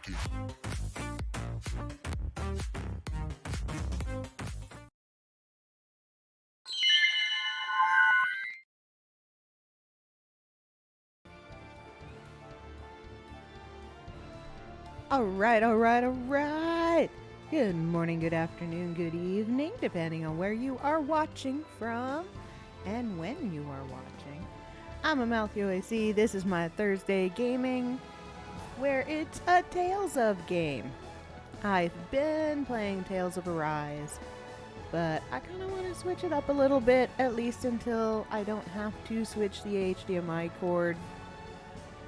Jackie. Alright. Good morning, good afternoon, good evening, depending on where you are watching from and when you are watching. I'm Amalthio AC. This is my Thursday gaming, where it's a Tales of game. I've been playing Tales of Arise, but I kind of want to switch it up a little bit, at least until I don't have to switch the HDMI cord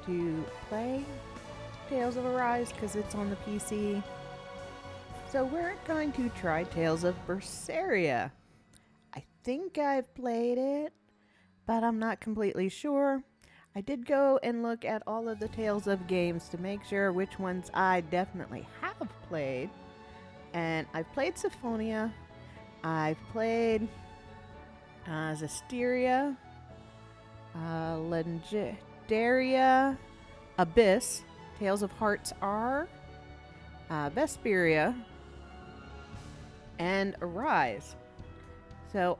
to play Tales of Arise because it's on the PC. So we're going to try Tales of Berseria. I think I've played it, but I'm not completely sure. I did go and look at all of the Tales of games to make sure which ones I definitely have played. And I've played Symphonia, I've played Zestiria, Legendaria, Abyss, Tales of Hearts R, Vesperia, and Arise. So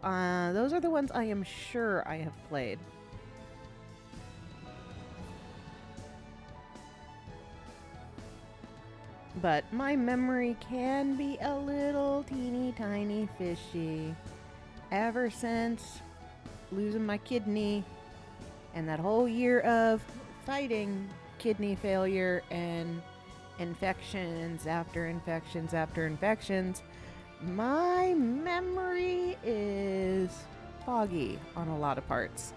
those are the ones I am sure I have played. But my memory can be a little teeny tiny fishy. Ever since losing my kidney and that whole year of fighting kidney failure and infections after infections after infections, my memory is foggy on a lot of parts.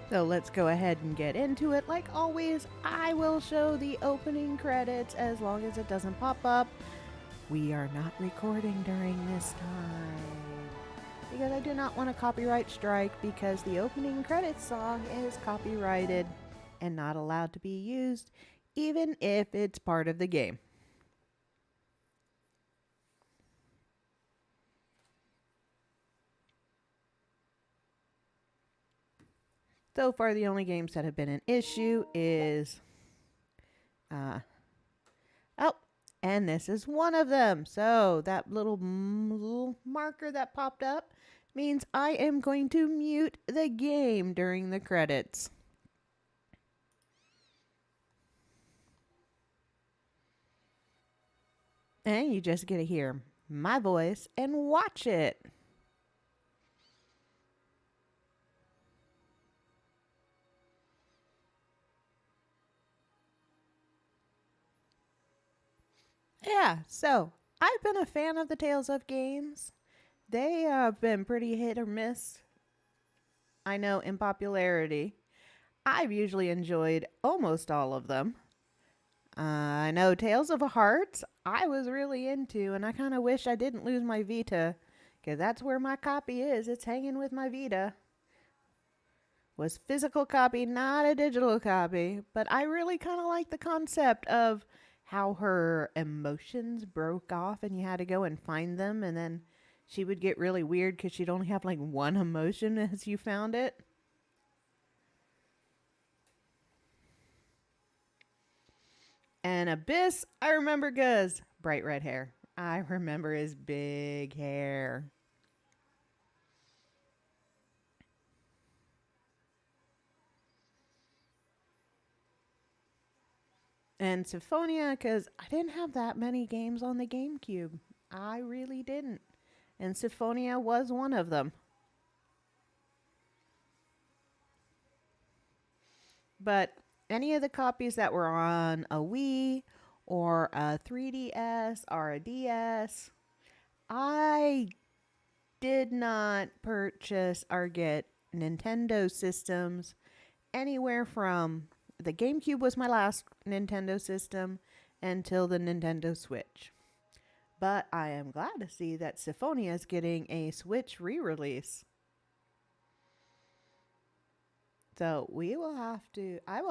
So let's go ahead and get into it. Like always, I will show the opening credits as long as it doesn't pop up. We are not recording during this time because I do not want a copyright strike, because the opening credits song is copyrighted and not allowed to be used, even if it's part of the game. So far, the only games that have been an issue is... and this is one of them. So that little marker that popped up means I am going to mute the game during the credits. And you just get to hear my voice and watch it. Yeah, so I've been a fan of the Tales of games. They have been pretty hit or miss, I know, in popularity. I've usually enjoyed almost all of them. I know Tales of a Heart I was really into, and I kind of wish I didn't lose my Vita, because that's where my copy is. It's hanging with my Vita. Was physical copy, not a digital copy, but I really kind of like the concept of how her emotions broke off and you had to go and find them, and then she would get really weird because she'd only have like one emotion as you found it. And Abyss, I remember because bright red hair. I remember his big hair. And Symphonia, because I didn't have that many games on the GameCube. I really didn't. And Symphonia was one of them. But any of the copies that were on a Wii or a 3DS or a DS, I did not purchase or get Nintendo systems anywhere from the GameCube was my last Nintendo system until the Nintendo Switch. But I am glad to see that Symphonia is getting a Switch re-release. So I will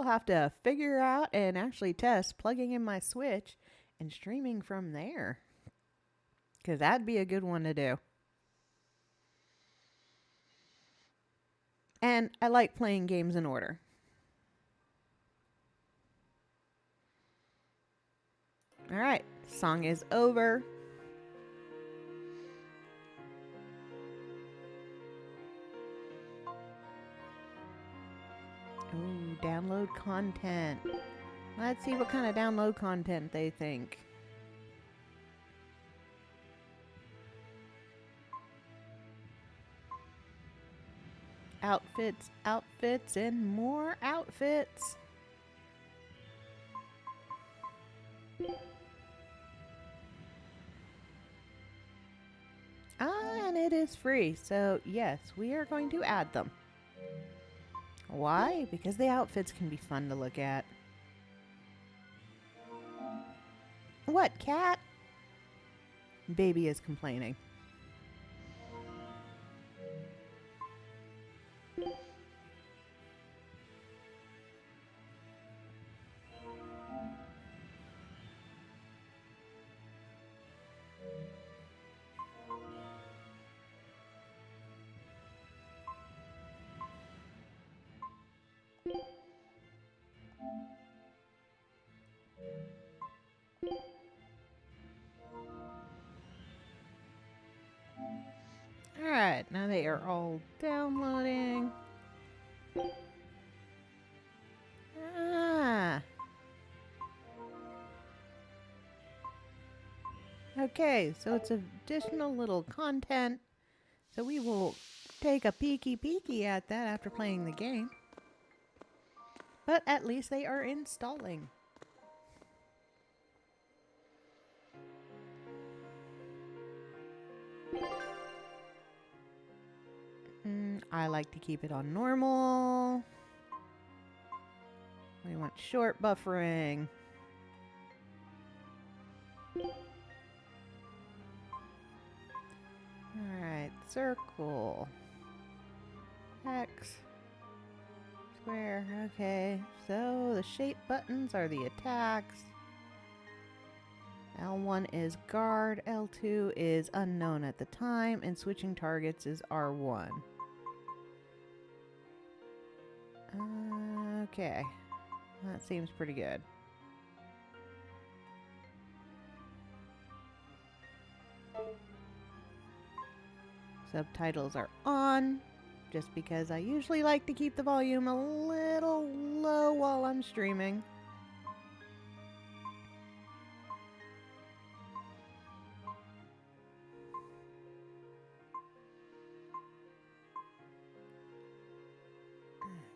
have to figure out and actually test plugging in my Switch and streaming from there, because that'd be a good one to do. And I like playing games in order. Alright, song is over. Ooh, download content. Let's see what kind of download content they think. Outfits, outfits, and more outfits. And it is free, so yes, we are going to add them. Why? Because the outfits can be fun to look at. What, cat? Baby is complaining. Alright, now they are all downloading. Okay, so it's additional little content. So we will take a peeky at that after playing the game. But at least they are installing. I like to keep it on normal. We want short buffering. Alright, circle. X. Square, okay. So the shape buttons are the attacks. L1 is guard, L2 is unknown at the time, and switching targets is R1. Okay, that seems pretty good. Subtitles are on, just because I usually like to keep the volume a little low while I'm streaming.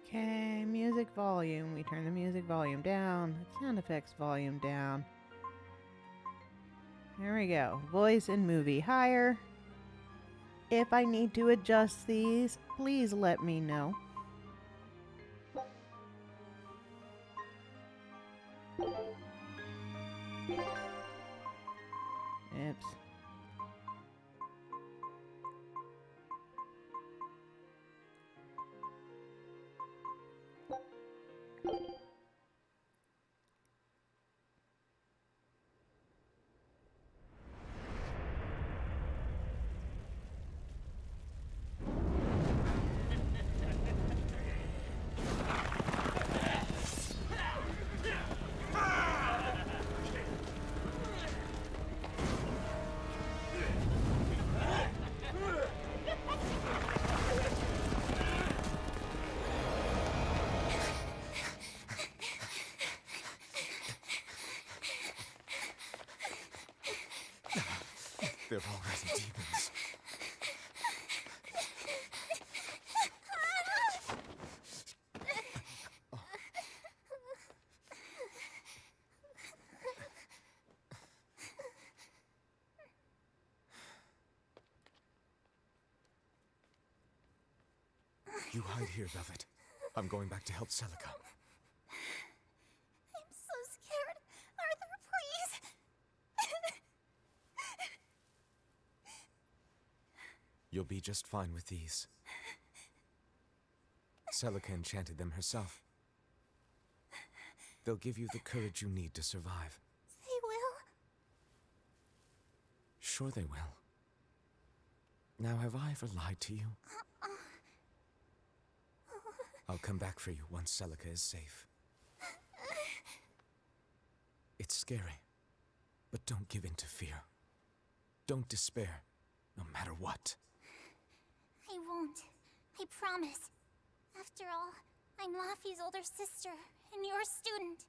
Okay, music volume. We turn the music volume down. Sound effects volume down. There we go. Voice and movie higher. If I need to adjust these, please let me know. Oops. They're already demons. You hide here, Velvet. I'm going back to help Celica. I'm so scared. Arthur, please. You'll be just fine with these. Celica enchanted them herself. They'll give you the courage you need to survive. They will? Sure they will. Now, have I ever lied to you? I'll come back for you once Celica is safe. It's scary. But don't give in to fear. Don't despair, no matter what. I won't. I promise. After all, I'm Laffy's older sister, and your student.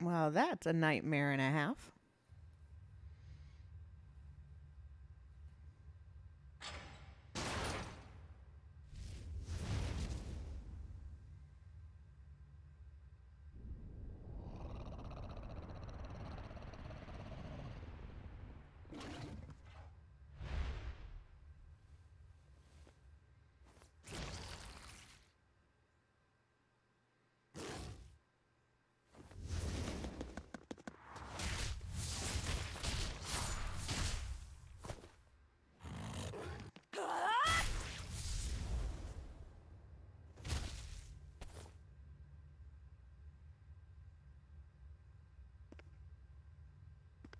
Well, that's a nightmare and a half.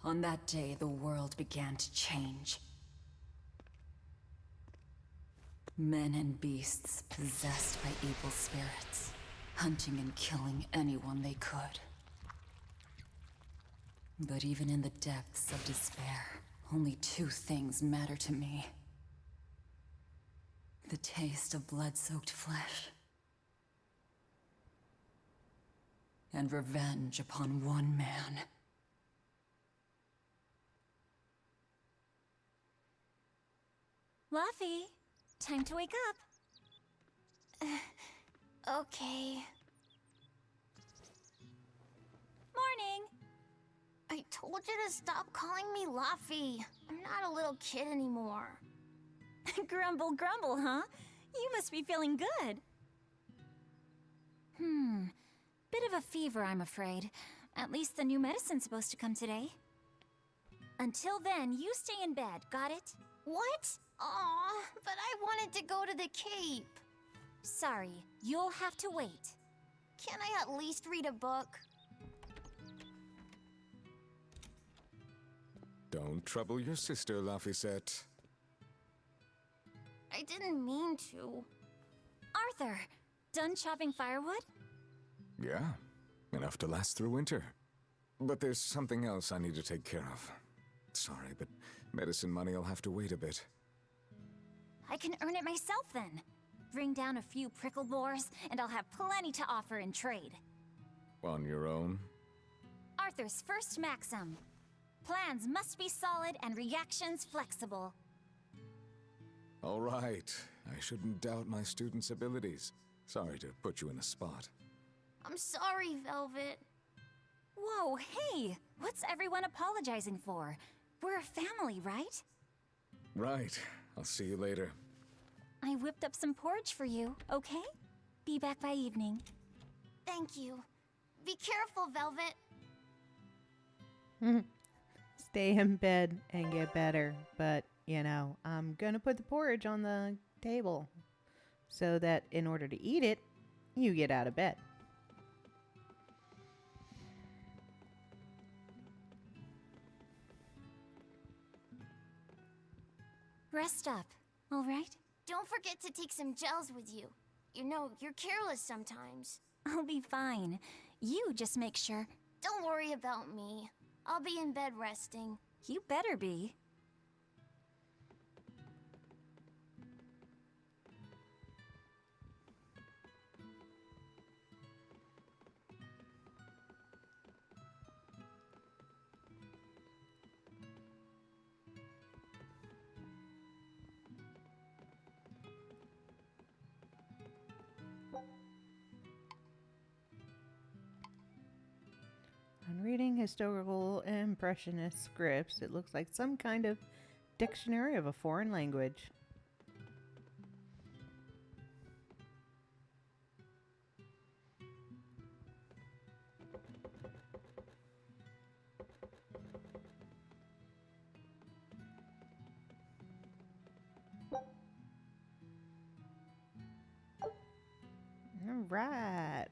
On that day, the world began to change. Men and beasts possessed by evil spirits, hunting and killing anyone they could. But even in the depths of despair, only two things matter to me. The taste of blood-soaked flesh, and revenge upon one man. Laffy, time to wake up. Okay. Morning. I told you to stop calling me Laffy. I'm not a little kid anymore. Grumble, grumble, huh? You must be feeling good. Bit of a fever, I'm afraid. At least the new medicine's supposed to come today. Until then, you stay in bed, got it? What? Aw, but I wanted to go to the Cape. Sorry, you'll have to wait. Can I at least read a book? Don't trouble your sister, Laphicette. I didn't mean to. Arthur, done chopping firewood? Yeah, enough to last through winter. But there's something else I need to take care of. Sorry, but medicine money'll have to wait a bit. I can earn it myself then. Bring down a few prickle boars, and I'll have plenty to offer in trade. On your own? Arthur's first maxim. Plans must be solid and reactions flexible. All right. I shouldn't doubt my students' abilities. Sorry to put you in a spot. I'm sorry, Velvet. Whoa, hey! What's everyone apologizing for? We're a family, right? Right. I'll see you later. I whipped up some porridge for you, okay? Be back by evening. Thank you. Be careful, Velvet. Stay in bed and get better. But, you know, I'm going to put the porridge on the table so that in order to eat it, you get out of bed. Rest up, all right? Don't forget to take some gels with you. You know, you're careless sometimes. I'll be fine. You just make sure. Don't worry about me. I'll be in bed resting. You better be. On reading historical impressionist scripts, it looks like some kind of dictionary of a foreign language. All right.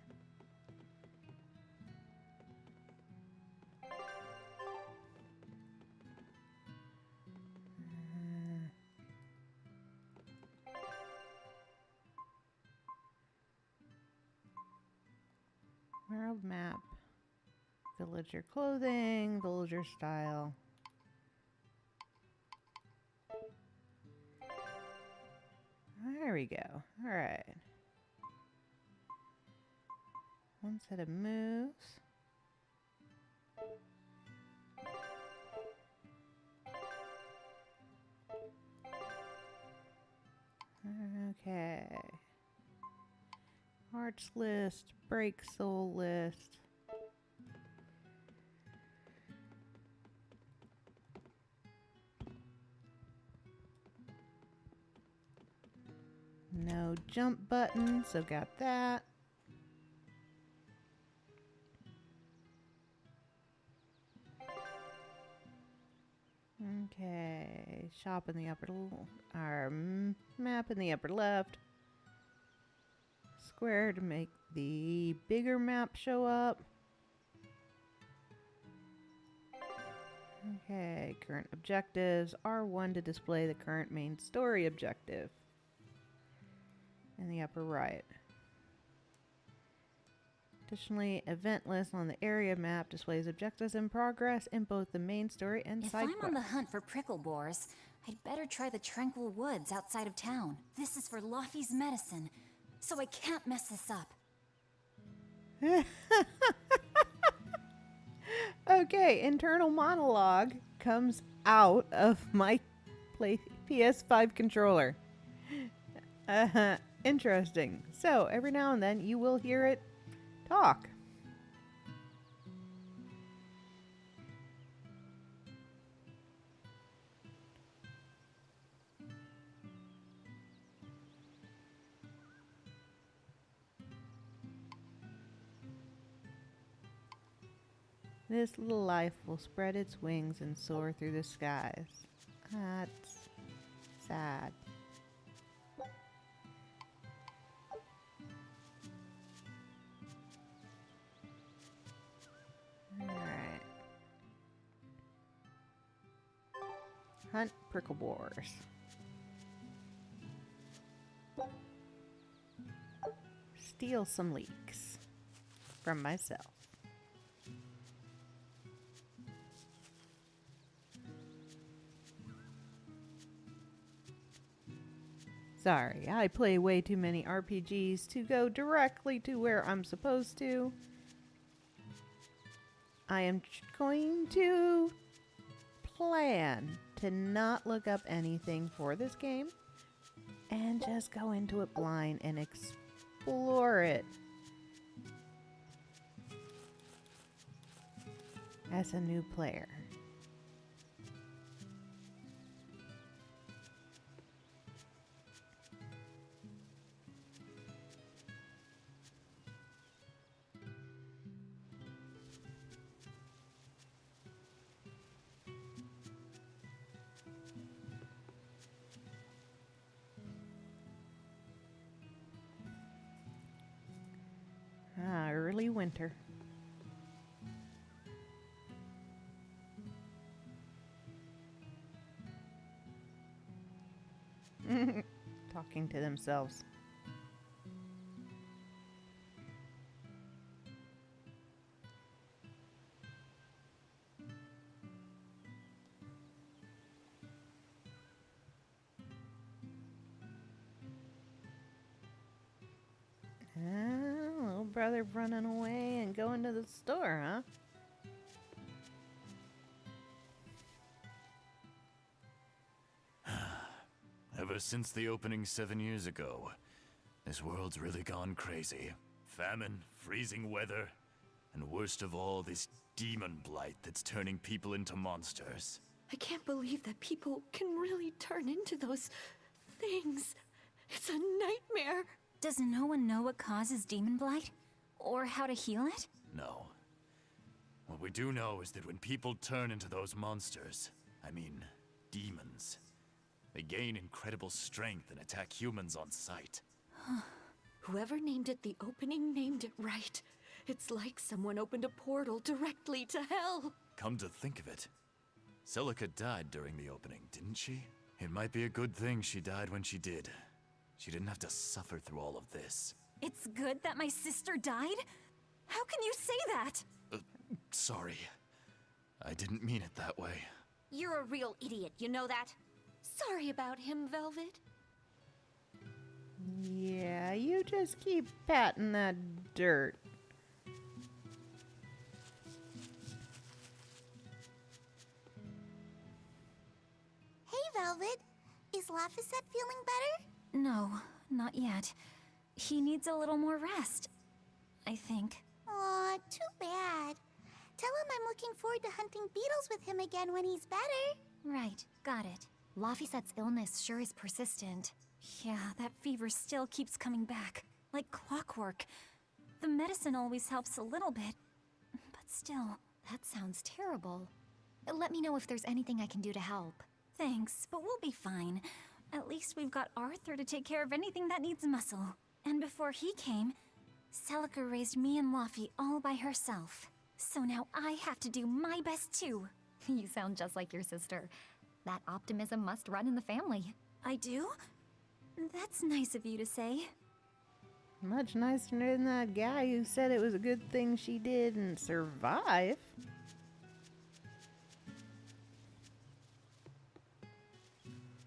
World map. Villager clothing, villager style. There we go. All right. One set of moves. Okay. Arch list, break soul list. No jump button, so got that. Okay, shop in the upper, our map in the upper left. Square to make the bigger map show up. Okay, current objectives. R1 to display the current main story objective in the upper right. Additionally, event list on the area map displays objectives in progress in both the main story and If side I'm on the quests. hunt for prickle boars, I'd better try the tranquil woods outside of town. This is for Laufey's medicine, so I can't mess this up. Okay, internal monologue comes out of my PS5 controller. Interesting. So, every now and then you will hear it talk. This little life will spread its wings and soar through the skies. That's sad. Alright. Hunt prickle boars. Steal some leeks from myself. Sorry, I play way too many RPGs to go directly to where I'm supposed to. I am going to plan to not look up anything for this game and just go into it blind and explore it as a new player. Early winter. Talking to themselves. brother running away and going to the store, huh? Ever since the opening 7 years ago, this world's really gone crazy. Famine, freezing weather, and worst of all, this demon blight that's turning people into monsters. I can't believe that people can really turn into those things. It's a nightmare. Does no one know what causes demon blight? Or how to heal it? No. What we do know is that when people turn into those monsters, I mean, demons, they gain incredible strength and attack humans on sight. Whoever named it the opening named it right. It's like someone opened a portal directly to hell. Come to think of it, Celica died during the opening, didn't she? It might be a good thing she died when she did. She didn't have to suffer through all of this. It's good that my sister died? How can you say that? Sorry. I didn't mean it that way. You're a real idiot, you know that? Sorry about him, Velvet. Yeah, you just keep patting that dirt. Hey, Velvet. Is Laphicet feeling better? No, not yet. He needs a little more rest, I think. Aw, too bad. Tell him I'm looking forward to hunting beetles with him again when he's better. Right, got it. Laphicet's illness sure is persistent. Yeah, that fever still keeps coming back, like clockwork. The medicine always helps a little bit, but still. That sounds terrible. Let me know if there's anything I can do to help. Thanks, but we'll be fine. At least we've got Arthur to take care of anything that needs muscle. And before he came, Celica raised me and Laffy all by herself. So now I have to do my best too. You sound just like your sister. That optimism must run in the family. I do? That's nice of you to say. Much nicer than that guy who said it was a good thing she didn't survive.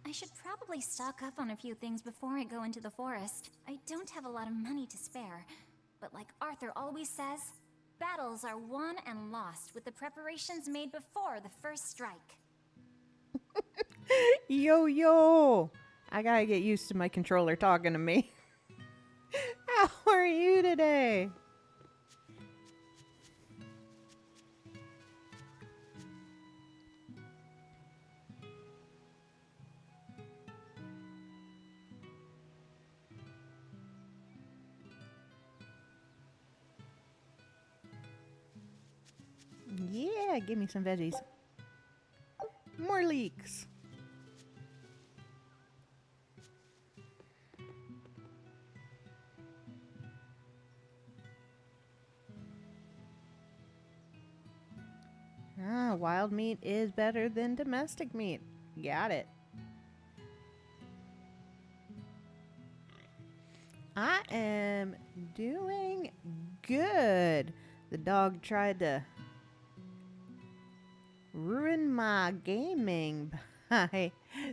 I should probably stock up on a few things before I go into the forest. I don't have a lot of money to spare, but like Arthur always says, battles are won and lost with the preparations made before the first strike. Yo! I gotta get used to my controller talking to me. How are you today? Yeah, give me some veggies. More leeks. Ah, wild meat is better than domestic meat. Got it. I am doing good. The dog tried to ruin my gaming.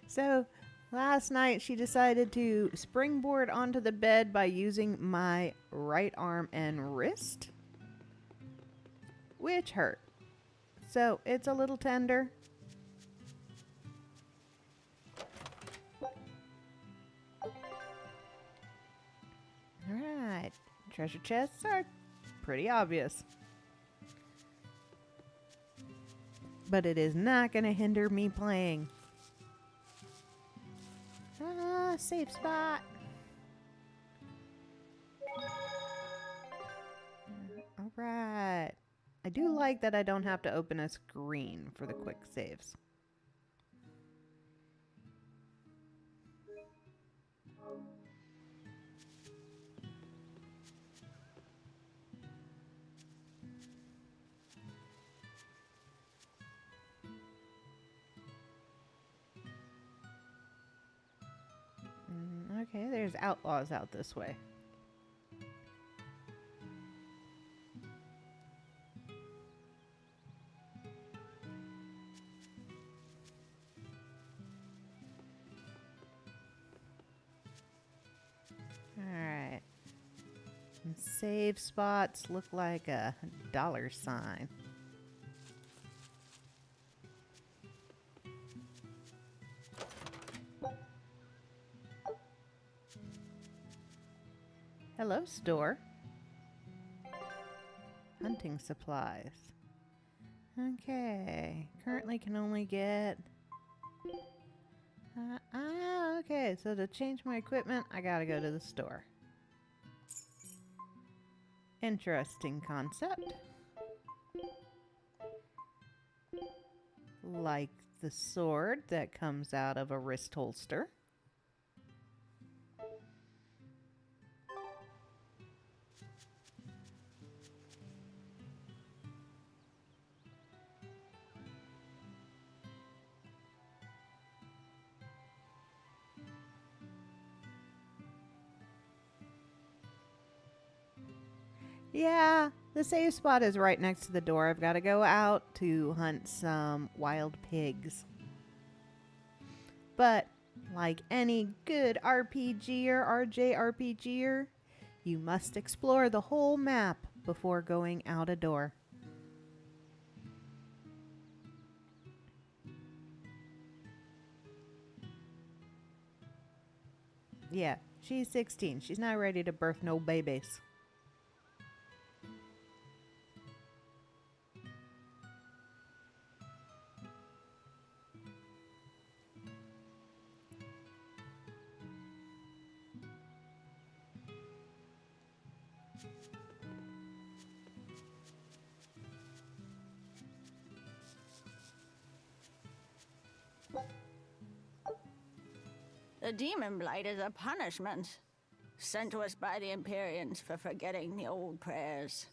So last night she decided to springboard onto the bed by using my right arm and wrist, which hurt. So it's a little tender. Alright, treasure chests are pretty obvious. But it is not going to hinder me playing. Ah, safe spot. Alright. I do like that I don't have to open a screen for the quick saves. Okay, there's outlaws out this way. Alright. Save spots look like a $sign. Hello, store. Hunting supplies. Okay. Currently can only get... okay. So to change my equipment, I gotta go to the store. Interesting concept. Like the sword that comes out of a wrist holster. Yeah, the save spot is right next to the door. I've got to go out to hunt some wild pigs. But, like any good RPGer, RJRPGer, you must explore the whole map before going out a door. Yeah, she's 16. She's not ready to birth no babies. The demon blight is a punishment sent to us by the Empyreans for forgetting the old prayers.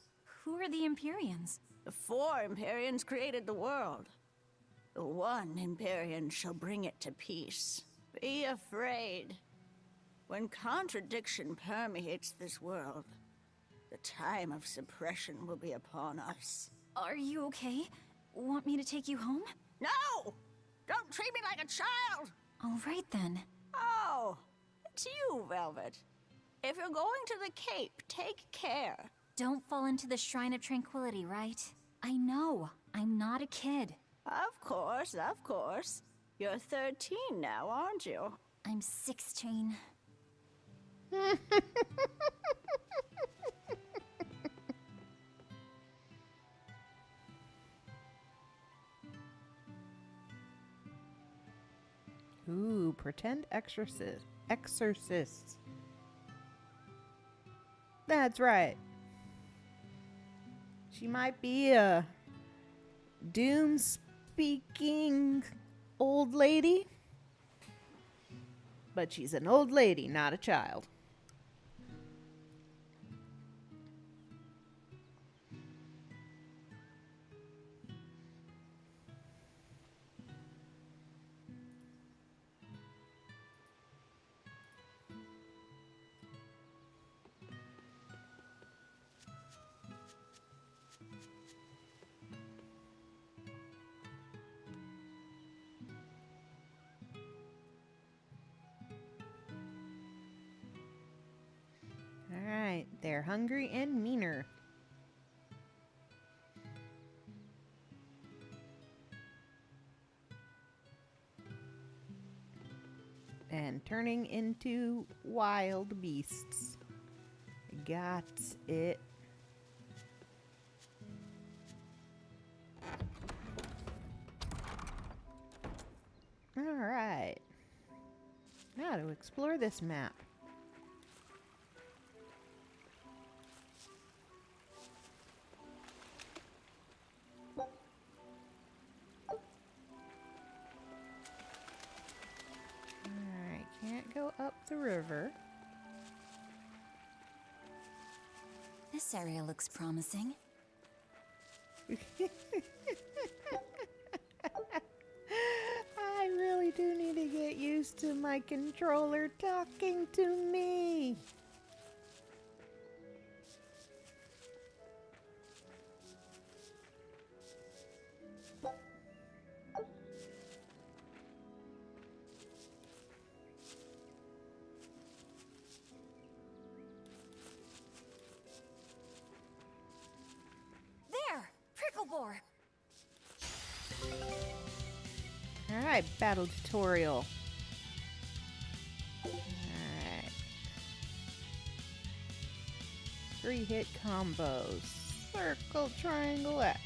Who are the Empyreans? The 4 Empyreans created the world. The 1 Empyrean shall bring it to peace. Be afraid. When contradiction permeates this world, the time of suppression will be upon us. Are you okay? Want me to take you home? No! Don't treat me like a child! All right then. Oh, it's you, Velvet. If you're going to the Cape, take care. Don't fall into the Shrine of Tranquility, right? I know. I'm not a kid. Of course, of course. You're 13 now, aren't you? I'm 16. Ooh, pretend exorcists. That's right. She might be a doom-speaking old lady, but she's an old lady, not a child. Alright, they're hungry and meaner. And turning into wild beasts. Got it. Alright. Now to explore this map. Alright, can't go up the river. This area looks promising. I really do need to get used to my controller talking to me. poor. Alright, battle tutorial. Alright. 3-hit combos. Circle, triangle, X.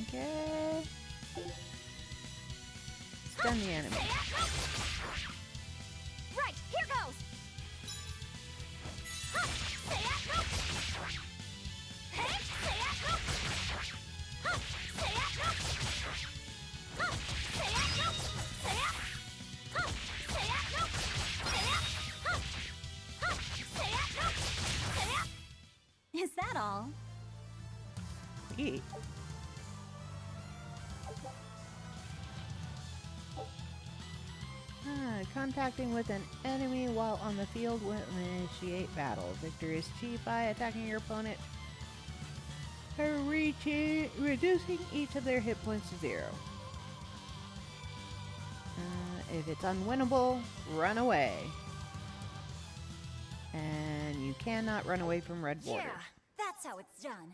Okay. Stun the enemy. Right, here goes. Is that all? Sweet. Contacting with an enemy while on the field will initiate battle. Victory is achieved by attacking your opponent, reducing each of their hit points to 0. If it's unwinnable, run away. And you cannot run away from red borders. Yeah, that's how it's done.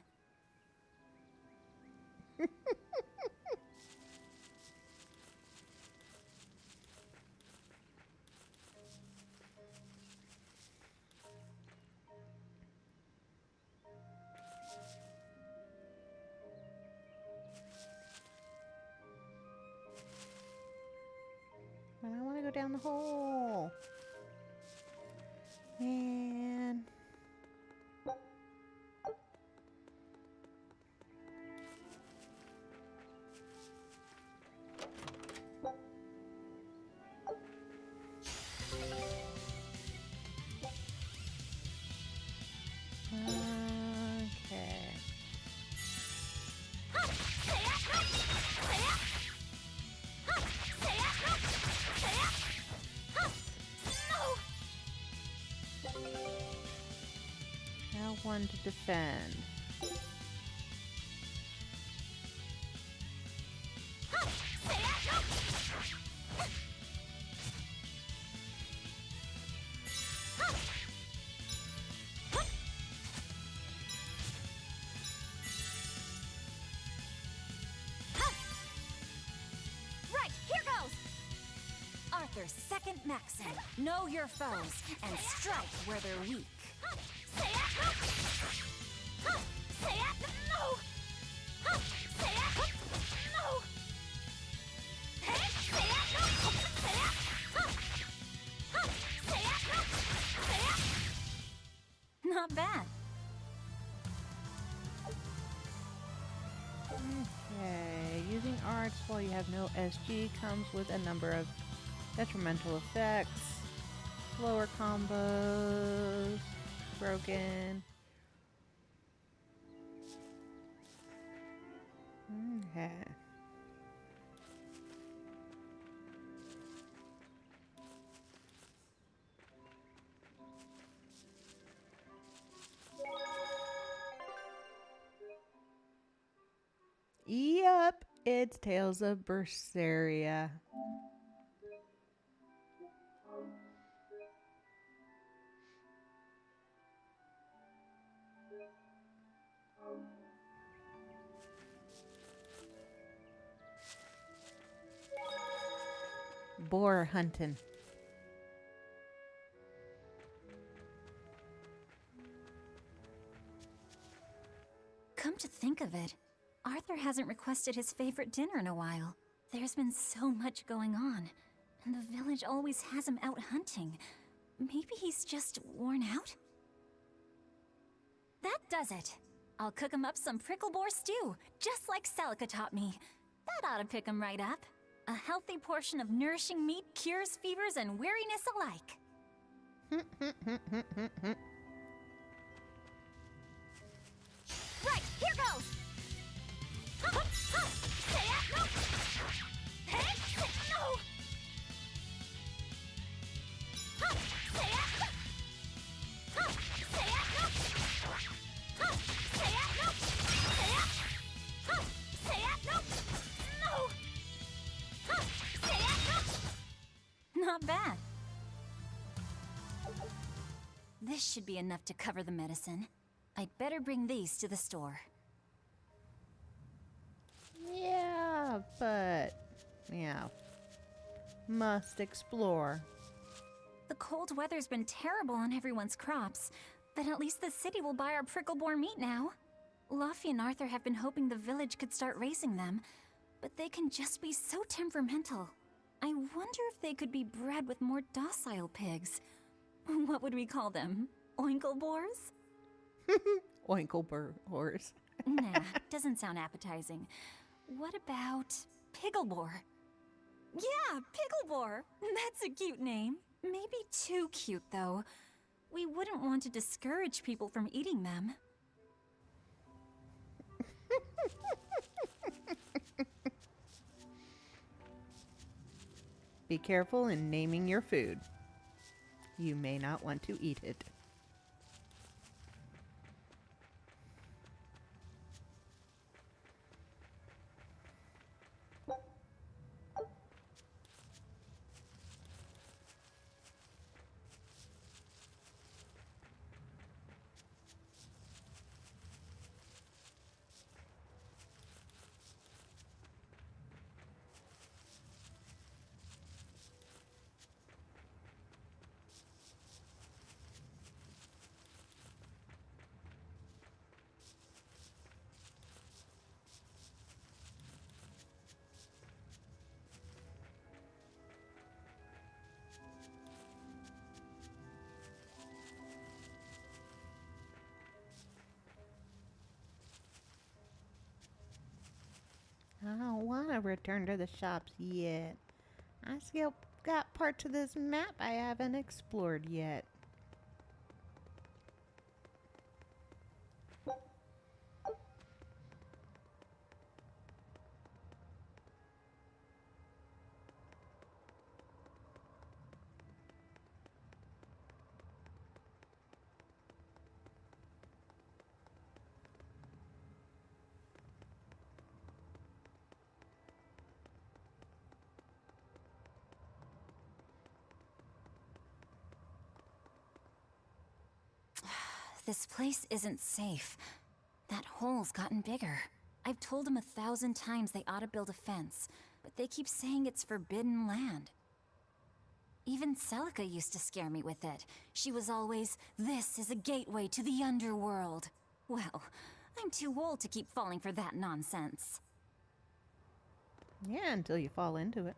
I don't want to go down the hole. Man. Okay. Now one to defend. Right, here goes. Arthur's second maxim. Know your foes and strike where they're weak. Not bad. Okay, using arts while you have no SG comes with a number of detrimental effects. Slower combos, broken. Okay. Yep, it's Tales of Berseria. Boar hunting. Come to think of it, Arthur hasn't requested his favorite dinner in a while. There's been so much going on, and the village always has him out hunting. Maybe he's just worn out? That does it. I'll cook him up some prickle boar stew, just like Celica taught me. That ought to pick him right up. A healthy portion of nourishing meat cures fevers and weariness alike. Right, here goes! No! Not bad. This should be enough to cover the medicine. I'd better bring these to the store. Yeah, but... yeah. Must explore. The cold weather's been terrible on everyone's crops, but at least the city will buy our prickle-boar meat now. Luffy and Arthur have been hoping the village could start raising them, but they can just be so temperamental. I wonder if they could be bred with more docile pigs. What would we call them? Oinkle-boars? Oinkle-boars. Nah, doesn't sound appetizing. What about Piggleboar? Yeah, Piggleboar! That's a cute name. Maybe too cute, though. We wouldn't want to discourage people from eating them. Be careful in naming your food. You may not want to eat it. I don't want to return to the shops yet. I still got parts of this map I haven't explored yet. This place isn't safe. That hole's gotten bigger. I've told them 1,000 times they ought to build a fence, but they keep saying it's forbidden land. Even Celica used to scare me with it. She was always, "This is a gateway to the underworld." Well, I'm too old to keep falling for that nonsense. Yeah, until you fall into it.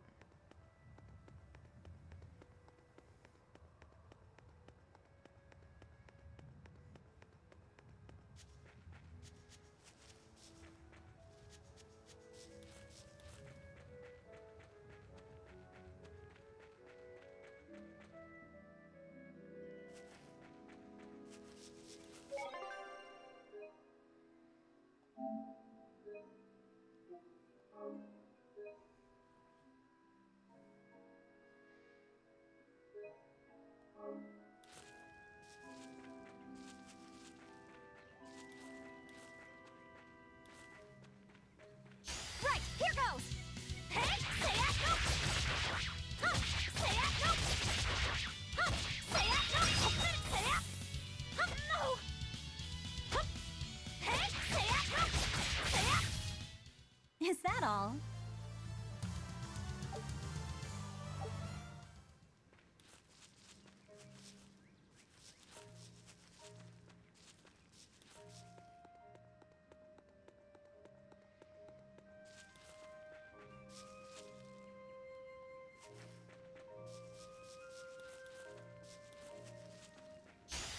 Right, here goes! Hey, say it, no! Huh, say it, no! Huh, say it, no! Say it! Huh, no! Huh, hey, say it, no! Say it! Is that all?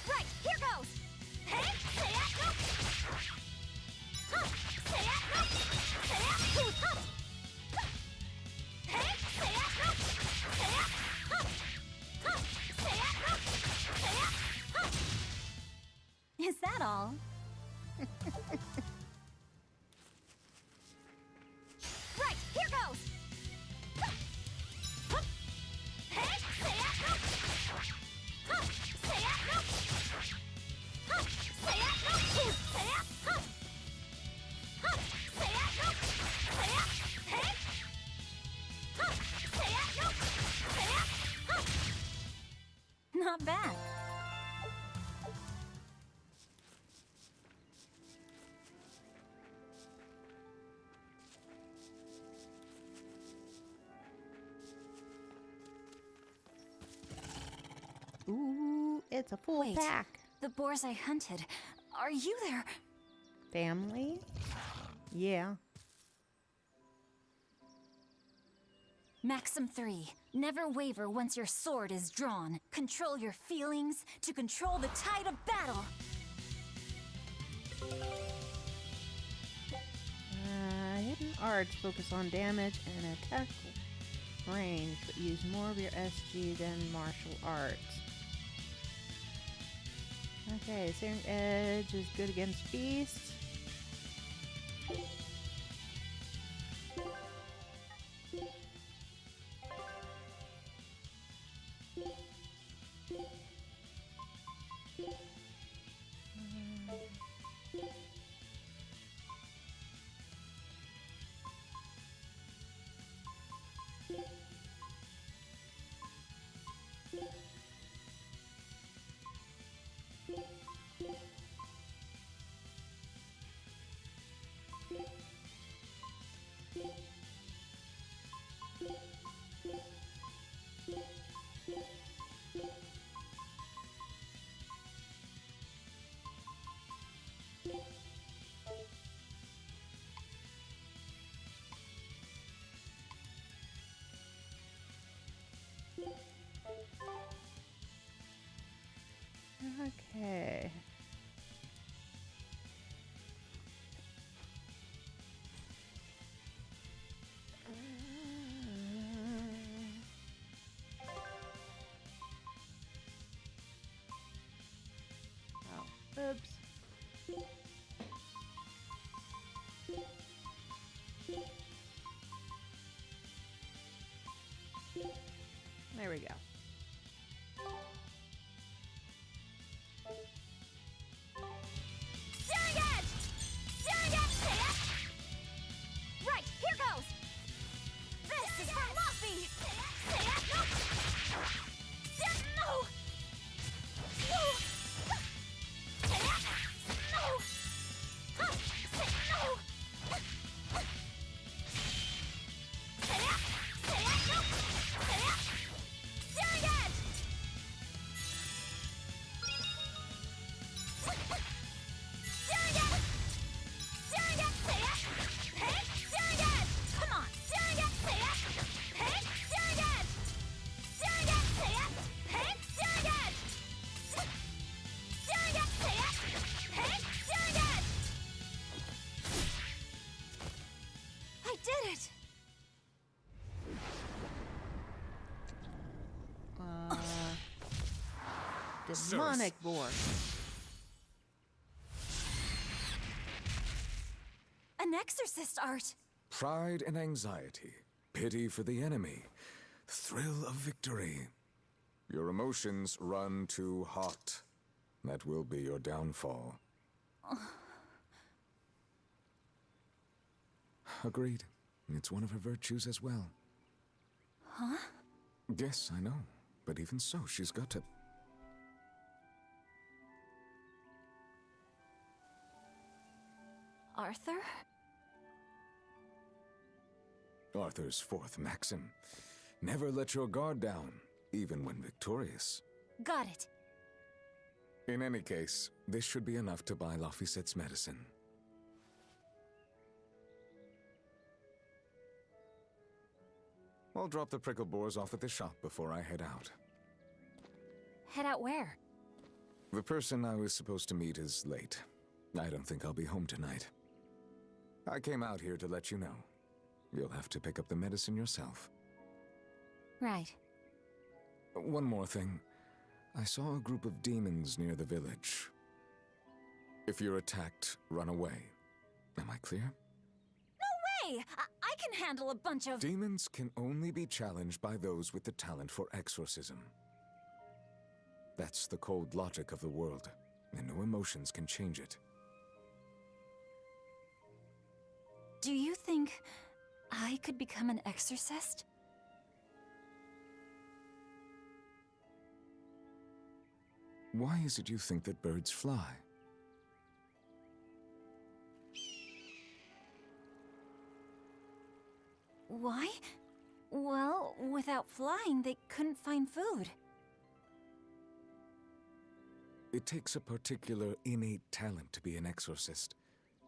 Right, here goes! Hey, say it, no! Huh, say it, no! Say it! Huh! Hey, say it, no! Say it! Huh! Huh! Say it, no! Say it! Huh! Is that all? Right, here goes! not bad. Ooh, it's a full Wait. pack. The boars I hunted. Are you their... Family? Yeah. Maxim 3. Never waver once your sword is drawn. Control your feelings to control the tide of battle. Hidden arts focus on damage and attack range, but use more of your SG than martial arts. Okay, Searing Edge is good against beasts. Okay. Oh, oops. There we go. Right, here goes! This is for Luffy! No! No! No! No! I did it! Demonic boar. An exorcist art! Pride and anxiety, pity for the enemy, thrill of victory. Your emotions run too hot. That will be your downfall. Agreed. It's one of her virtues as well. Huh? Yes, I know. But even so, she's got to... Arthur? Arthur's fourth maxim. Never let your guard down, even when victorious. Got it. In any case, this should be enough to buy Laphicette's medicine. I'll drop the prickle boars off at the shop before I head out. Head out where? The person I was supposed to meet is late. I don't think I'll be home tonight. I came out here to let you know. You'll have to pick up the medicine yourself. Right. One more thing. I saw a group of demons near the village. If you're attacked, run away. Am I clear? Hey, I can handle a bunch of... Demons can only be challenged by those with the talent for exorcism. That's the cold logic of the world, and no emotions can change it. Do you think I could become an exorcist? Why is it you think that birds fly? Why? Well, without flying, they couldn't find food. It takes a particular innate talent to be an exorcist.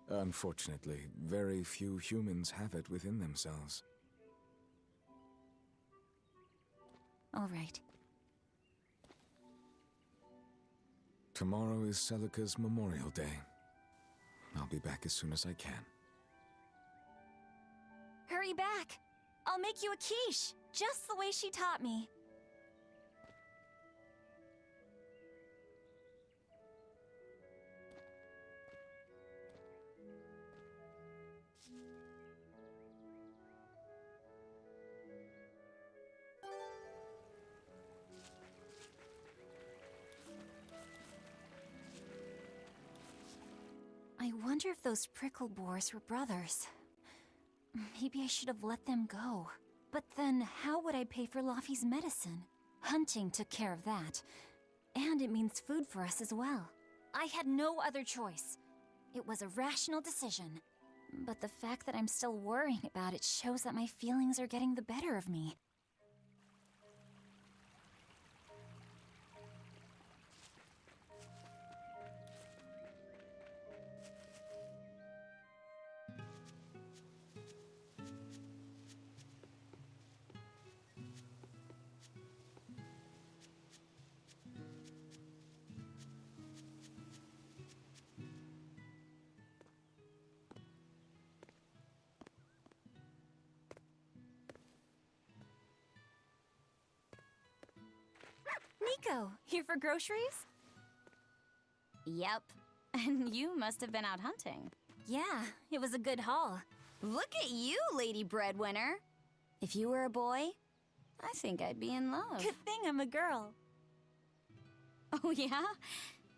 Unfortunately, very few humans have it within themselves. All right. Tomorrow is Celica's Memorial Day. I'll be back as soon as I can. Hurry back! I'll make you a quiche, just the way she taught me. I wonder if those prickle boars were brothers. Maybe I should have let them go. But then, how would I pay for Laffy's medicine? Hunting took care of that. And it means food for us as well. I had no other choice. It was a rational decision. But the fact that I'm still worrying about it shows that my feelings are getting the better of me. Nico, here for groceries? Yep. And you must have been out hunting. Yeah, it was a good haul. Look at you, Lady Breadwinner. If you were a boy, I think I'd be in love. Good thing I'm a girl. Oh, yeah?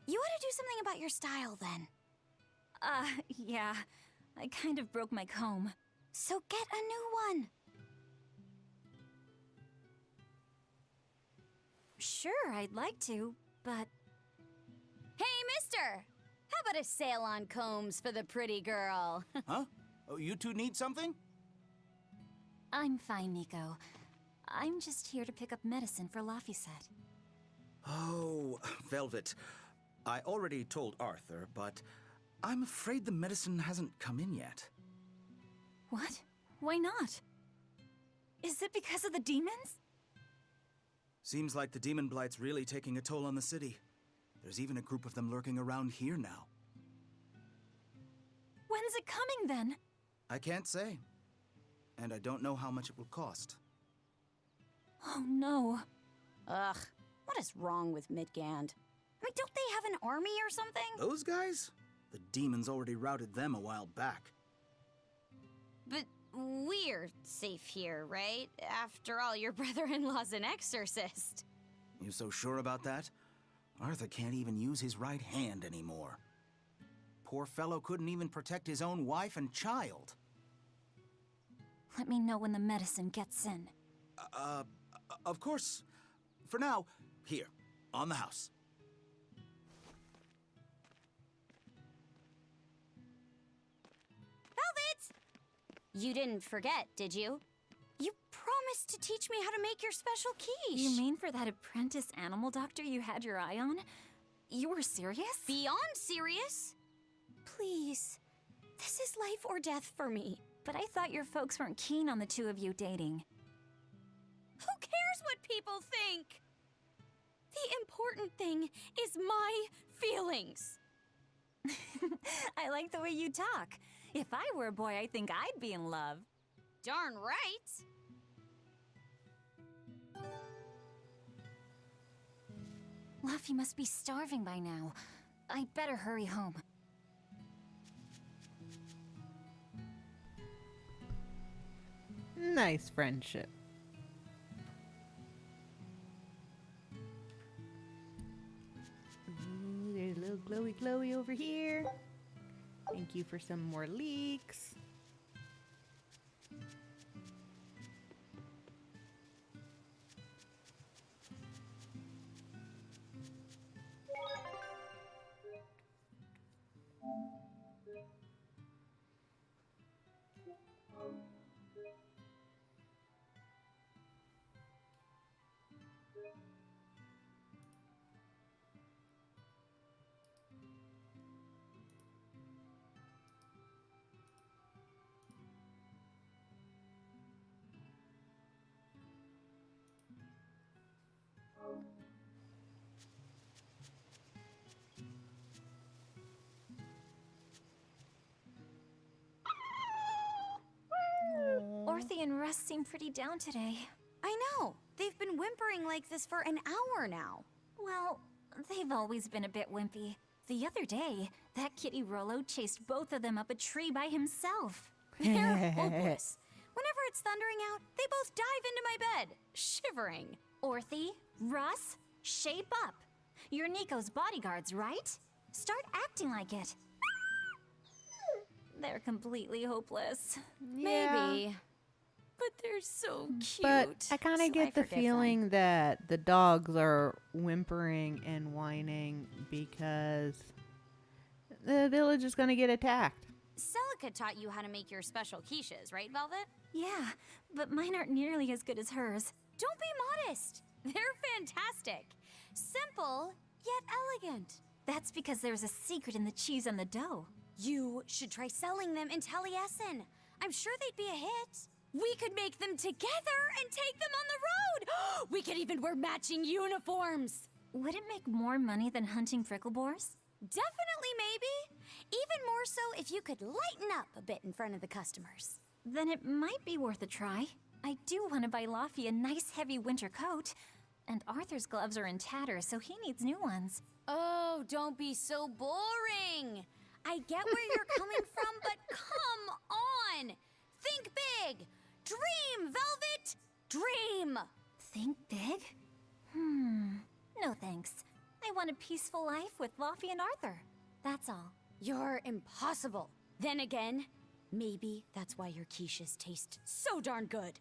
You ought to do something about your style, then. Yeah. I kind of broke my comb. So get a new one. Sure, I'd like to, but... Hey, mister! How about a sale on combs for the pretty girl? Huh? Oh, you two need something? I'm fine, Nico. I'm just here to pick up medicine for Laffy said. Oh, Velvet. I already told Arthur, but I'm afraid the medicine hasn't come in yet. What? Why not? Is it because of the demons? Seems like the demon blight's really taking a toll on the city. There's even a group of them lurking around here now. When's it coming, then? I can't say. And I don't know how much it will cost. Oh, no. Ugh, what is wrong with Midgand? I mean, don't they have an army or something? Those guys? The demons already routed them a while back. But we're safe here, right? After all, your brother-in-law's an exorcist. You so sure about that? Arthur can't even use his right hand anymore. Poor fellow couldn't even protect his own wife and child. Let me know when the medicine gets in. Of course. For now, here, on the house. Velvet! You didn't forget, did you? You promised to teach me how to make your special quiche. You mean for that apprentice animal doctor you had your eye on? You were serious? Beyond serious? Please. This is life or death for me. But I thought your folks weren't keen on the two of you dating. Who cares what people think? The important thing is my feelings. I like the way you talk. If I were a boy, I think I'd be in love. Darn right. Laffy must be starving by now. I'd better hurry home. Nice friendship. Ooh, there's a little glowy over here. Thank you for some more leeks. and Russ seem pretty down today. I know. They've been whimpering like this for an hour now. Well, they've always been a bit wimpy. The other day, that kitty Rollo chased both of them up a tree by himself. They're hopeless. Whenever it's thundering out, they both dive into my bed, shivering. Orthy, Russ, shape up. You're Nico's bodyguards, right? Start acting like it. They're completely hopeless. Maybe. But they're so cute. But I kind so of get the forgive feeling that the dogs are whimpering and whining because the village is going to get attacked. Celica taught you how to make your special quiches, right, Velvet? Yeah, but mine aren't nearly as good as hers. Don't be modest. They're fantastic. Simple, yet elegant. That's because there's a secret in the cheese on the dough. You should try selling them in Taliesin. I'm sure they'd be a hit. We could make them together and take them on the road. We could even wear matching uniforms. Would it make more money than hunting fricklebores? Definitely, maybe. Even more so if you could lighten up a bit in front of the customers. Then it might be worth a try. I do want to buy Laffy a nice heavy winter coat. And Arthur's gloves are in tatters, so he needs new ones. Oh, don't be so boring. I get where you're coming from, but come on. Think big. Dream, Velvet. Dream. Think big? No thanks. I want a peaceful life with Laffy and Arthur. That's all. You're impossible. Then again, maybe that's why your quiches taste so darn good.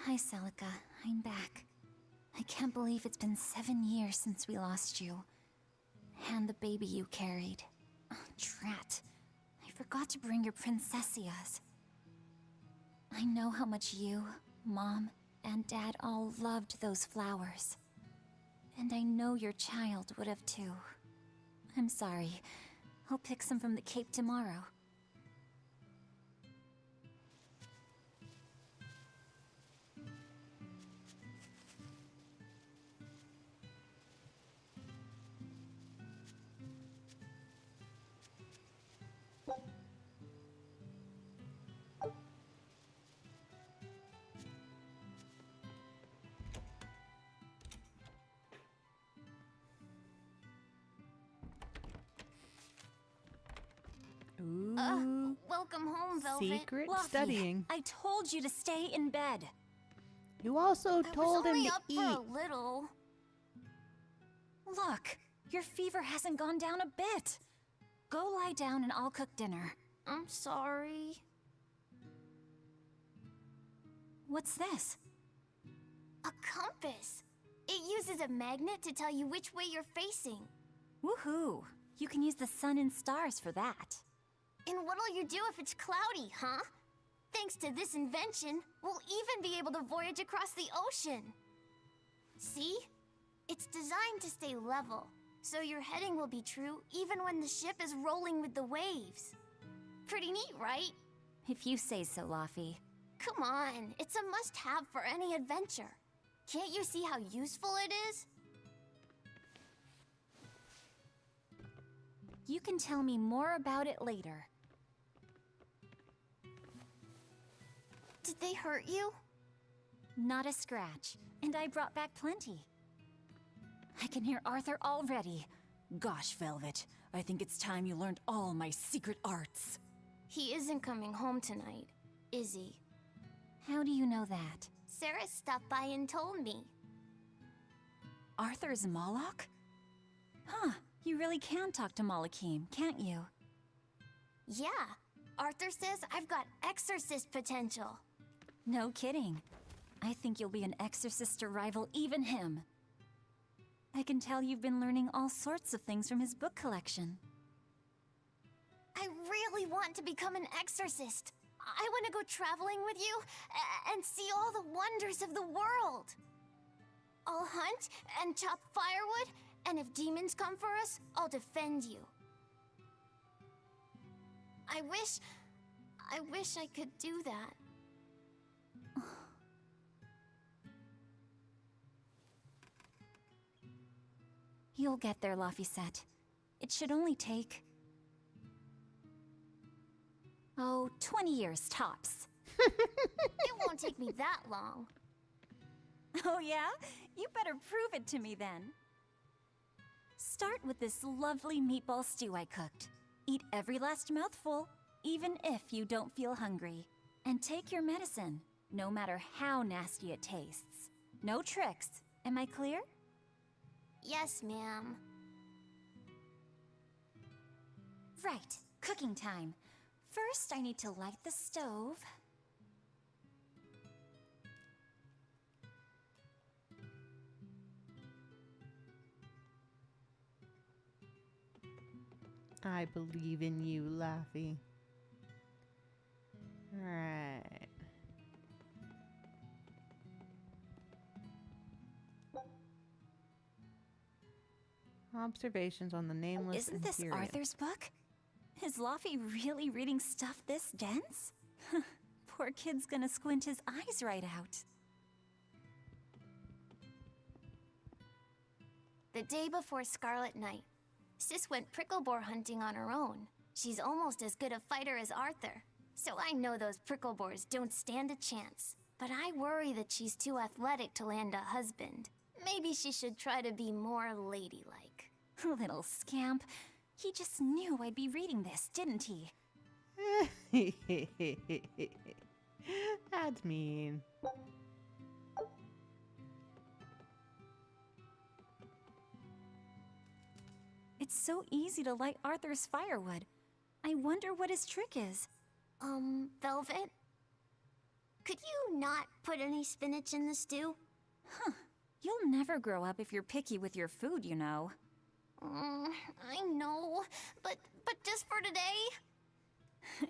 Hi, Celica. I'm back. I can't believe it's been 7 years since we lost you. And the baby you carried. Oh, drat. I forgot to bring your princessias. I know how much you, Mom, and Dad all loved those flowers. And I know your child would have too. I'm sorry. I'll pick some from the Cape tomorrow. Ooh, Welcome home, Velvet. secret Laffy, studying. I told you to stay in bed. You also told him to up eat. for a little. Look, your fever hasn't gone down a bit. Go lie down and I'll cook dinner. I'm sorry. What's this? A compass. It uses a magnet to tell you which way you're facing. Woohoo! You can use the sun and stars for that. And what'll you do if it's cloudy, huh? Thanks to this invention, we'll even be able to voyage across the ocean. See? It's designed to stay level, so your heading will be true even when the ship is rolling with the waves. Pretty neat, right? If you say so, Laffy. Come on, it's a must-have for any adventure. Can't you see how useful it is? You can tell me more about it later. Did they hurt you? Not a scratch, and I brought back plenty. I can hear Arthur already. Gosh, Velvet, I think it's time you learned all my secret arts. He isn't coming home tonight, is he? How do you know that? Sarah stopped by and told me. Arthur is Moloch? Huh, you really can talk to Malakim, can't you? Yeah, Arthur says I've got exorcist potential. No kidding. I think you'll be an exorcist to rival even him. I can tell you've been learning all sorts of things from his book collection. I really want to become an exorcist. I want to go traveling with you and see all the wonders of the world. I'll hunt and chop firewood, and if demons come for us, I'll defend you. I wish I could do that. You'll get there, Laphicet. It should only take... 20 years tops. It won't take me that long. Oh yeah? You better prove it to me then. Start with this lovely meatball stew I cooked. Eat every last mouthful, even if you don't feel hungry. And take your medicine, no matter how nasty it tastes. No tricks. Am I clear? Yes, ma'am. Right, cooking time. First, I need to light the stove. I believe in you, Laffy. Alright. Observations on the nameless Isn't this Imperium. Arthur's book? Is Laffy really reading stuff this dense? Poor kid's gonna squint his eyes right out. The day before Scarlet Night, Sis went prickleboar hunting on her own. She's almost as good a fighter as Arthur, so I know those prickleboars don't stand a chance. But I worry that she's too athletic to land a husband. Maybe she should try to be more ladylike. Little scamp. He just knew I'd be reading this, didn't he? That's mean. It's so easy to light Arthur's firewood. I wonder what his trick is. Velvet? Could you not put any spinach in the stew? Huh. You'll never grow up if you're picky with your food, you know. I know, but just for today?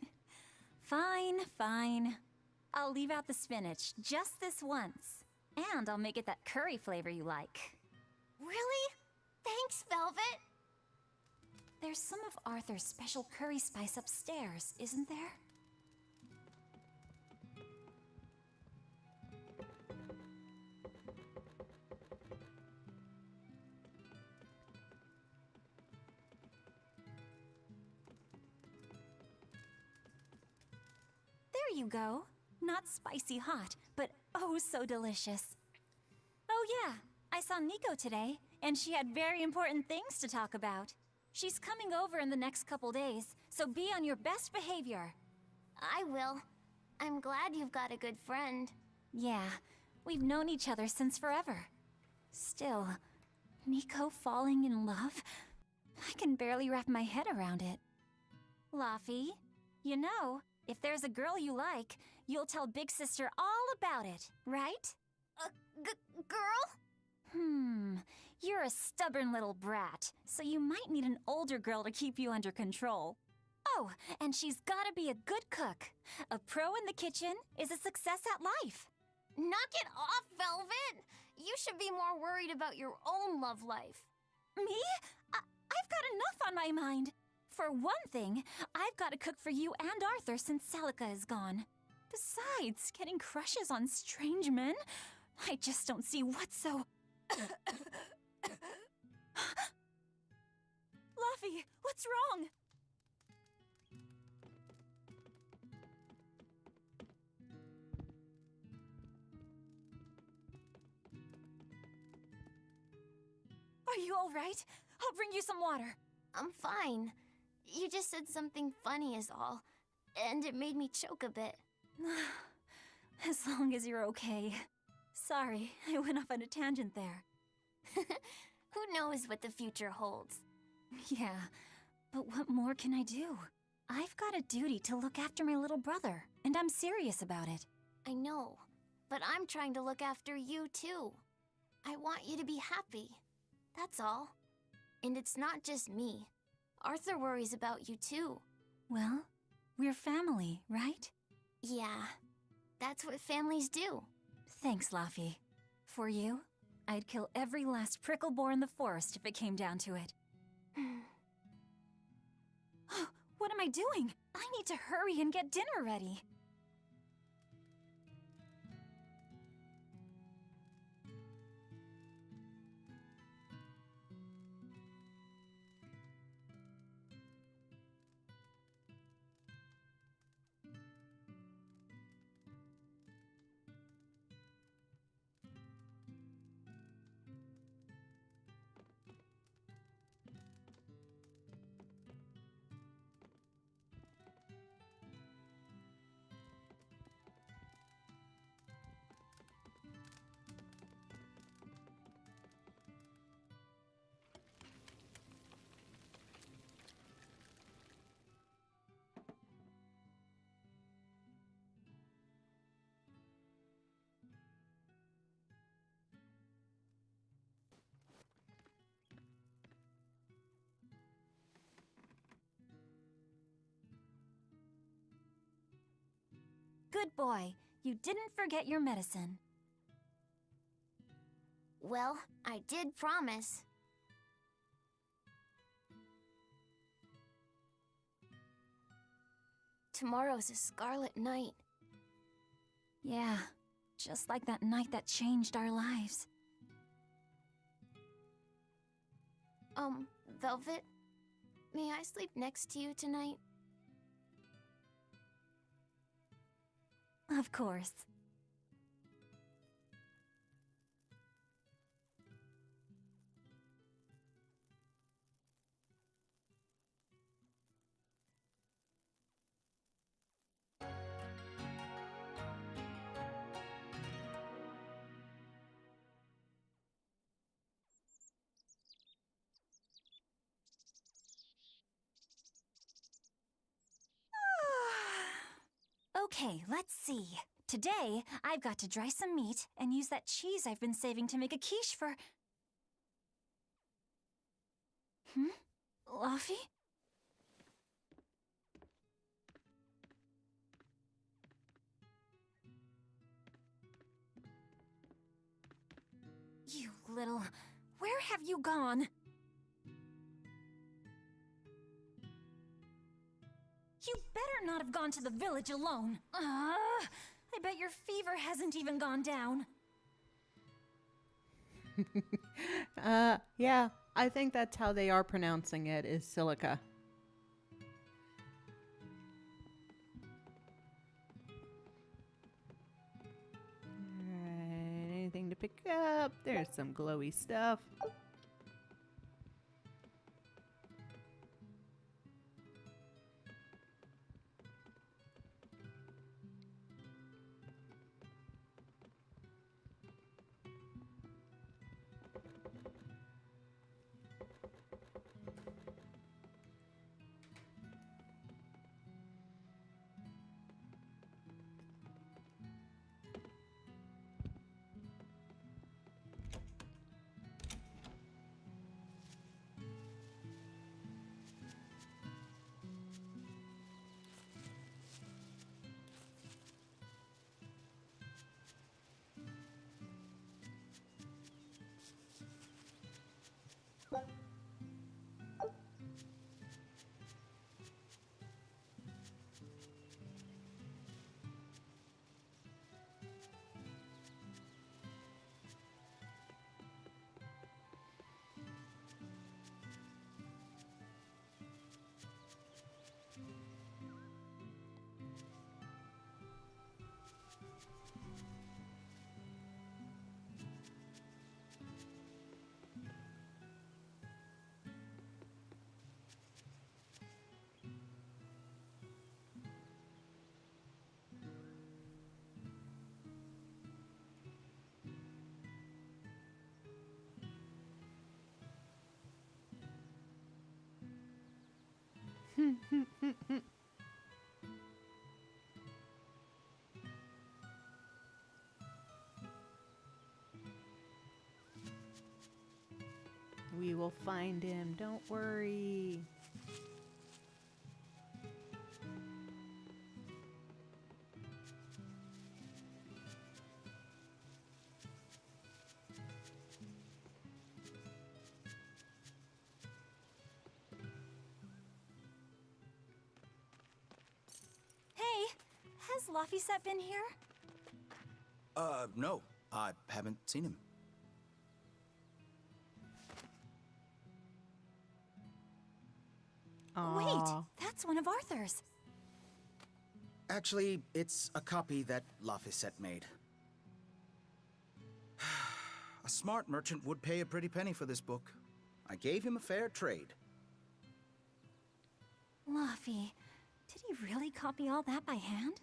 Fine, fine. I'll leave out the spinach just this once. And I'll make it that curry flavor you like. Really? Thanks, Velvet. There's some of Arthur's special curry spice upstairs, isn't there? There you go. Not spicy hot, but oh so delicious. Oh yeah, I saw Nico today, and she had very important things to talk about. She's coming over in the next couple days, so be on your best behavior. I will. I'm glad you've got a good friend. Yeah, we've known each other since forever. Still, Nico falling in love? I can barely wrap my head around it. Laffy, you know, if there's a girl you like, you'll tell Big Sister all about it, right? Girl? You're a stubborn little brat, so you might need an older girl to keep you under control. Oh, and she's gotta be a good cook. A pro in the kitchen is a success at life. Knock it off, Velvet! You should be more worried about your own love life. Me? I've got enough on my mind. For one thing, I've got to cook for you and Arthur since Celica is gone. Besides, getting crushes on strange men? I just don't see what's so... Laffy, what's wrong? Are you all right? I'll bring you some water. I'm fine. You just said something funny is all, and it made me choke a bit. As long as you're okay. Sorry, I went off on a tangent there. Who knows what the future holds? Yeah, but what more can I do? I've got a duty to look after my little brother, and I'm serious about it. I know, but I'm trying to look after you too. I want you to be happy. That's all. And it's not just me. Arthur worries about you too. Well, we're family, right? Yeah, that's what families do. Thanks, Laffy. For you, I'd kill every last prickle boar in the forest if it came down to it. What am I doing? I need to hurry and get dinner ready. Good boy. You didn't forget your medicine. Well, I did promise. Tomorrow's a scarlet night. Yeah, just like that night that changed our lives. Velvet, may I sleep next to you tonight? Of course. Okay, let's see. Today, I've got to dry some meat and use that cheese I've been saving to make a quiche for... Laffy? You little... Where have you gone? You better not have gone to the village alone. I bet your fever hasn't even gone down. Yeah, I think that's how they are pronouncing it, is silica. Alright, anything to pick up? There's some glowy stuff. We will find him, don't worry. Hey, has Laphicet been here? No. I haven't seen him. Wait, Aw. that's one of Arthur's. Actually, it's a copy that Laphicet made. A smart merchant would pay a pretty penny for this book. I gave him a fair trade. Laffy, did he really copy all that by hand?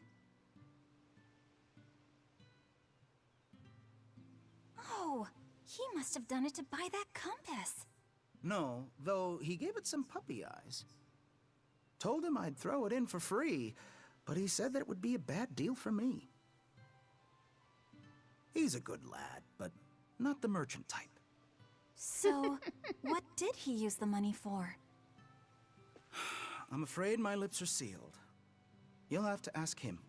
Oh, he must have done it to buy that compass. No, though he gave it some puppy eyes. Told him I'd throw it in for free, but he said that it would be a bad deal for me. He's a good lad, but not the merchant type. So, what did he use the money for? I'm afraid my lips are sealed. You'll have to ask him.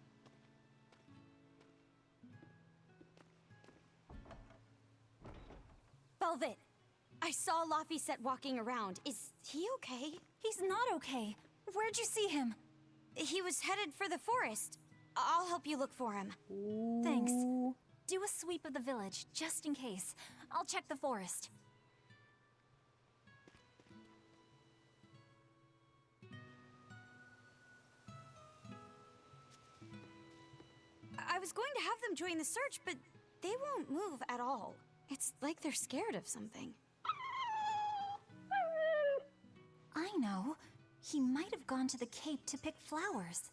Velvet, I saw Laphicet walking around. Is he okay? He's not okay. Where'd you see him? He was headed for the forest. I'll help you look for him. Thanks. Do a sweep of the village, just in case. I'll check the forest. I was going to have them join the search, but they won't move at all. It's like they're scared of something. I know. He might have gone to the Cape to pick flowers.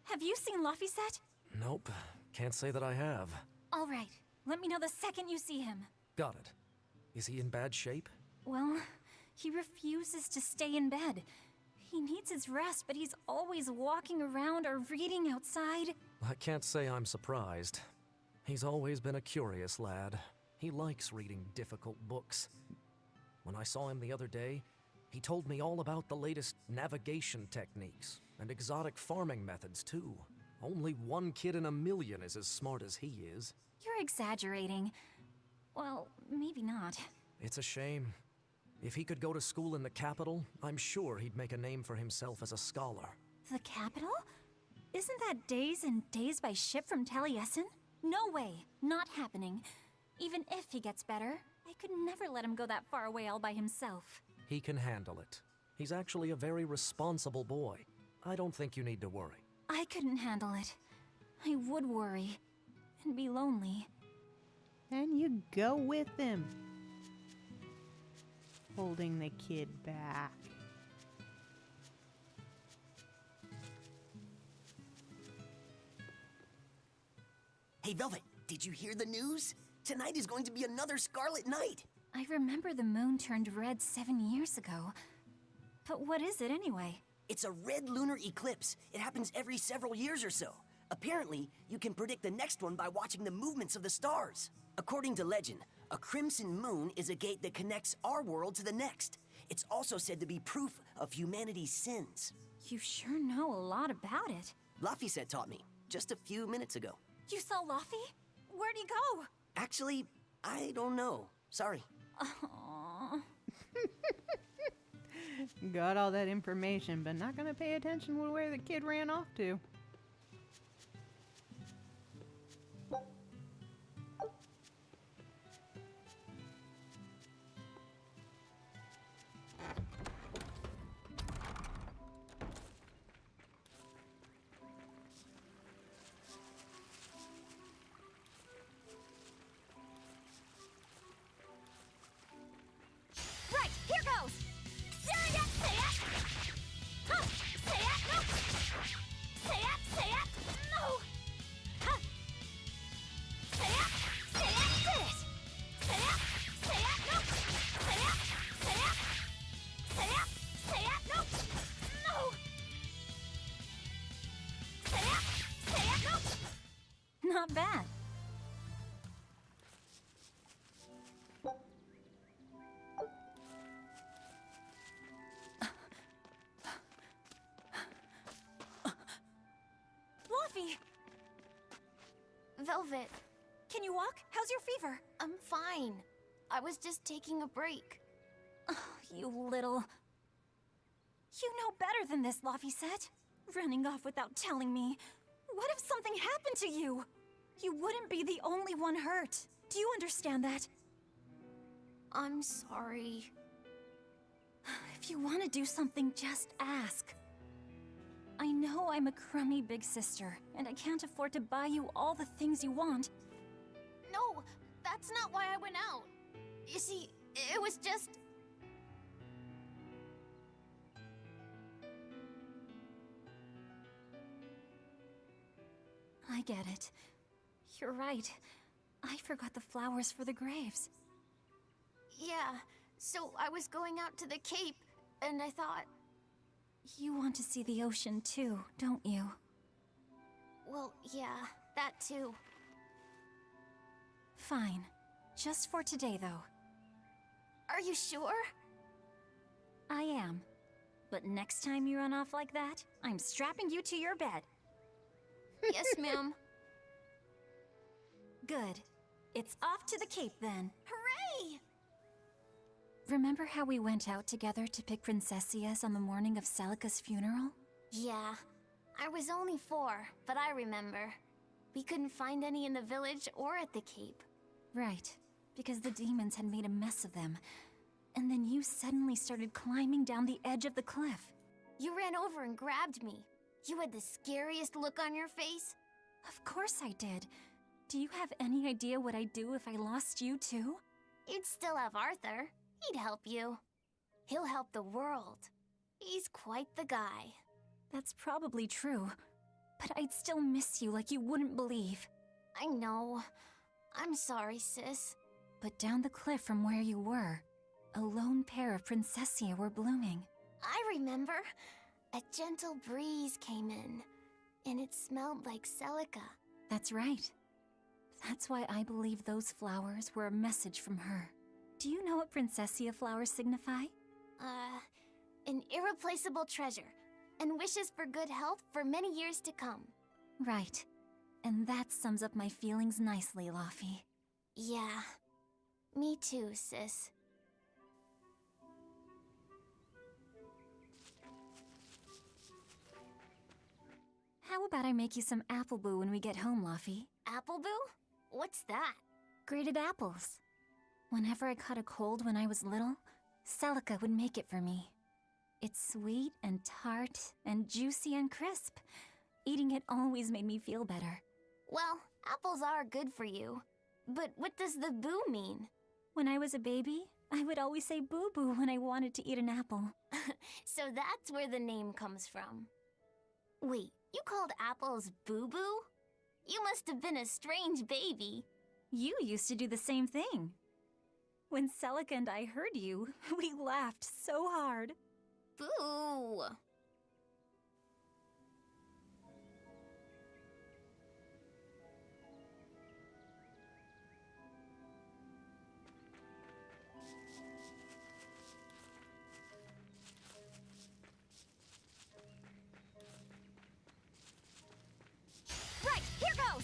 Have you seen Laphicet? Nope. Can't say that I have. All right. Let me know the second you see him. Got it. Is he in bad shape? Well, he refuses to stay in bed. He needs his rest, but he's always walking around or reading outside. I can't say I'm surprised. He's always been a curious lad. He likes reading difficult books. When I saw him the other day, he told me all about the latest navigation techniques and exotic farming methods, too. Only one kid in a million is as smart as he is. You're exaggerating. Well, maybe not. It's a shame. If he could go to school in the capital, I'm sure he'd make a name for himself as a scholar. The capital? Isn't that days and days by ship from Taliesin? No way. Not happening. Even if he gets better, I could never let him go that far away all by himself. He can handle it. He's actually a very responsible boy. I don't think you need to worry. I couldn't handle it. I would worry. And be lonely. And you go with him. Holding the kid back. Hey, Velvet, did you hear the news? Tonight is going to be another Scarlet Night. I remember the moon turned red 7 years ago. But what is it anyway? It's a red lunar eclipse. It happens every several years or so. Apparently, you can predict the next one by watching the movements of the stars. According to legend, a crimson moon is a gate that connects our world to the next. It's also said to be proof of humanity's sins. You sure know a lot about it. Laphicet taught me, just a few minutes ago. You saw Laffy? Where'd he go? Actually, I don't know. Sorry. Aww. Got all that information, but not gonna pay attention to where the kid ran off to. not bad. Fluffy! Velvet, Can you walk? How's your fever? I'm fine. I was just taking a break. You little... You know better than this, Laphicet. Running off without telling me. What if something happened to you? You wouldn't be the only one hurt. Do you understand that? I'm sorry. If you want to do something, just ask. I know I'm a crummy big sister, and I can't afford to buy you all the things you want. No, that's not why I went out. You see, it was just... I get it. You're right. I forgot the flowers for the graves. Yeah, so I was going out to the Cape, and I thought... You want to see the ocean too, don't you? Well, yeah, that too. Fine. Just for today, though. Are you sure? I am. But next time you run off like that, I'm strapping you to your bed. Yes, ma'am. Good. It's off to the Cape then. Hooray! Remember how we went out together to pick princessias on the morning of Celica's funeral? Yeah. I was only 4, but I remember. We couldn't find any in the village or at the Cape. Right. Because the demons had made a mess of them. And then you suddenly started climbing down the edge of the cliff. You ran over and grabbed me. You had the scariest look on your face. Of course I did. Do you have any idea what I'd do if I lost you too? You'd still have Arthur. He'd help you. He'll help the world. He's quite the guy. That's probably true. But I'd still miss you like you wouldn't believe. I know. I'm sorry, sis. But down the cliff from where you were, a lone pair of princessia were blooming. I remember. A gentle breeze came in, and it smelled like Celica. That's right. That's why I believe those flowers were a message from her. Do you know what princessia flowers signify? An irreplaceable treasure, and wishes for good health for many years to come. Right. And that sums up my feelings nicely, Laphie. Yeah. Me too, sis. How about I make you some apple boo when we get home, Laphie? Apple boo? What's that? Grated apples. Whenever I caught a cold when I was little, Celica would make it for me. It's sweet and tart and juicy and crisp. Eating it always made me feel better. Well, apples are good for you. But what does the boo mean? When I was a baby, I would always say boo-boo when I wanted to eat an apple. So that's where the name comes from. Wait, you called apples boo-boo? You must have been a strange baby. You used to do the same thing. When Celica and I heard you, we laughed so hard. Boo! Right, here goes!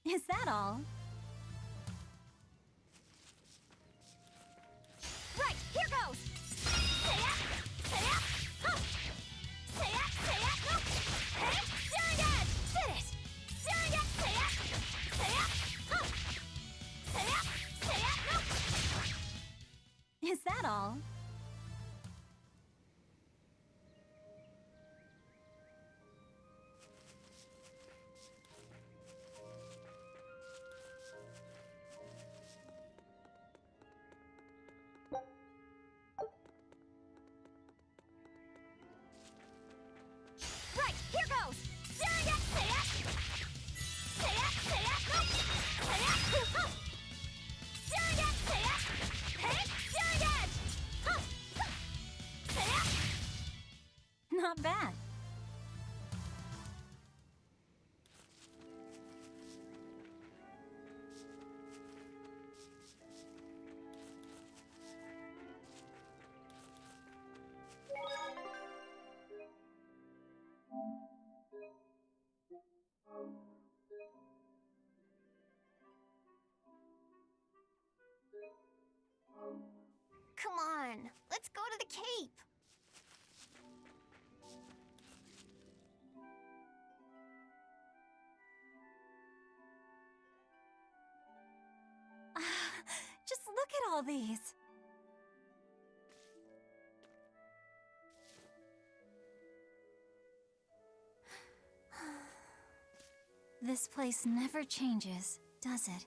Is that all? Right, here goes! Did it! Is that all? Right, here goes! Not bad. Come on, let's go to the cape. Just look at all these. This place never changes, does it?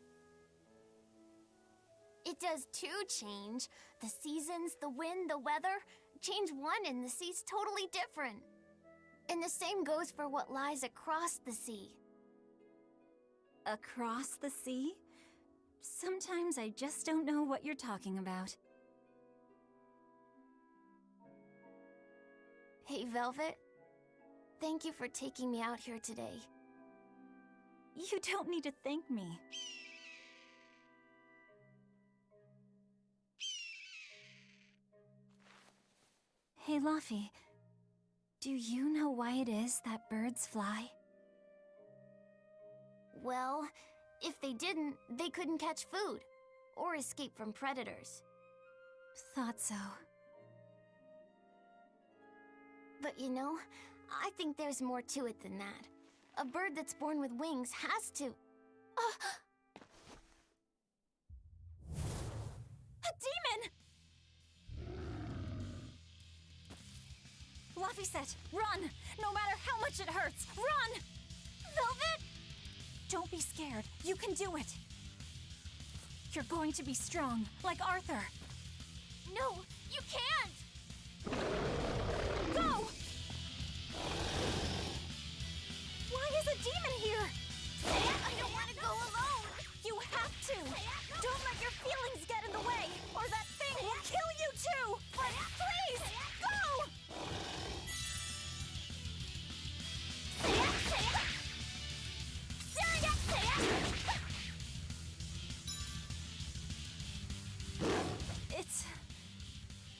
It does too change. The seasons, the wind, the weather. Change one and the sea's totally different. And the same goes for what lies across the sea. Across the sea? Sometimes I just don't know what you're talking about. Hey, Velvet. Thank you for taking me out here today. You don't need to thank me. Hey, Luffy. Do you know why it is that birds fly? Well, if they didn't, they couldn't catch food or escape from predators. Thought so. But you know, I think there's more to it than that. A bird that's born with wings has to... A demon! Luffy said, run! No matter how much it hurts, run! Velvet! Don't be scared. You can do it. You're going to be strong, like Arthur. No, you can't! Go! Why is a demon here? I don't want to go alone! You have to! Don't let your feelings get in the way, or that thing will kill you too! Please, go!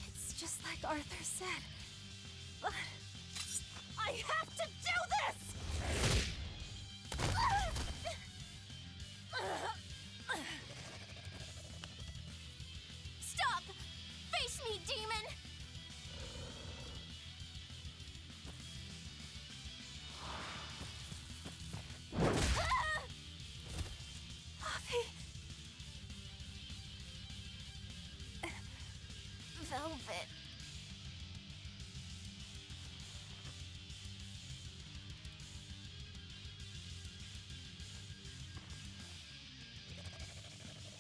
It's just like Arthur said. But I have to do this! Stop! Face me, demon! Luffy! Velvet.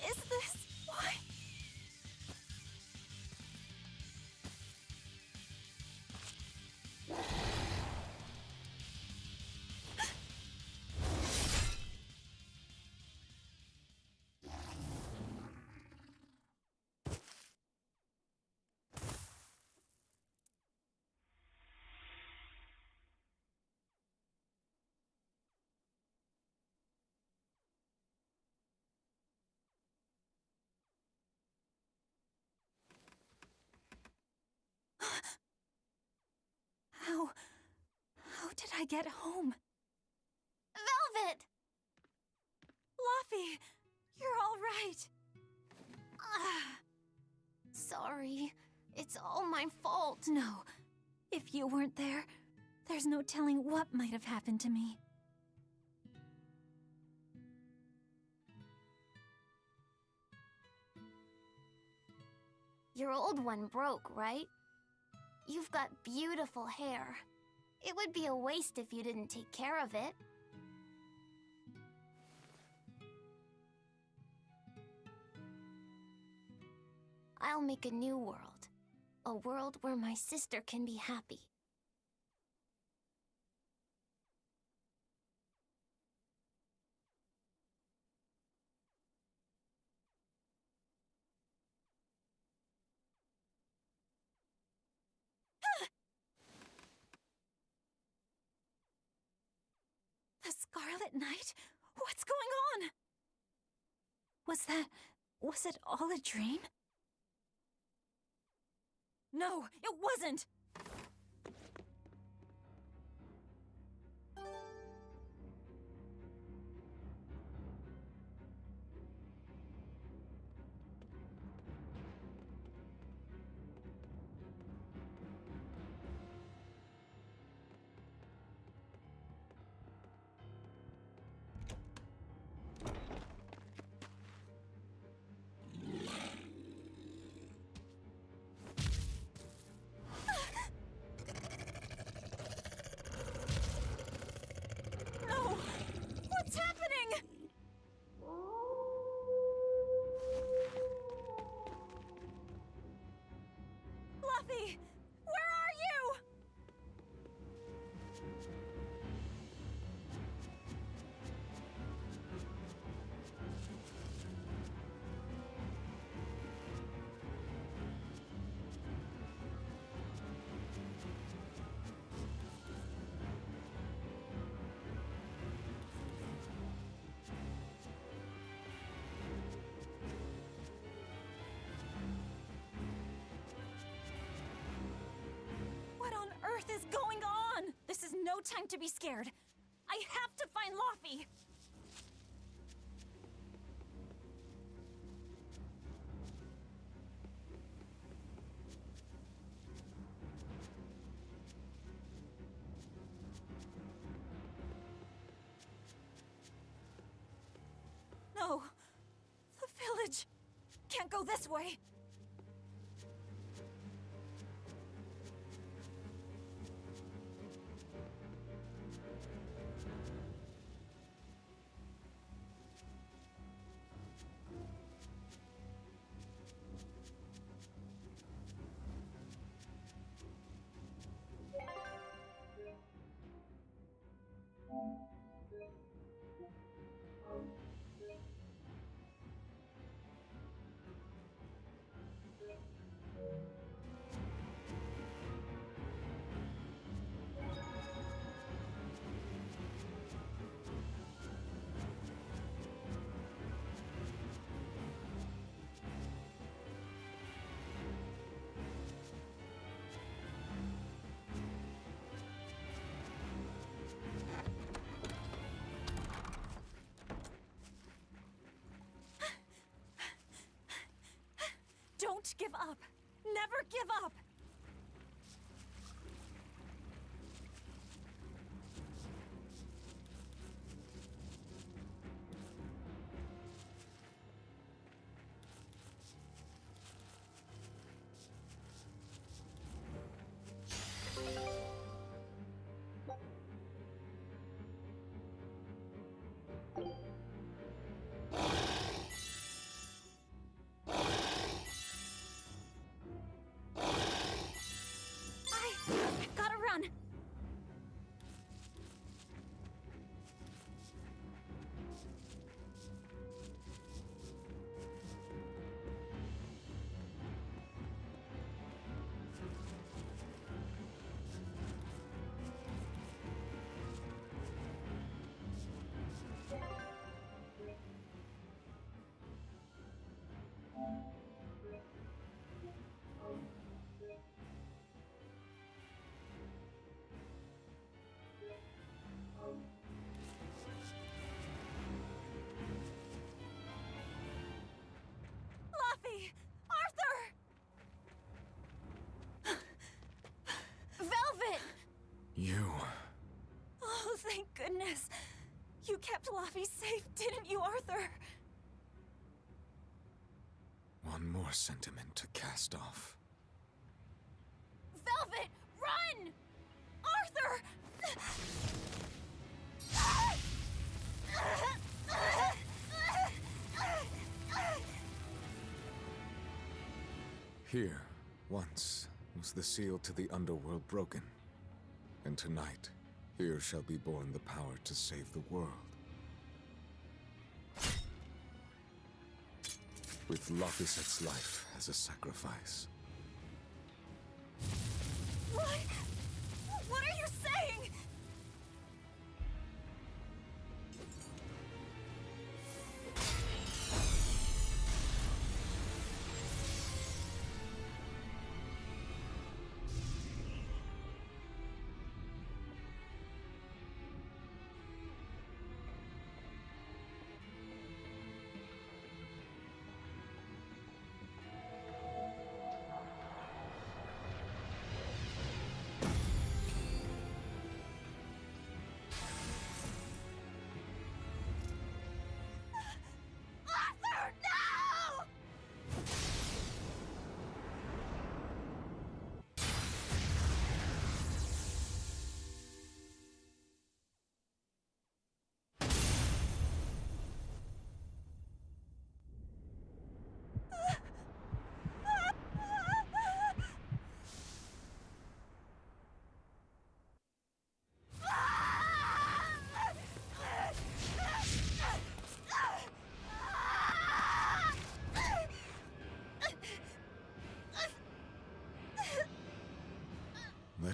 Is this why? How did I get home? Velvet! Luffy, you're all right. Sorry. It's all my fault. No, if you weren't there, there's no telling what might have happened to me. Your old one broke, right? You've got beautiful hair. It would be a waste if you didn't take care of it. I'll make a new world. A world where my sister can be happy. Scarlet Knight? What's going on? Was it all a dream? No, it wasn't! No! What's happening? Fluffy! Where are you? What on earth is going on? This is no time to be scared. I have to find Luffy. No. The village. Can't go this way. Don't give up. Never give up. I gotta run. Luffy! Arthur! Velvet! You. Oh, thank goodness. You kept Luffy safe, didn't you, Arthur? One more sentiment to cast off. Velvet, run! Arthur! Here, once, was the seal to the underworld broken. And tonight, here shall be born the power to save the world. With Laphicet's life as a sacrifice. What? What are you saying?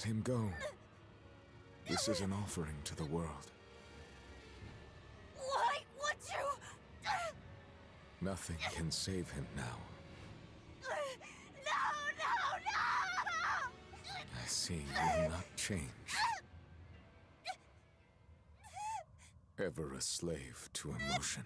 Let him go. This is an offering to the world. Why would you? Nothing can save him now. No, no, no! I see you will not change. Ever a slave to emotion.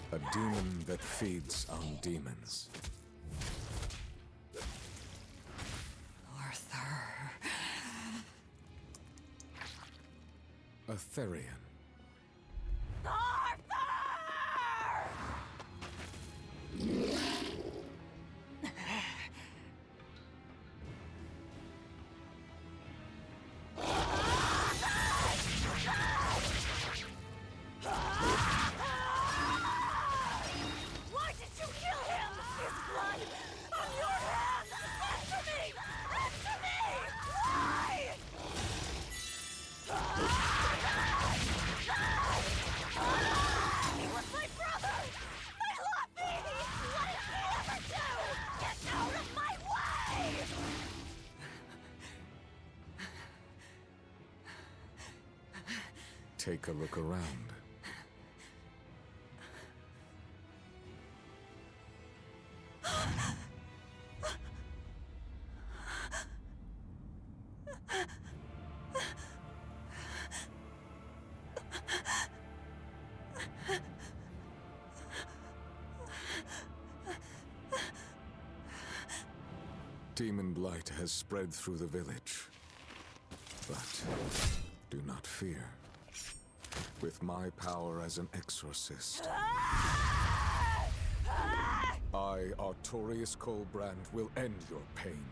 A demon that feeds on demons. Arthur. A Therian. Why did you kill him? His blood on your hands! Answer me! Answer me! Why? He was my brother! My Luffy! What did he ever do? Get out of my way! Take a look around. Demon blight has spread through the village. But do not fear. With my power as an exorcist, I, Artorius Colbrand, will end your pain.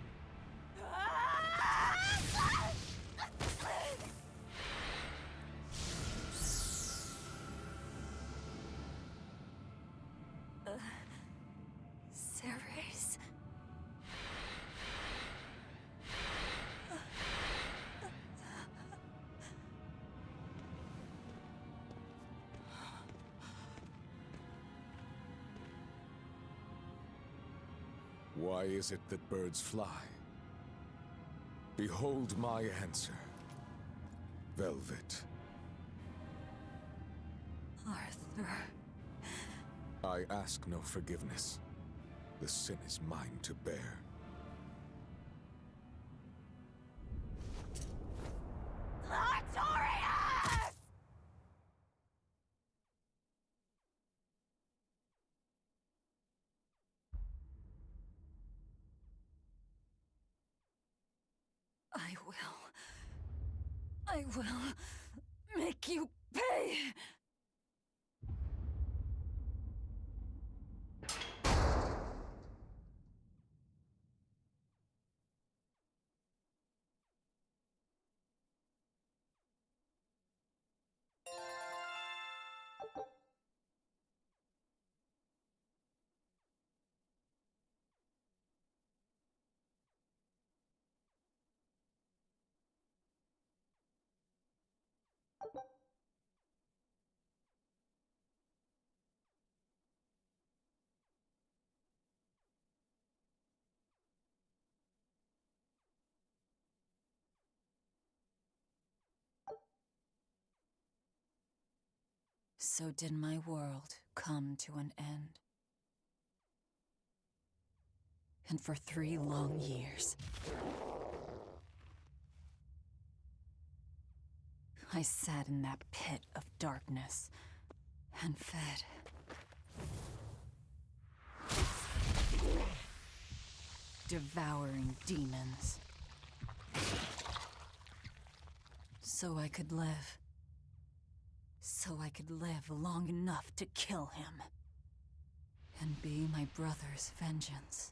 Ceres. Why is it that birds fly? Behold my answer. Velvet. Arthur. I ask no forgiveness. The sin is mine to bear. Artorius! I will I will make you pay! So did my world come to an end. And for 3 long years, I sat in that pit of darkness and fed. Devouring demons. So I could live. So I could live long enough to kill him. And be my brother's vengeance.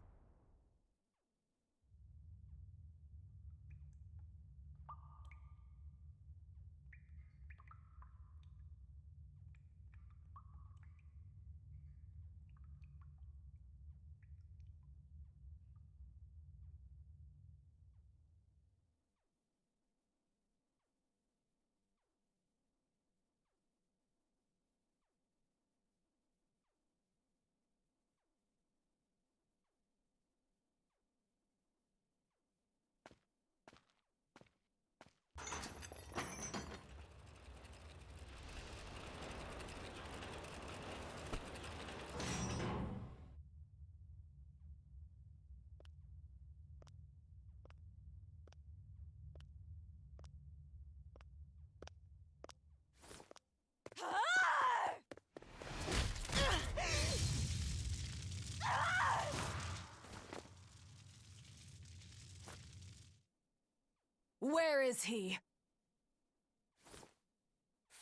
Where is he?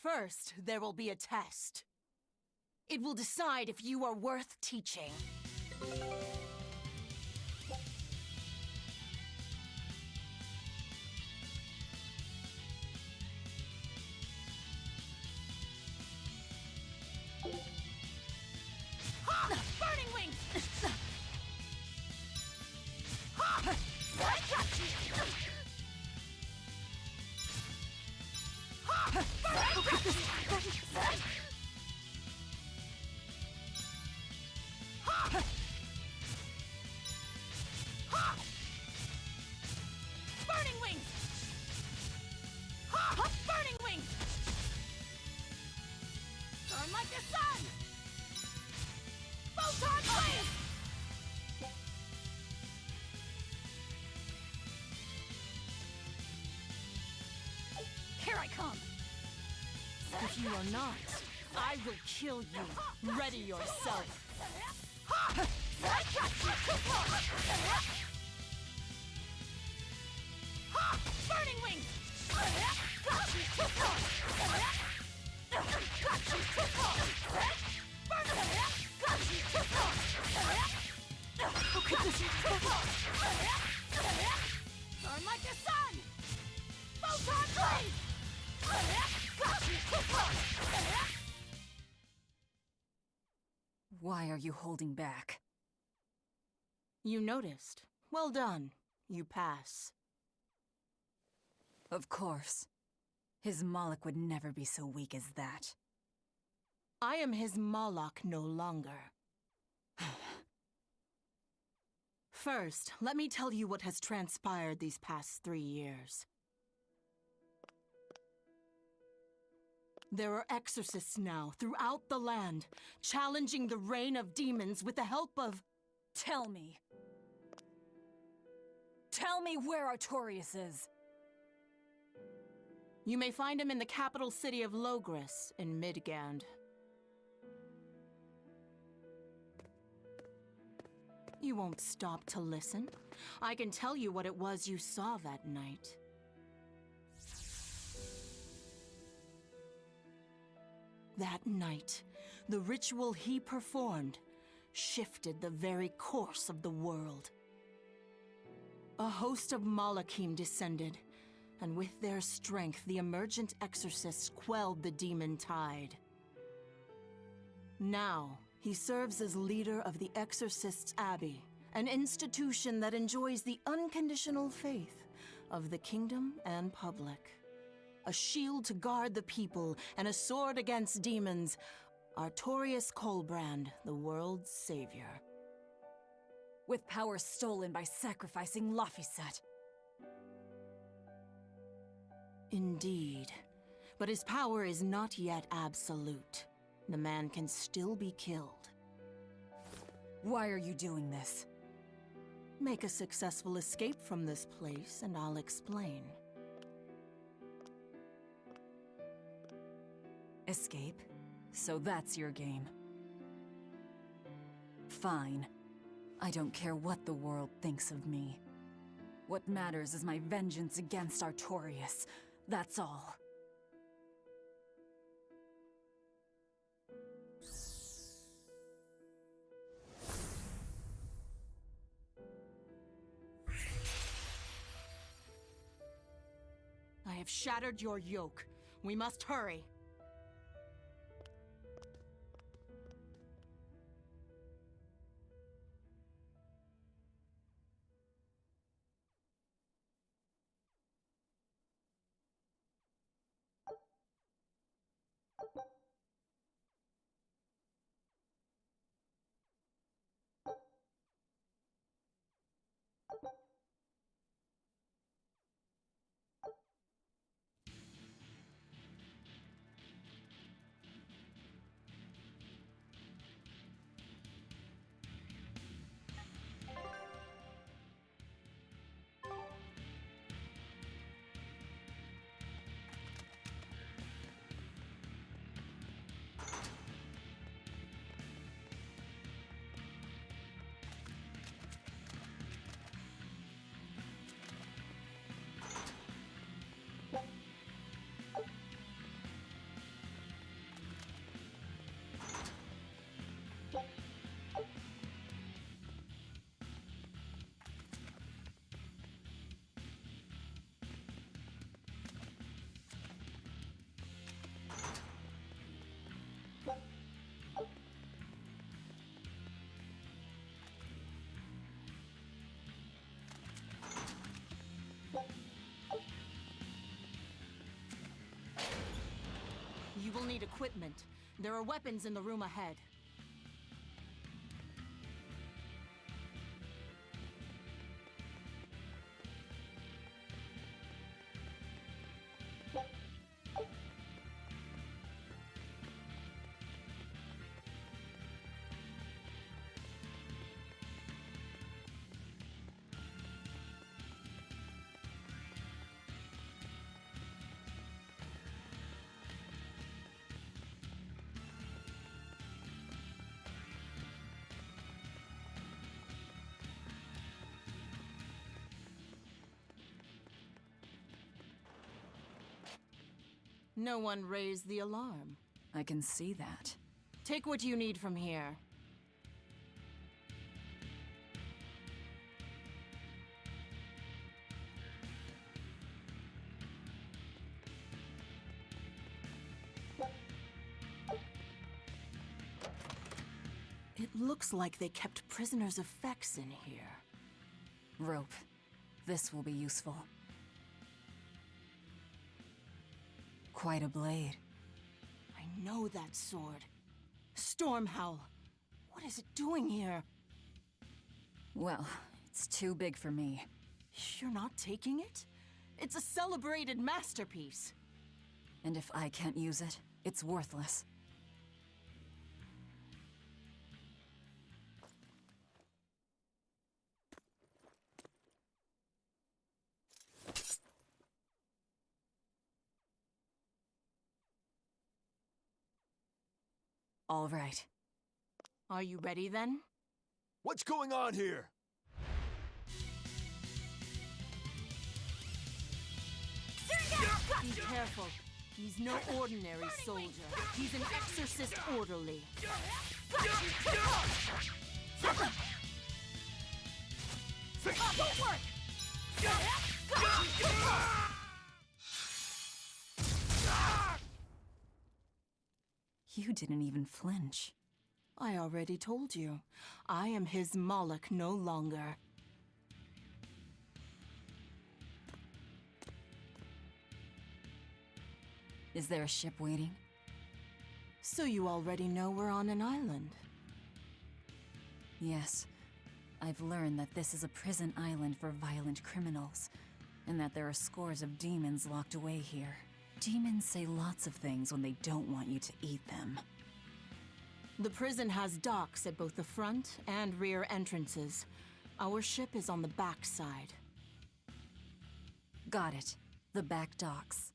First, there will be a test. It will decide if you are worth teaching. Ha! Burning wings! Ha! I got you! Ha! Burning wings! Ha! Ha! Burning wings! Ha! Burning wings! Burn like the sun! Photon blade! Here I come! If you are not, I will kill you. Ready yourself. I got you! Burning wings! Got you! Burn like the sun! Photon blade! Why are you holding back? You noticed. Well done. You pass. Of course. His Moloch would never be so weak as that. I am his Moloch no longer. First, let me tell you what has transpired these past 3 years. There are exorcists now throughout the land, challenging the reign of demons with the help of... Tell me. Tell me where Artorias is. You may find him in the capital city of Logris in Midgand. You won't stop to listen. I can tell you what it was you saw that night. That night, the ritual he performed shifted the very course of the world. A host of Malakim descended, and with their strength, the emergent exorcists quelled the demon tide. Now, he serves as leader of the Exorcists' Abbey, an institution that enjoys the unconditional faith of the kingdom and public. A shield to guard the people and a sword against demons, Artorius Colbrand, the world's savior. With power stolen by sacrificing Laphicet. Indeed. But his power is not yet absolute. The man can still be killed. Why are you doing this? Make a successful escape from this place, and I'll explain. Escape? So that's your game. Fine. I don't care what the world thinks of me. What matters is my vengeance against Artorius. That's all. I have shattered your yoke. We must hurry. You will need equipment. There are weapons in the room ahead. No one raised the alarm. I can see that. Take what you need from here. It looks like they kept prisoners' effects in here. Rope. This will be useful. Quite a blade. I know that sword. Stormhowl. What is it doing here? Well, it's too big for me. You're not taking it? It's a celebrated masterpiece. And if I can't use it, it's worthless. All right. Are you ready then? What's going on here? Be careful. He's no ordinary soldier. He's an exorcist orderly. Won't work! You didn't even flinch. I already told you. I am his Moloch no longer. Is there a ship waiting? So you already know we're on an island? Yes. I've learned that this is a prison island for violent criminals, and that there are scores of demons locked away here. Demons say lots of things when they don't want you to eat them. The prison has docks at both the front and rear entrances. Our ship is on the back side. Got it. The back docks.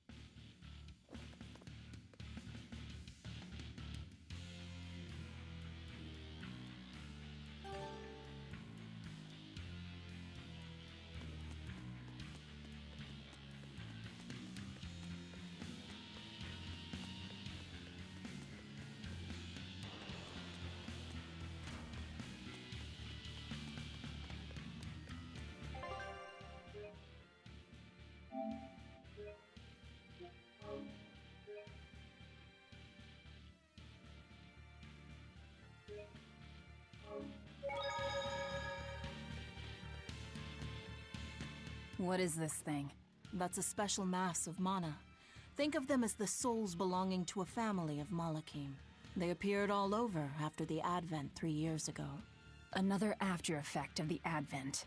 What is this thing? That's a special mass of mana. Think of them as the souls belonging to a family of Malachim. They appeared all over after the Advent 3 years ago. Another after effect of the Advent.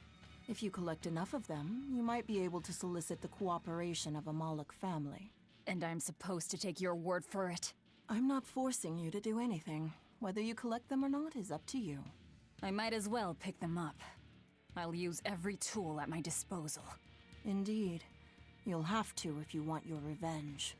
If you collect enough of them, you might be able to solicit the cooperation of a Moloch family. And I'm supposed to take your word for it? I'm not forcing you to do anything. Whether you collect them or not is up to you. I might as well pick them up. I'll use every tool at my disposal. Indeed. You'll have to if you want your revenge.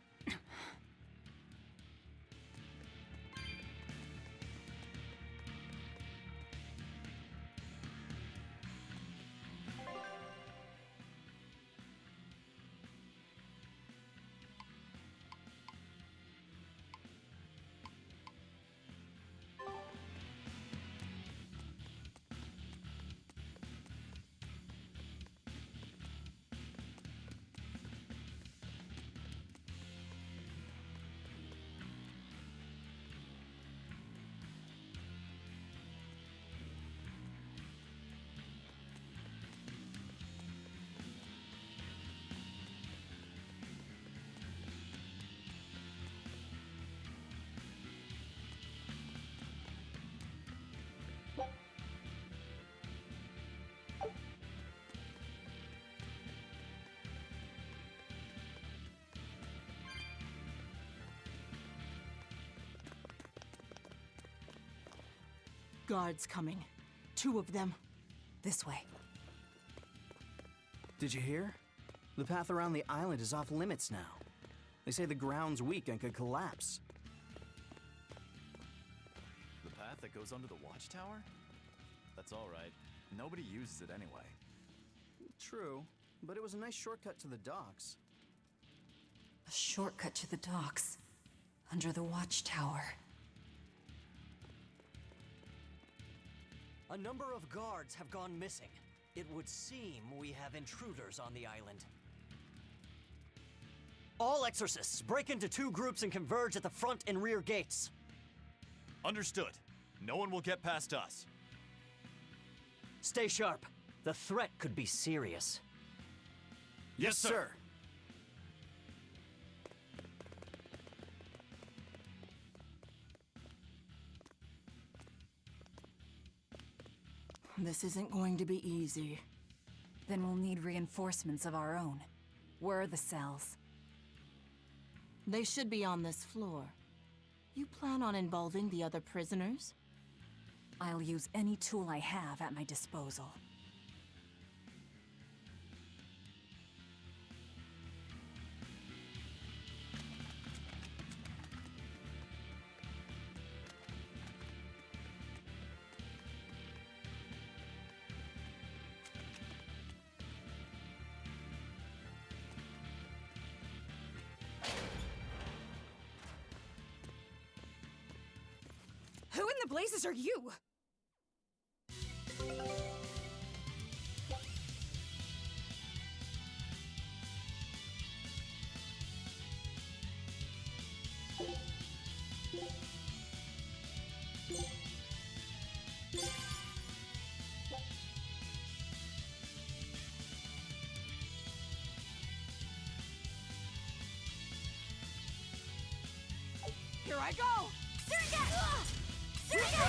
Guards coming. 2 of them. This way. Did you hear? The path around the island is off limits now. They say the ground's weak and could collapse. The path that goes under the watchtower? That's all right. Nobody uses it anyway. True, but it was a nice shortcut to the docks. A shortcut to the docks. Under the watchtower. A number of guards have gone missing. It would seem we have intruders on the island. All exorcists, break into 2 groups and converge at the front and rear gates. Understood. No one will get past us. Stay sharp. The threat could be serious. Yes, sir. This isn't going to be easy. Then we'll need reinforcements of our own. Where are the cells? They should be on this floor. You plan on involving the other prisoners? I'll use any tool I have at my disposal. in the blazes are you? Here I go! Surrender! Surrender!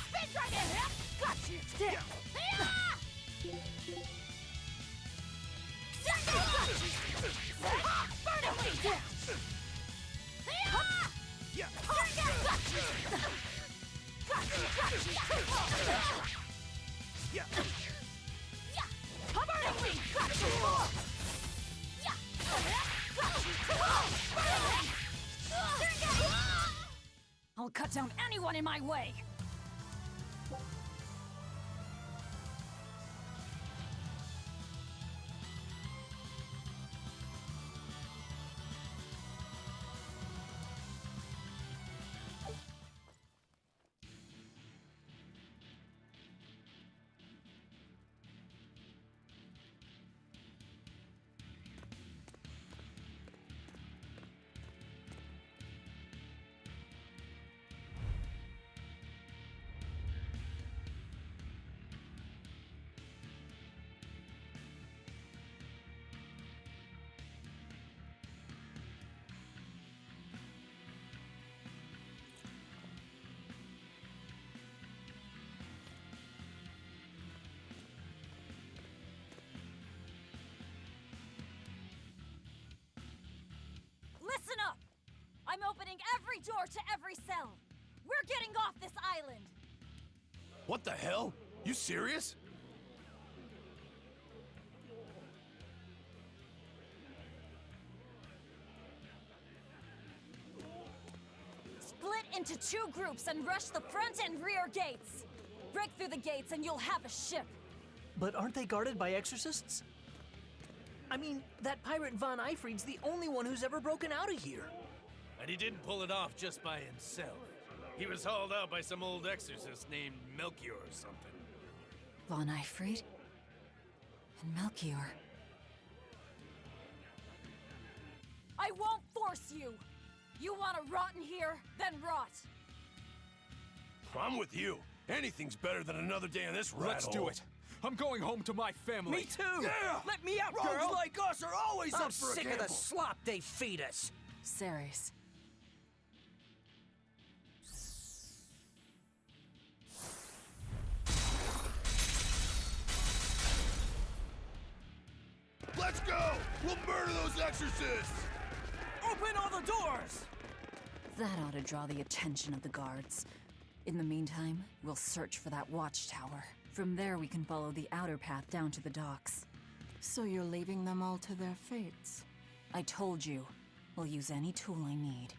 Spin dragon! Got you! Stick! Burn away! I'll cut down anyone in my way! Listen up! I'm opening every door to every cell! We're getting off this island! What the hell? You serious? Split into 2 groups and rush the front and rear gates! Break through the gates and you'll have a ship! But aren't they guarded by exorcists? I mean, that pirate Von Eifried's the only one who's ever broken out of here. And he didn't pull it off just by himself. He was hauled out by some old exorcist named Melchior or something. Von Eifried? And Melchior. I won't force you! You want to rot in here? Then rot! I'm with you. Anything's better than another day in this rat Let's do hole. it. I'm going home to my family. Me too! Yeah! Let me out, Rogues girl! like us are always I'm up for a sick gamble. of the slop they feed us! Ceres. Let's go! We'll murder those exorcists! Open all the doors! That ought to draw the attention of the guards. In the meantime, we'll search for that watchtower. From there, we can follow the outer path down to the docks. So you're leaving them all to their fates? I told you, we'll use any tool I need.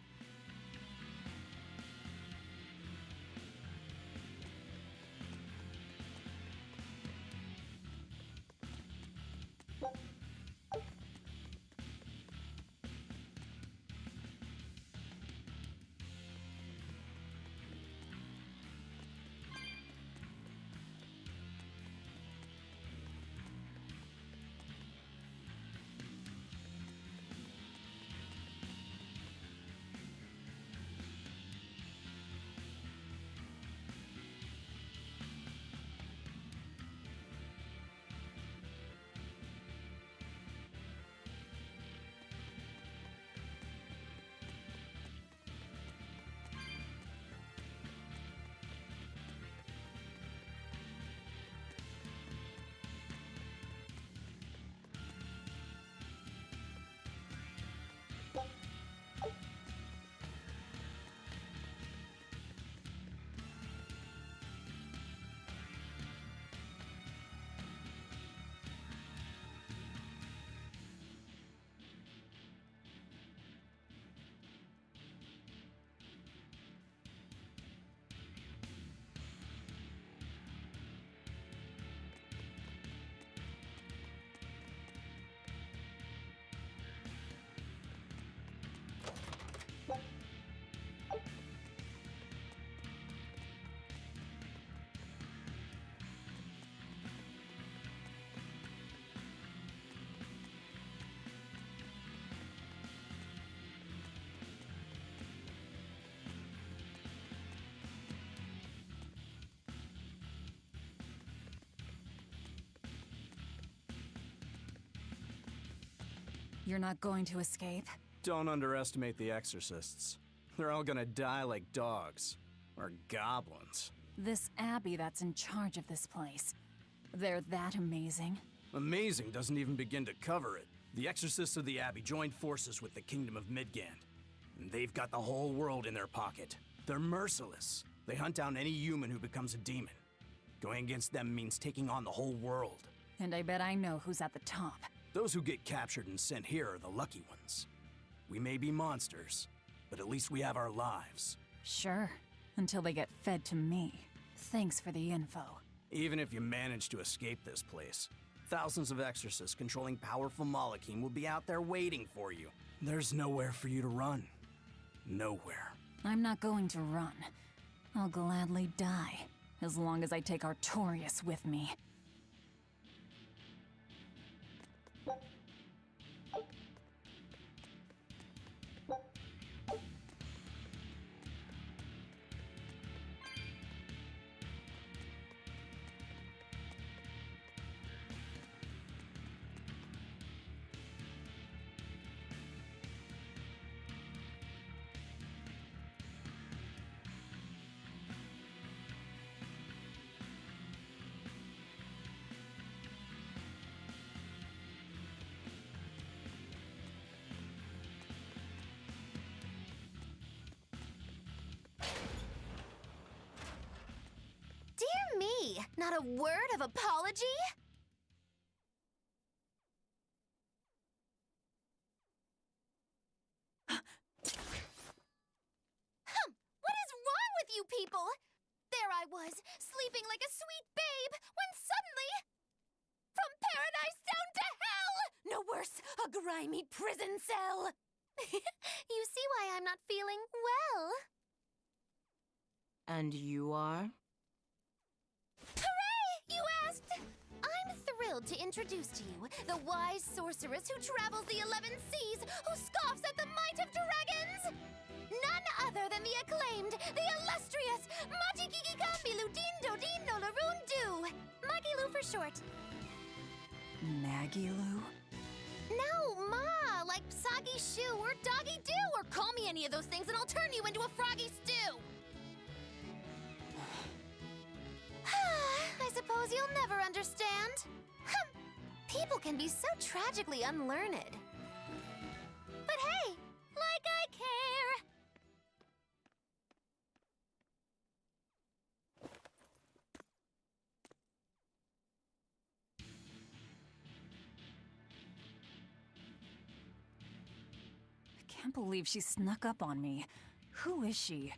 You're not going to escape? Don't underestimate the exorcists. They're all gonna die like dogs. Or goblins. This Abbey that's in charge of this place. They're that amazing? Amazing doesn't even begin to cover it. The exorcists of the Abbey joined forces with the Kingdom of Midgand. And they've got the whole world in their pocket. They're merciless. They hunt down any human who becomes a demon. Going against them means taking on the whole world. And I bet I know who's at the top. Those who get captured and sent here are the lucky ones. We may be monsters, but at least we have our lives. Sure, until they get fed to me. Thanks for the info. Even if you manage to escape this place, thousands of exorcists controlling powerful Malachim will be out there waiting for you. There's nowhere for you to run. Nowhere. I'm not going to run. I'll gladly die, as long as I take Artorias with me. Dear me, not a word of apology? What is wrong with you people? There I was, sleeping like a sweet babe, when suddenly... From paradise down to hell! No worse, a grimy prison cell! You see why I'm not feeling well. And you are? Hooray! You asked! I'm thrilled to introduce to you the wise sorceress who travels the 11 seas, who scoffs at the might of dragons! None other than the acclaimed, the illustrious Machikikikambilu Dindo Dino Larundu! Magilu for short. Magilu? No, Ma, like Soggy Shoe or Doggy Doo, or call me any of those things and I'll turn you into a froggy stew! I suppose you'll never understand. People can be so tragically unlearned. But hey, like I care! I can't believe she snuck up on me. Who is she?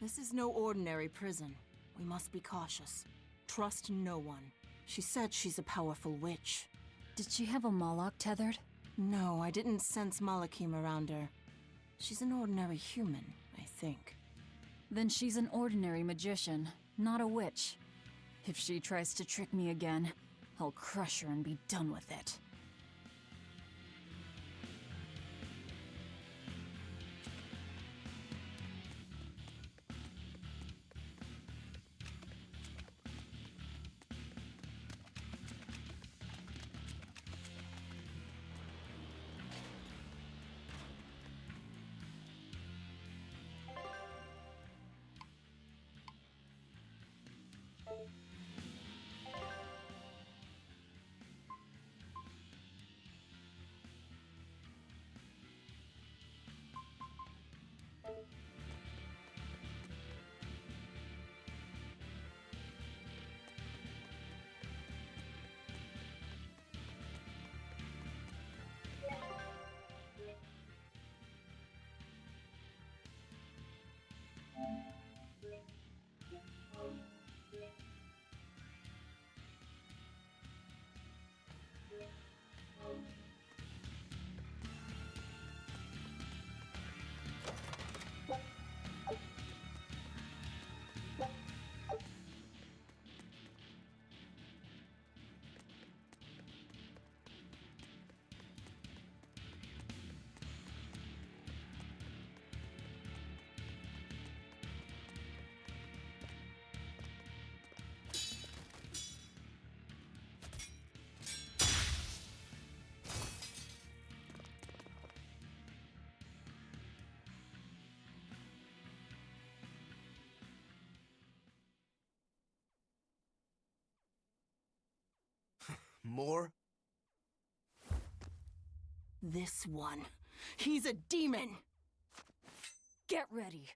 This is no ordinary prison. We must be cautious. Trust no one. She said she's a powerful witch. Did she have a Moloch tethered? No, I didn't sense Malachim around her. She's an ordinary human, I think. Then she's an ordinary magician, not a witch. If she tries to trick me again, I'll crush her and be done with it. More? This one. He's a demon! Get ready.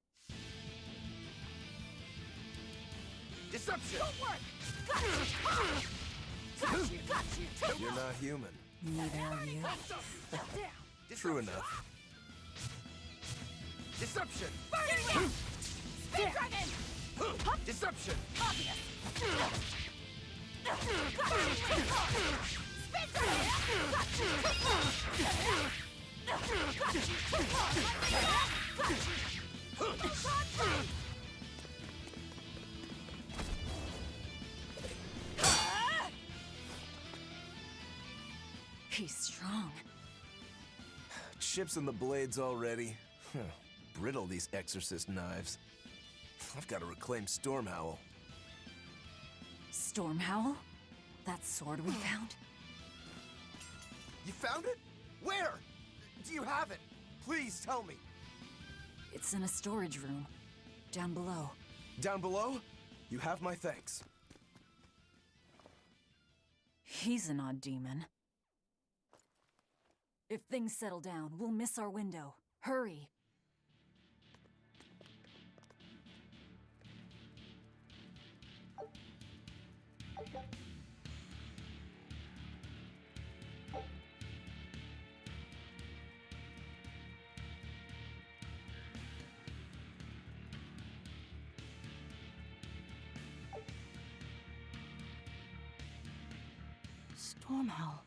Deception! Don't work! Got you! Got you! You're not human. Neither are you. True enough. Deception! Burning Wheel! Speed Dragon! Deception! Obvious! Burning Wheel! Speed Dragon! Got you! Got you! Got you! He's strong. Chips in the blades already. Brittle, these exorcist knives. I've got to reclaim Stormhowl. Stormhowl? That sword we found? You found it? Where? Do you have it? Please tell me. It's in a storage room. Down below. Down below? You have my thanks. He's an odd demon. If things settle down, we'll miss our window. Hurry! Stormhowl.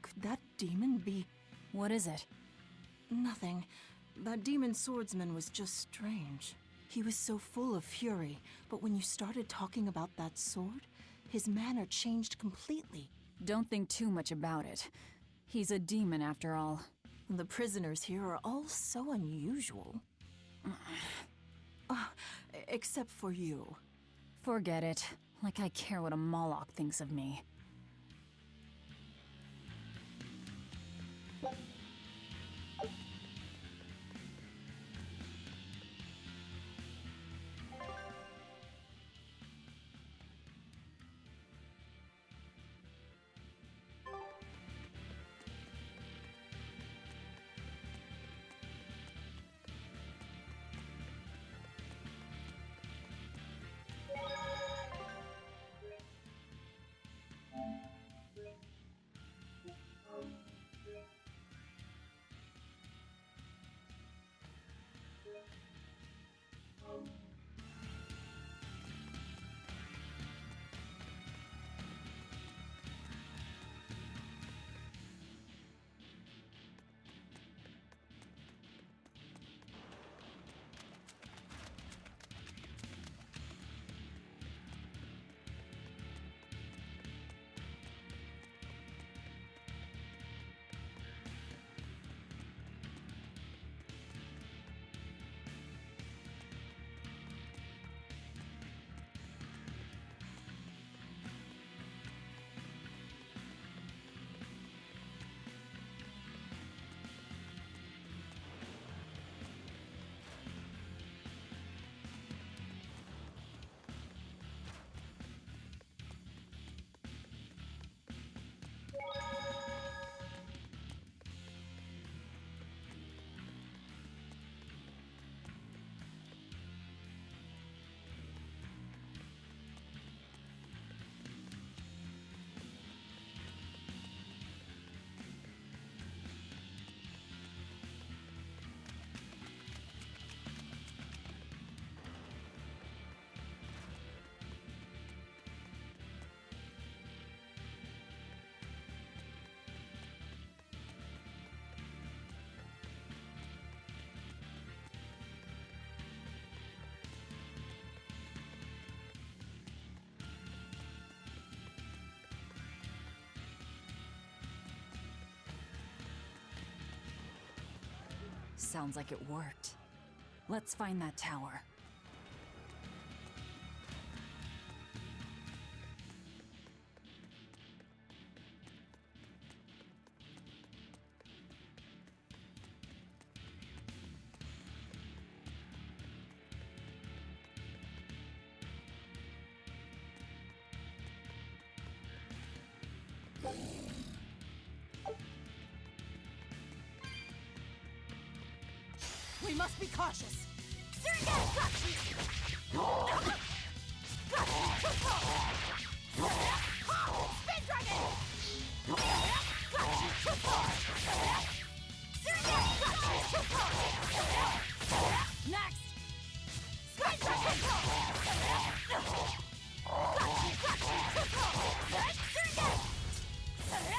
Could that demon be... What is it? Nothing. That demon swordsman was just strange. He was so full of fury, but when you started talking about that sword, his manner changed completely. Don't think too much about it. He's a demon after all. The prisoners here are all so unusual. Except for you. Forget it. Like I care what a Moloch thinks of me. Sounds like it worked. Let's find that tower. We must be cautious. Spin Dragon! Next! Spin Dragon!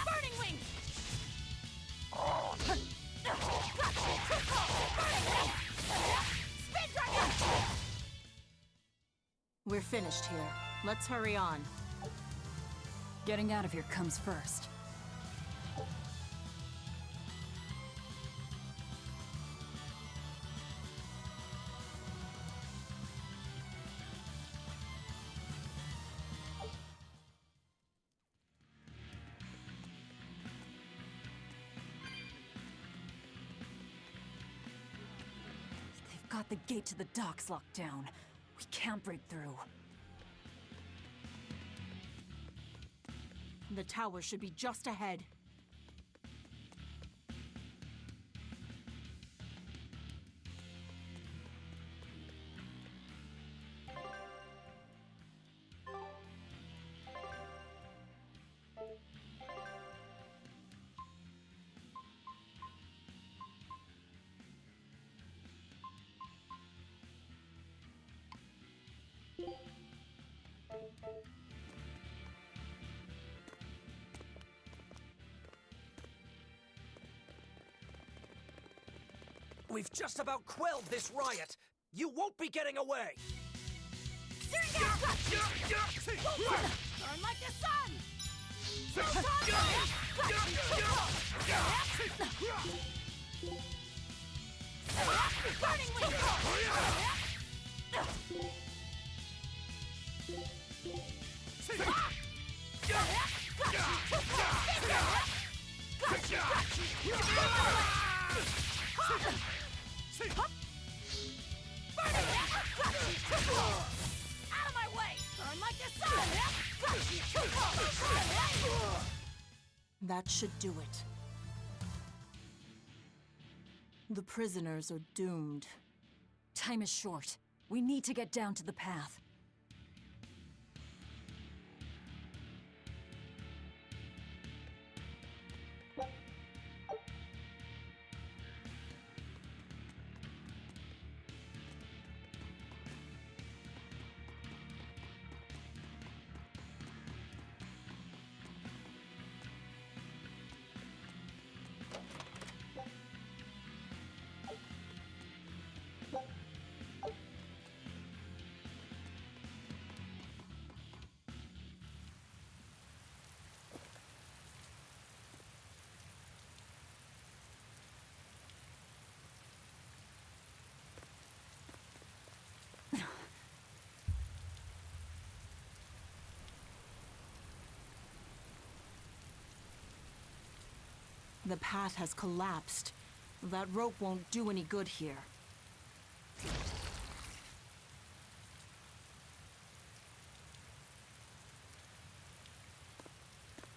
Burning Wing! Spin Dragon! We're finished here. Let's hurry on. Getting out of here comes first. They've got the gate to the docks locked down. We can't break through. The tower should be just ahead. We've just about quelled this riot. You won't be getting away. Burn like the sun! Burning Wing! Out of my way! Burn like the sun! That should do it. The prisoners are doomed. Time is short. We need to get down to the path. The path has collapsed. That rope won't do any good here.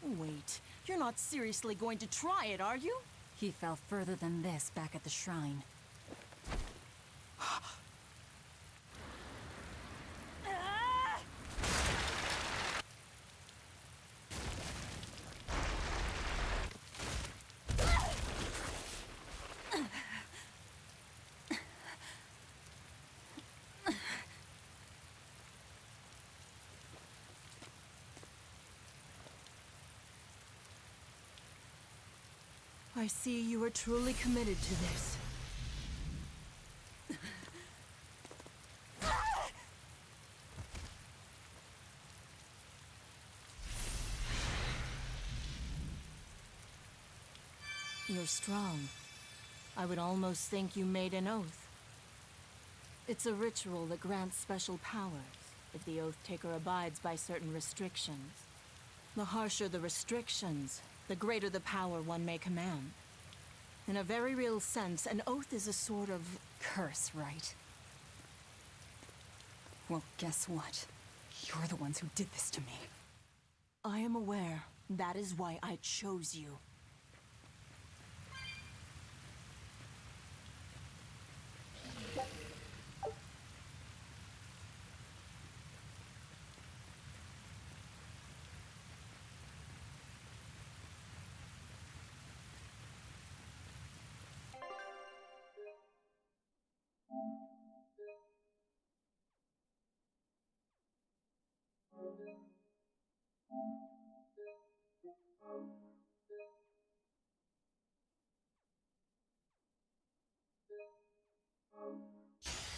Wait, you're not seriously going to try it, are you? He fell further than this back at the shrine. I see you are truly committed to this. You're strong. I would almost think you made an oath. It's a ritual that grants special powers if the oath taker abides by certain restrictions. The harsher the restrictions, the greater the power one may command. In a very real sense, an oath is a sort of curse, right? Well, guess what? You're the ones who did this to me. I am aware. That is why I chose you.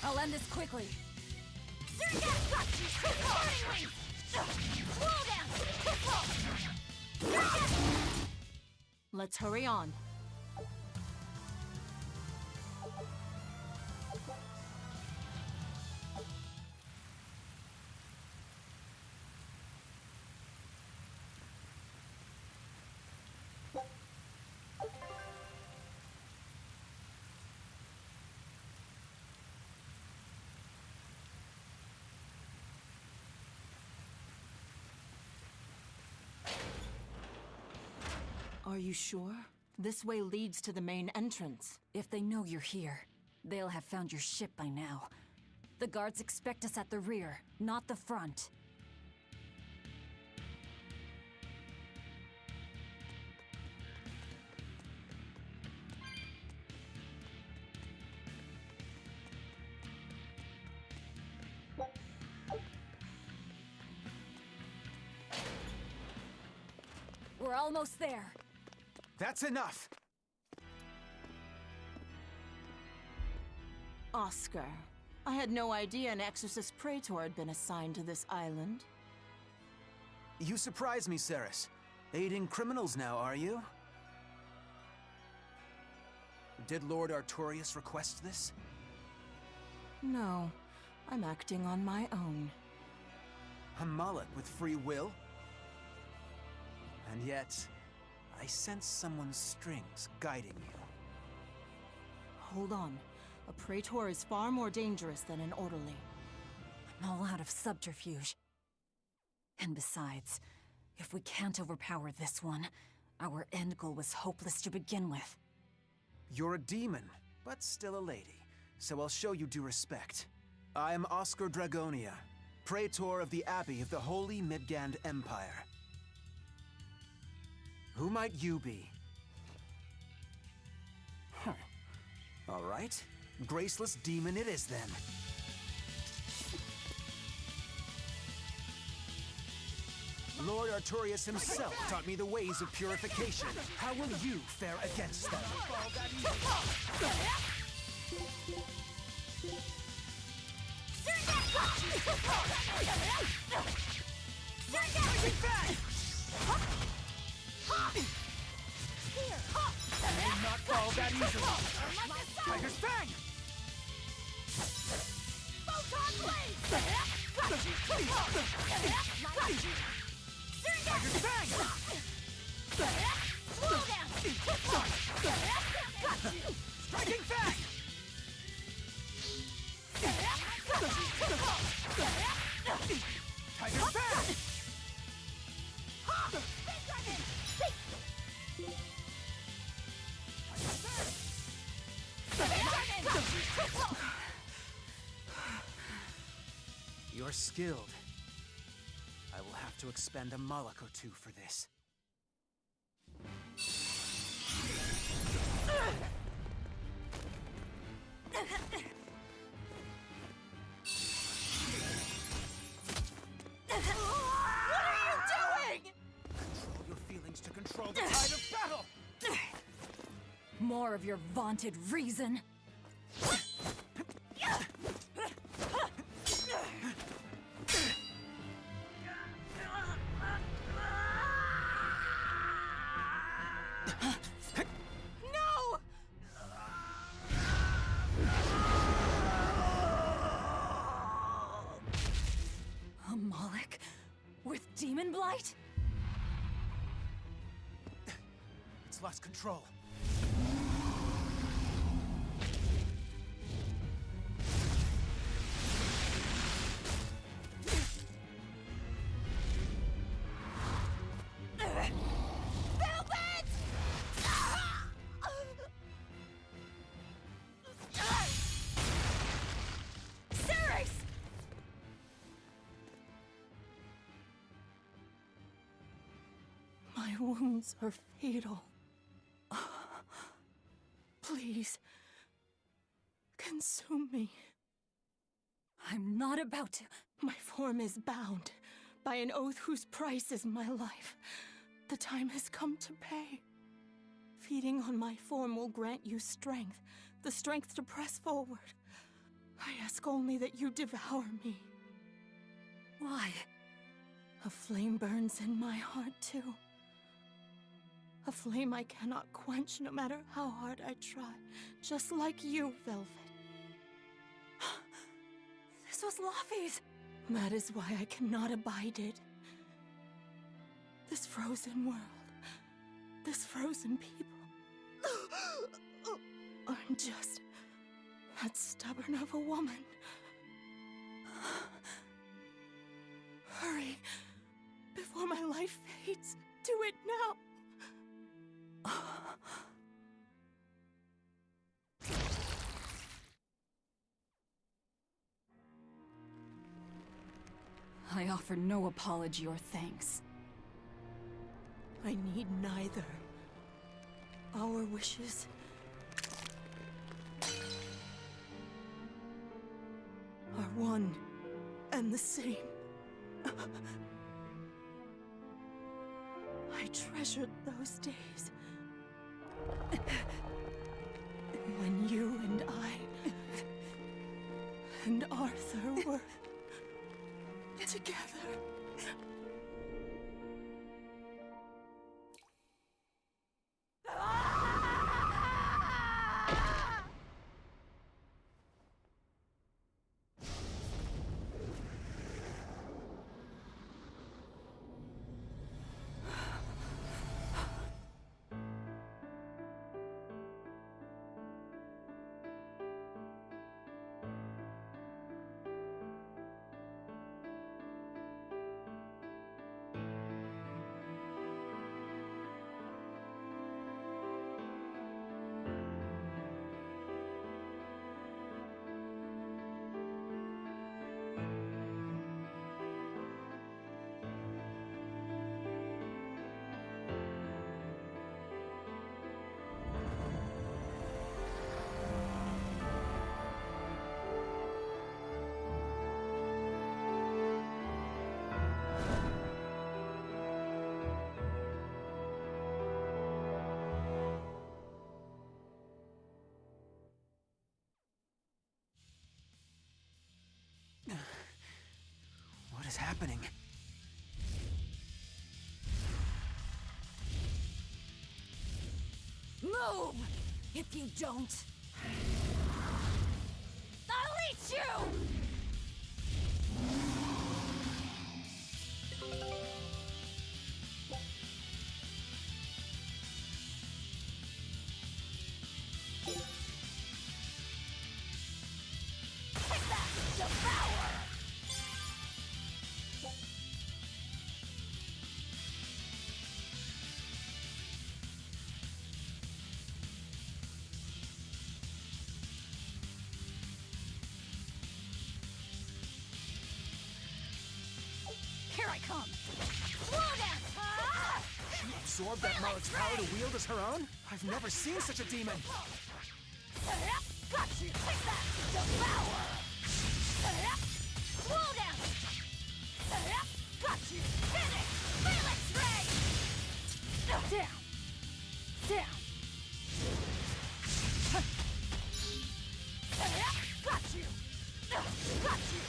I'll end this quickly. Let's hurry on. Are you sure? This way leads to the main entrance. If they know you're here, they'll have found your ship by now. The guards expect us at the rear, not the front. We're almost there. That's enough! Oscar, I had no idea an Exorcist Praetor had been assigned to this island. You surprise me, Ceres. Aiding criminals now, are you? Did Lord Artorius request this? No, I'm acting on my own. A Moloch with free will? And yet, I sense someone's strings guiding you. Hold on. A Praetor is far more dangerous than an orderly. I'm all out of subterfuge. And besides, if we can't overpower this one, our end goal was hopeless to begin with. You're a demon, but still a lady, so I'll show you due respect. I am Oscar Dragonia, Praetor of the Abbey of the Holy Midgand Empire. Who might you be? Huh. All right. Graceless demon it is, then. Lord Artorius himself taught me the ways of purification. How will you fare against them? You will not fall that easily. Tiger's Fang! Photon Blade! Tiger's Fang! Slow down! Striking Fang! Tiger's Fang! You're skilled. I will have to expend a Moloch or two for this. What are you doing? Control your feelings to control the tide of battle! More of your vaunted reason. No! A Moloch with demon blight? It's lost control. My wounds are fatal. Please, consume me. I'm not about to. My form is bound by an oath whose price is my life. The time has come to pay. Feeding on my form will grant you strength, the strength to press forward. ask only that you devour me. Why? A flame burns in my heart, too. A flame I cannot quench no matter how hard I try. Just like you, Velvet. This was Laufey's! That is why I cannot abide it. This frozen world, this frozen people, I'm just that stubborn of a woman. Hurry, before my life fades. Do it now. I offer no apology or thanks. I need neither. Our wishes are one and the same. I treasured those days when you and I and Arthur were together. What is happening? Move! If you don't, I'll eat you! Take that! Devour! Here I come! Slow down! Ah! She absorbed that Marik's power to wield as her own? I've never seen such a demon! Got you! Take that! Devour! Slow down! Got you! Finish! Phalanx Ray! Down! Down! Got you! Got you!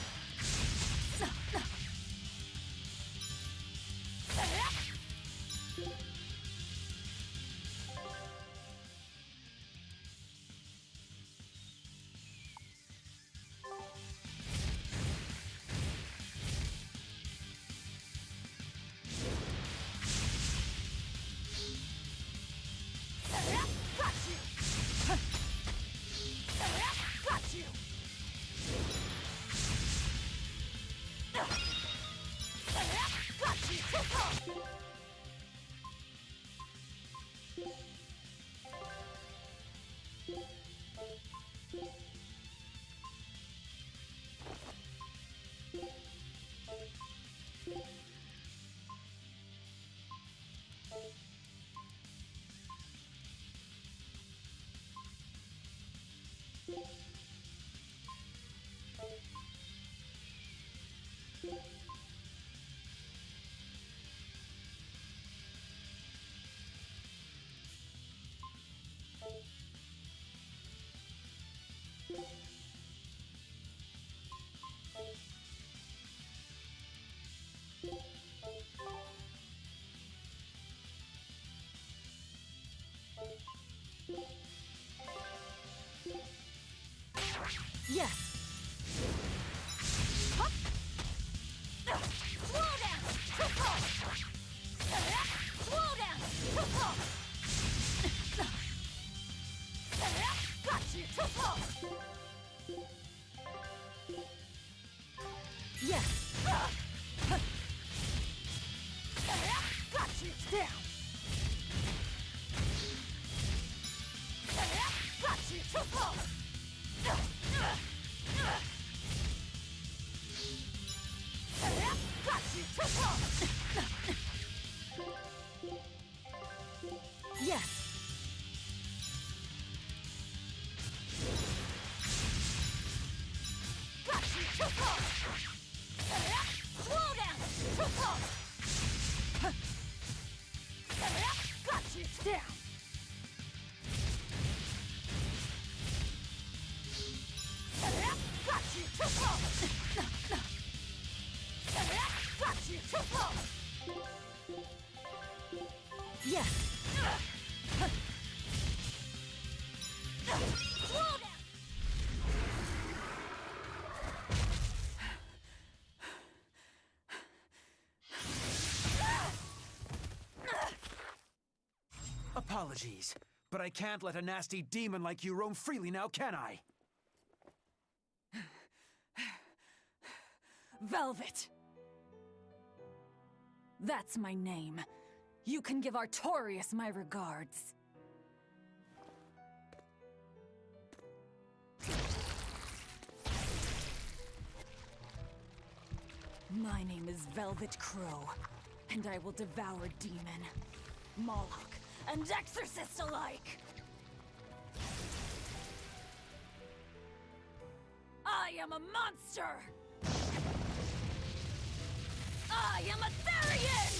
Slow down! Too close! Slow down! Too close! Got you! Too close! Yes! Got you! Down! Got you! Too close! Got you! Too close! Yes! Got you! Too close! Slow down! Too close! Got you! Down! Got you! Too close! Got you! Too close! Yes! Slow down! Apologies, but I can't let a nasty demon like you roam freely now, can I? Velvet! That's my name. You can give Artorias my regards. My name is Velvet Crow, and I will devour demon, Moloch, and exorcist alike! I am a monster! I am a Therian!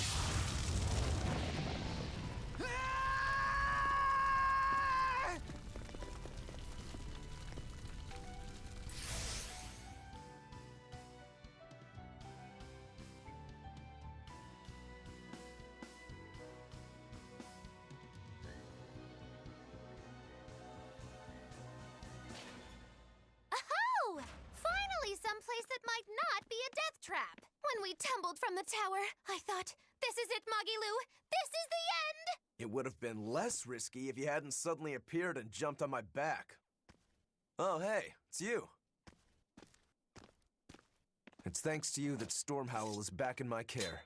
Oh! Finally someplace that might not be a death trap. When we tumbled from the tower, I thought, this is it, Moggy-Lou. This is the end! It would have been less risky if you hadn't suddenly appeared and jumped on my back. Oh, hey, it's you. It's thanks to you that Stormhowl is back in my care.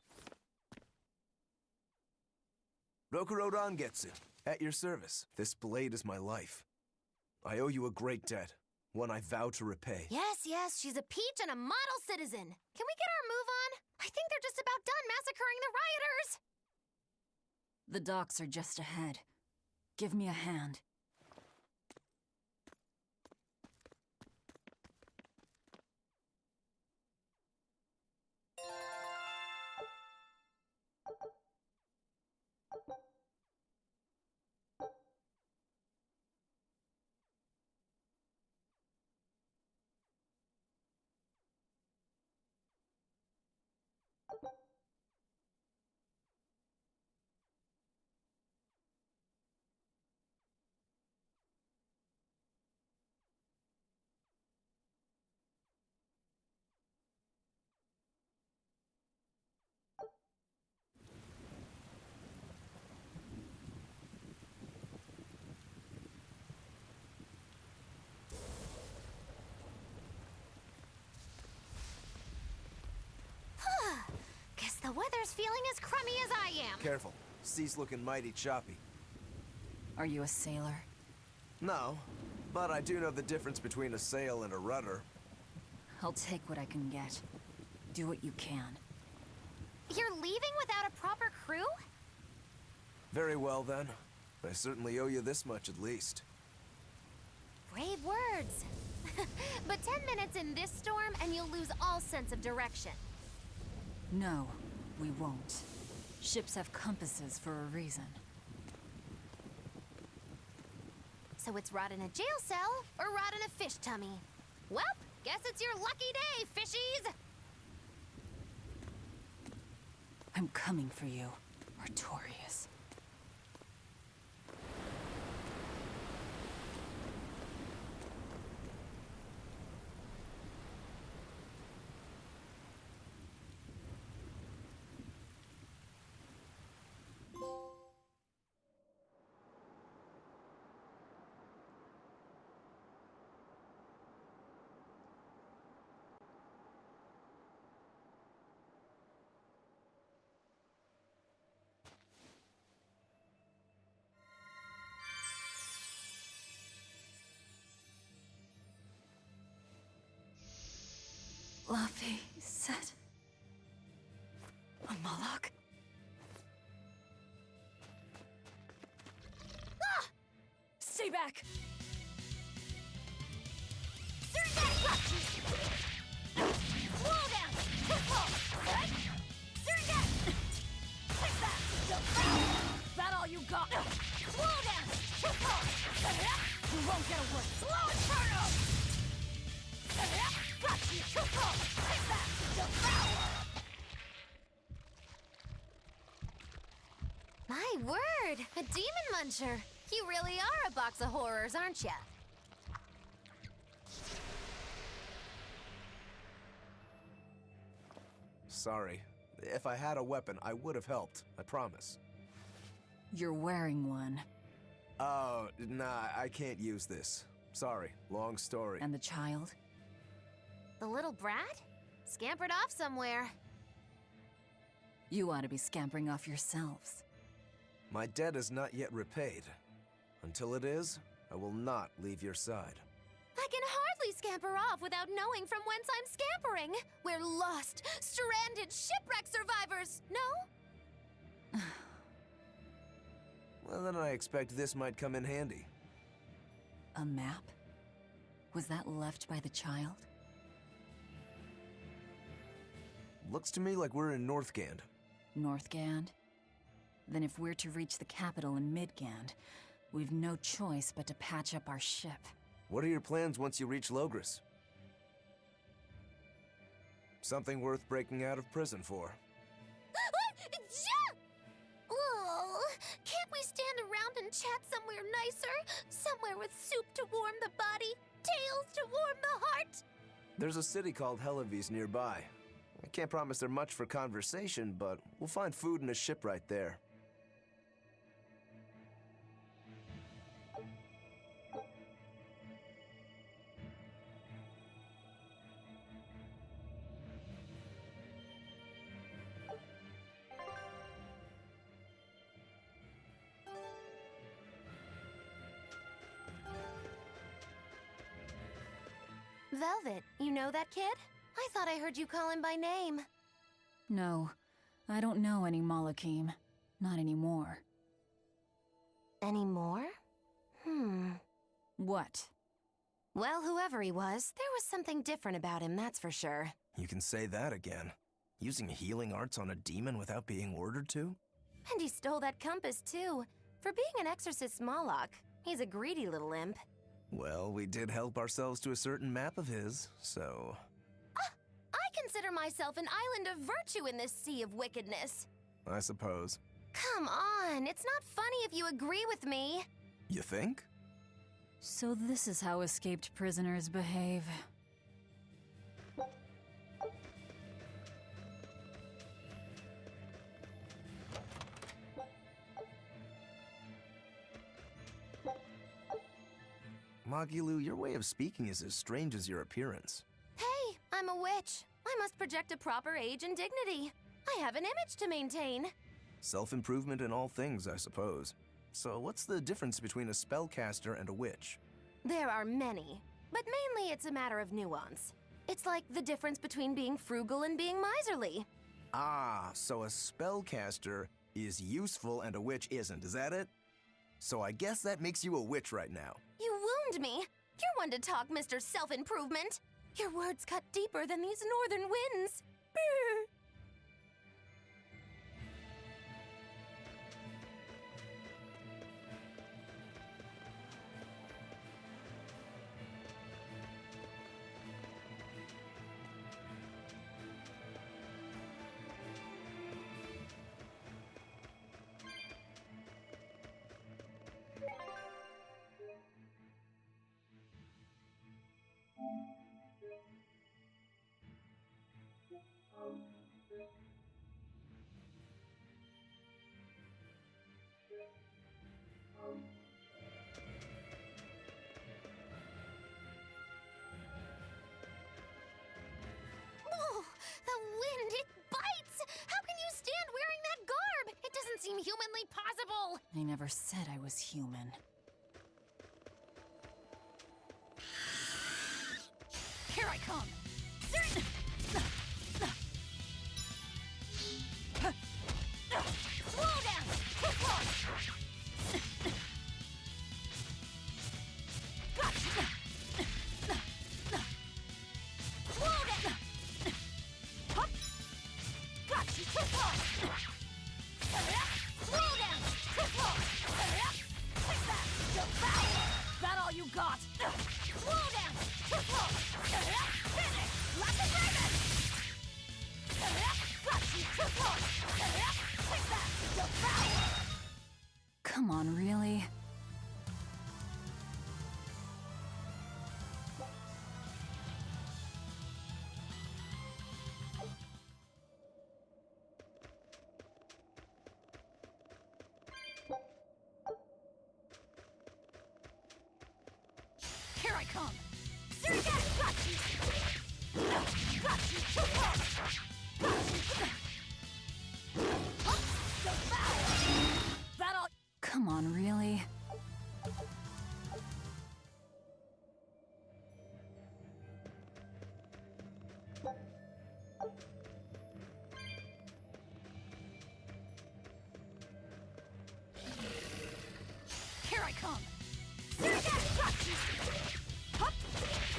Rokuro Rangetsu, at your service. This blade is my life. I owe you a great debt, one I vow to repay. Yes, yes, she's a peach and a model citizen. Can we get our move on? I think they're just about done massacring the rioters. The docks are just ahead. Give me a hand. Guess the weather's feeling as crummy as I am. Careful, sea's looking mighty choppy. Are you a sailor? No, but I do know the difference between a sail and a rudder. I'll take what I can get. Do what you can. You're leaving without a proper crew? Very well then. I certainly owe you this much at least. Brave words. But 10 minutes in this storm and you'll lose all sense of direction. No, we won't. Ships have compasses for a reason. So it's rot in a jail cell or rot in a fish tummy. Well, guess it's your lucky day, fishies! I'm coming for you, Artorias. Luffy said... a Moloch? Ah! Stay back! Slow down! Football! Right? Surrender! Take that! That all you got? Slow down! Football! You won't get away! Slow inferno! Got you! Football! Take that! Devour! My word! A demon muncher! You really are a box of horrors, aren't ya? Sorry. If I had a weapon, I would have helped. I promise. You're wearing one. Oh, nah, I can't use this. Sorry. Long story. And the child? The little brat? Scampered off somewhere. You ought to be scampering off yourselves. My debt is not yet repaid. Until it is, I will not leave your side. I can hardly scamper off without knowing from whence I'm scampering. We're lost, stranded shipwreck survivors, no? Well, then I expect this might come in handy. A map? Was that left by the child? Looks to me like we're in Northgand. Northgand? Then if we're to reach the capital in Midgand, we've no choice but to patch up our ship. What are your plans once you reach Logris? Something worth breaking out of prison for. Oh, can't we stand around and chat somewhere nicer? Somewhere with soup to warm the body, tales to warm the heart? There's a city called Helavis nearby. I can't promise they're much for conversation, but we'll find food and a ship right there. Velvet, you know that kid? I thought I heard you call him by name. No, I don't know any Malakim. Not anymore. Anymore? What? Well, whoever he was, there was something different about him, that's for sure. You can say that again. Using healing arts on a demon without being ordered to? And he stole that compass, too. For being an exorcist Moloch, he's a greedy little imp. Well, we did help ourselves to a certain map of his, so... I consider myself an island of virtue in this sea of wickedness. I suppose. Come on, it's not funny if you agree with me. You think? So this is how escaped prisoners behave. Magilu, your way of speaking is as strange as your appearance. Hey, I'm a witch. I must project a proper age and dignity. I have an image to maintain. Self-improvement in all things, I suppose. So what's the difference between a spellcaster and a witch? There are many, but mainly it's a matter of nuance. It's like the difference between being frugal and being miserly. Ah, so a spellcaster is useful and a witch isn't, is that it? So I guess that makes you a witch right now. You wound me. You're one to talk, Mr. Self-Improvement. Your words cut deeper than these northern winds. Brr. Oh, the wind, it bites! How can you stand wearing that garb? It doesn't seem humanly possible. I never said I was human. Here I come! come! Surrogate! Got you! Got you! Got you! Devour! That'll... Come on, really? Here I come! Surrogate! Got you! Hup!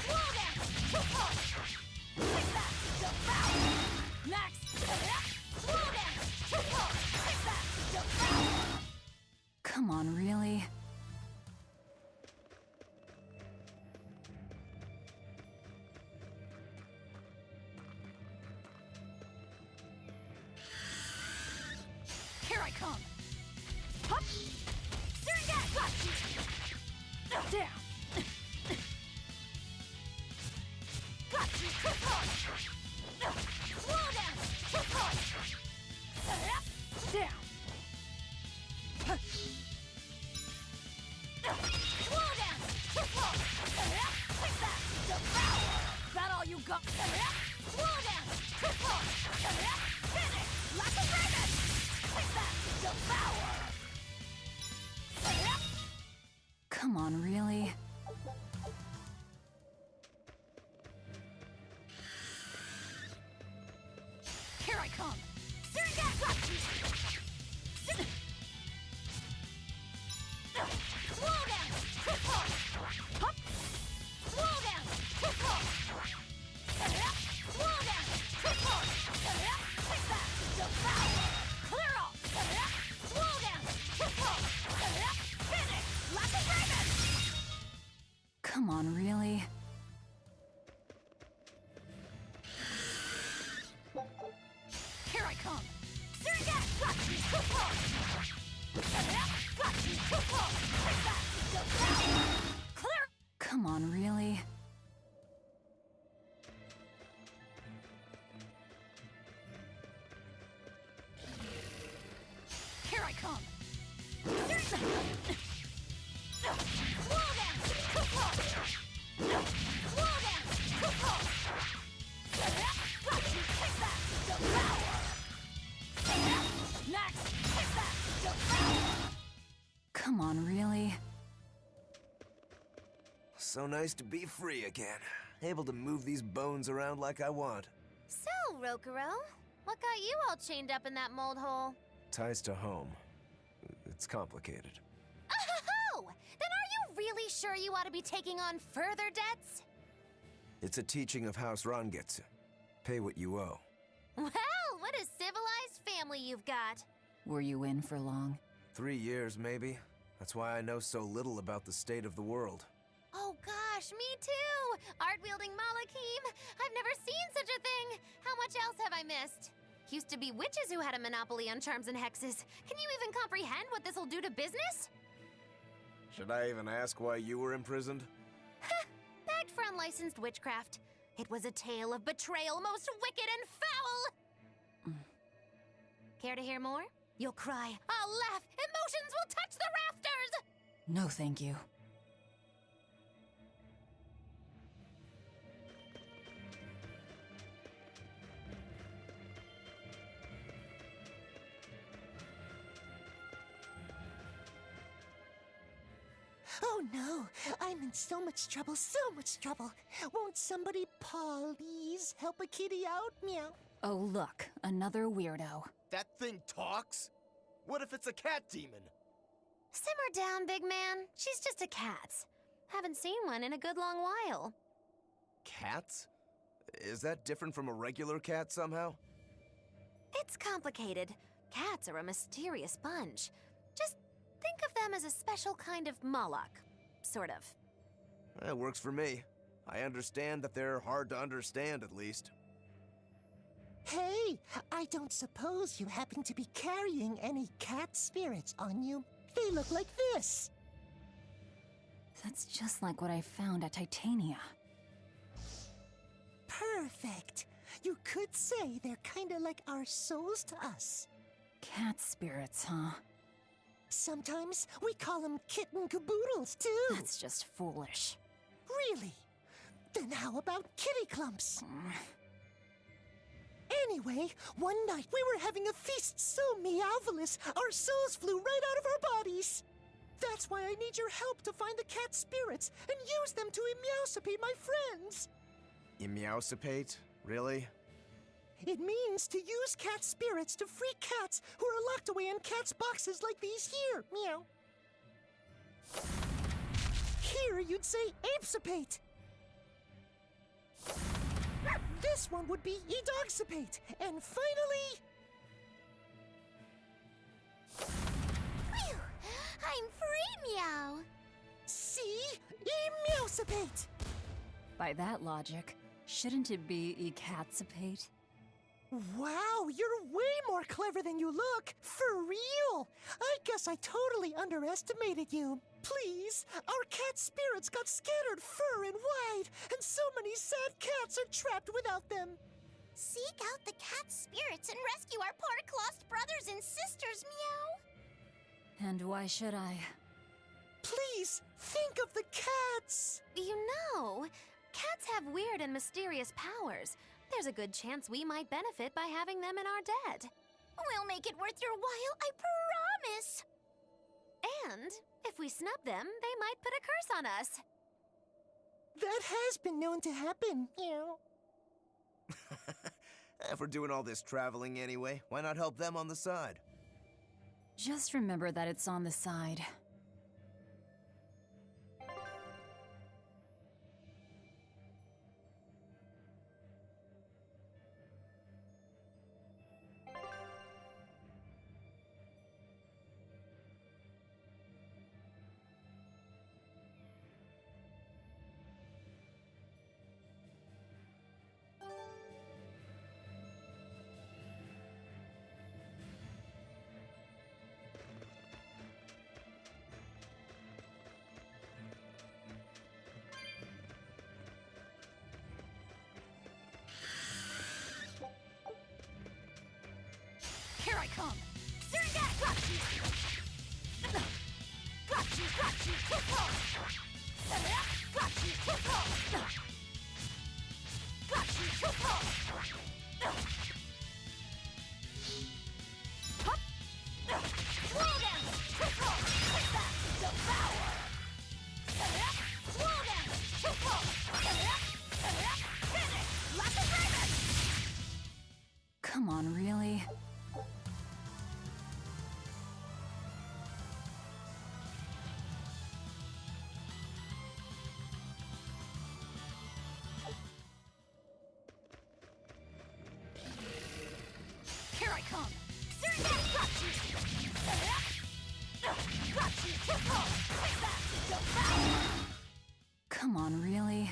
Slow down! Too far! Take that! Devour! Next! Slow down! Too far! Take that! Devour! Come on, really? Here I come! Hup! Surrogate! Got you! Down! Got you! Too far! Slow down! Too far! Down! Slow down! Too far! Take that! Devour! That all you got? Slow down! Too far! Finish! Like a raven! Take that! Devour! Come on, really? Here I come! Surrogate! Got you! Slow down! Too far! Hup! Slow down! Too far! Slow down! Too far! Take that! Devour! Clear off! Slow down! Too far! Finish! Like a raven! Come on, really? Here I come! Surrogate! Got you! Too far! Got you! Too far! Take that! Devour! Clear! Come on, really? Here I come! Slow down! Too far! Slow down! Too far! Got you! Take that! Devour! Next! Take that! Devour! Come on, really? So nice to be free again. Able to move these bones around like I want. So, Rokuro, what got you all chained up in that mold hole? Ties to home. It's complicated. Oh! Then are you really sure you ought to be taking on further debts? It's a teaching of House Rangetsu. Pay what you owe. Well, what a civilized family you've got. Were you in for long? 3 years, maybe. That's why I know so little about the state of the world. Oh gosh, me too! Art-wielding Malakim! I've never seen such a thing! How much else have I missed? Used to be witches who had a monopoly on charms and hexes. Can you even comprehend what this'll do to business? Should I even ask why you were imprisoned? Bagged for unlicensed witchcraft. It was a tale of betrayal most wicked and foul! Care to hear more? You'll cry, I'll laugh, emotions will touch the rafters! No, thank you. Oh no, I'm in so much trouble, so much trouble. Won't somebody please help a kitty out? Meow. Oh, look, another weirdo. That thing talks? What if it's a cat demon? Simmer down, big man. She's just a cat. Haven't seen one in a good long while. Cats? Is that different from a regular cat somehow? It's complicated. Cats are a mysterious bunch. Just think of them as a special kind of Moloch. Sort of. That works for me. I understand that they're hard to understand, at least. Hey, I don't suppose you happen to be carrying any cat spirits on you. They look like this. That's just like what I found at Titania. Perfect. You could say they're kinda like our souls to us. Cat spirits, huh? Sometimes we call them kitten caboodles, too. That's just foolish. Really? Then how about kitty clumps? Anyway, one night we were having a feast so meowvelous, our souls flew right out of our bodies. That's why I need your help to find the cat spirits and use them to emeowsipate my friends. Emeowsipate? Really? It means to use cat spirits to free cats who are locked away in cats' boxes like these here. Meow. Here you'd say apesipate. This one would be edogsipate. And finally... Phew! I'm free, Meow! See? Emeowsipate! By that logic, shouldn't it be ecatsipate? Wow, you're way more clever than you look. For real. I guess I totally underestimated you. Please, our cat spirits got scattered far and wide, and so many sad cats are trapped without them. Seek out the cat spirits and rescue our poor lost brothers and sisters, Meow! And why should I? Please, think of the cats! You know, cats have weird and mysterious powers. There's a good chance we might benefit by having them in our debt. We'll make it worth your while, I promise! And if we snub them, they might put a curse on us. That has been known to happen, Meow. If we're doing all this traveling anyway, why not help them on the side? Just remember that it's on the side. Here I come! Serengeti! Got you! Got you! Got you! Got you! Got you! Hop! Slow down! Take that! Devour! Slow down! Finish! Lots of raven! Come on, really? Here I come! Serengeti! Got you! Got you! Take that! Devour! Come on, really?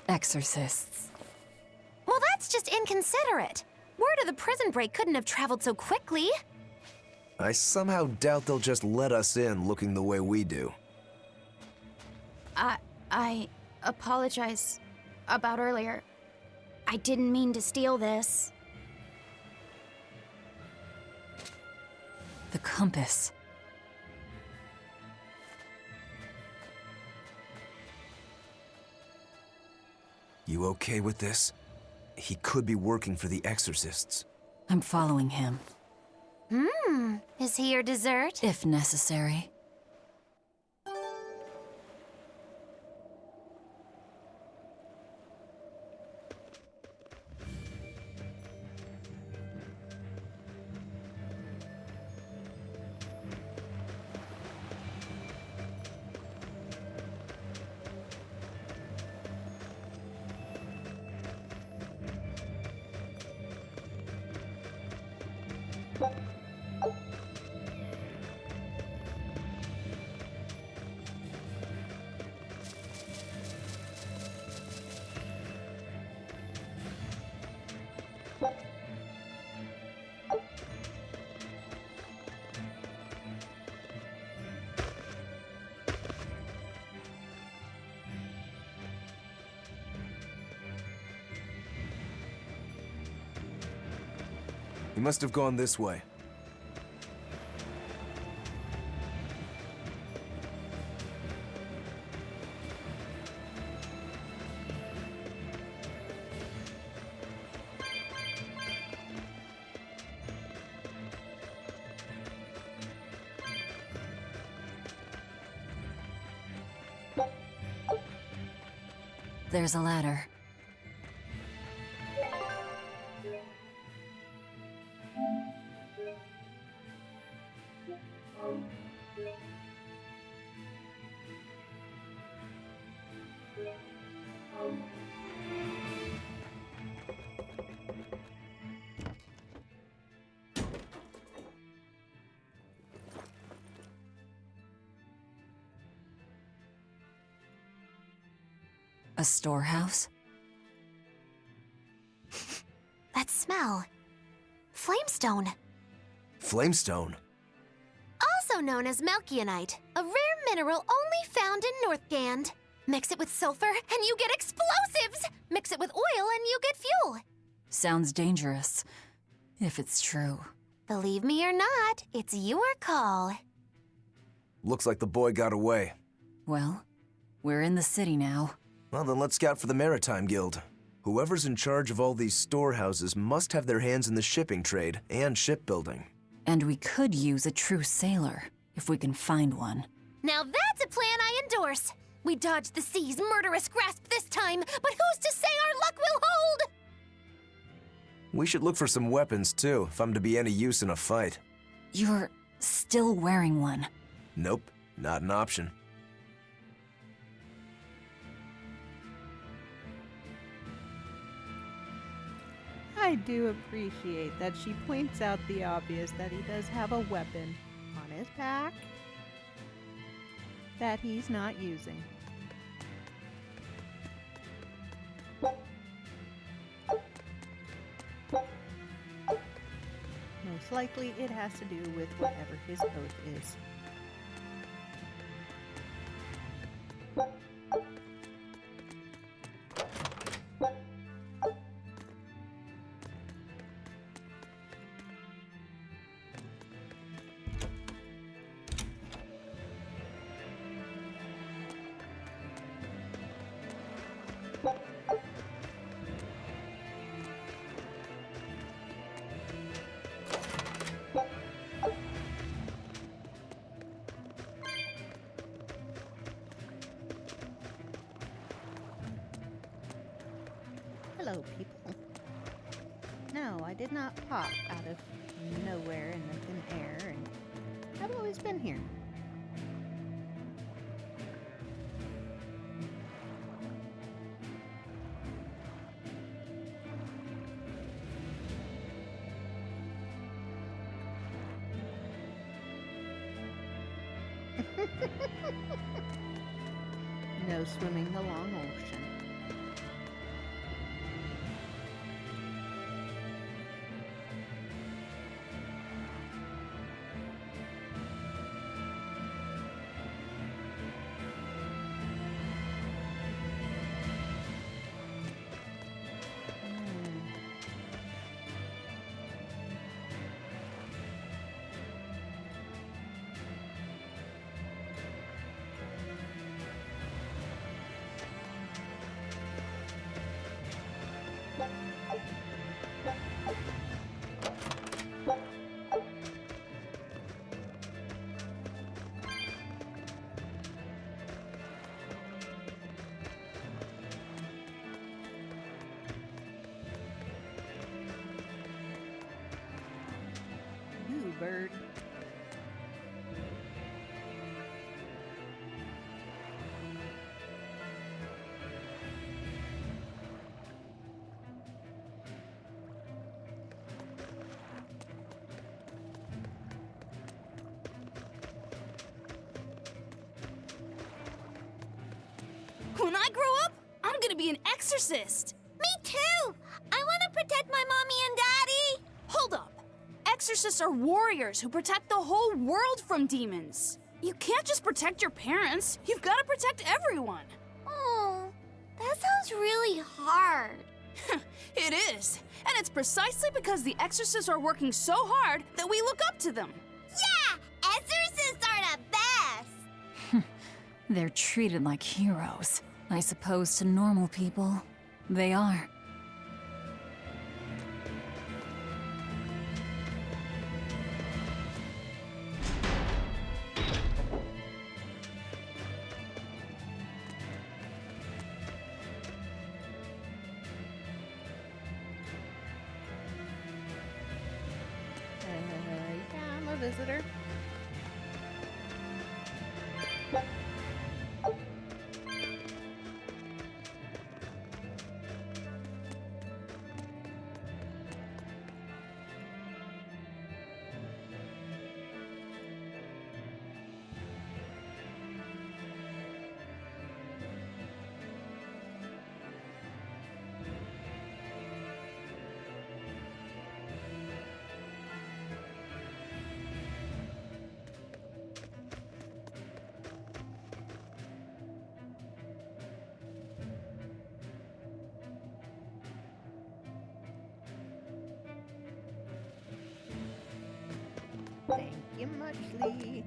Exorcists. Well, that's just inconsiderate. Word of the prison break couldn't have traveled so quickly. I somehow doubt they'll just let us in looking the way we do. I apologize about earlier. I didn't mean to steal this. The compass. You okay with this? He could be working for the exorcists. I'm following him. Is he your dessert? If necessary. He must have gone this way. There's a ladder. A storehouse? That smell. Flamestone. Flamestone? Also known as Melkionite, a rare mineral only found in Northgand. Mix it with sulfur and you get explosives! Mix it with oil and you get fuel. Sounds dangerous. If it's true. Believe me or not, it's your call. Looks like the boy got away. Well, we're in the city now. Well, then let's scout for the Maritime Guild. Whoever's in charge of all these storehouses must have their hands in the shipping trade and shipbuilding. And we could use a true sailor, if we can find one. Now that's a plan I endorse. We dodged the sea's murderous grasp this time, but who's to say our luck will hold? We should look for some weapons, too, if I'm to be any use in a fight. You're still wearing one. Nope, not an option. I do appreciate that she points out the obvious, that he does have a weapon on his back that he's not using. Most likely it has to do with whatever his oath is. No, I did not pop out of nowhere in the thin air, and I've always been here. No swimming the long ocean. Ooh, bird. When I grow up, I'm gonna be an exorcist. Me too! I want to protect my mommy and daddy! Hold up. Exorcists are warriors who protect the whole world from demons. You can't just protect your parents. You've got to protect everyone. Oh, that sounds really hard. It is. And it's precisely because the exorcists are working so hard that we look up to them. Yeah! Exorcists are the best! They're treated like heroes. I suppose to normal people, they are. Yeah, I'm a visitor. Thank you muchly.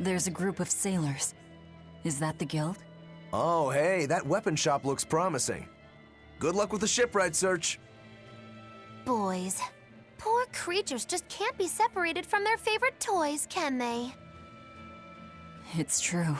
There's a group of sailors. Is that the guild? Oh, hey, that weapon shop looks promising. Good luck with the shipwright search. Boys. Poor creatures just can't be separated from their favorite toys, can they? It's true.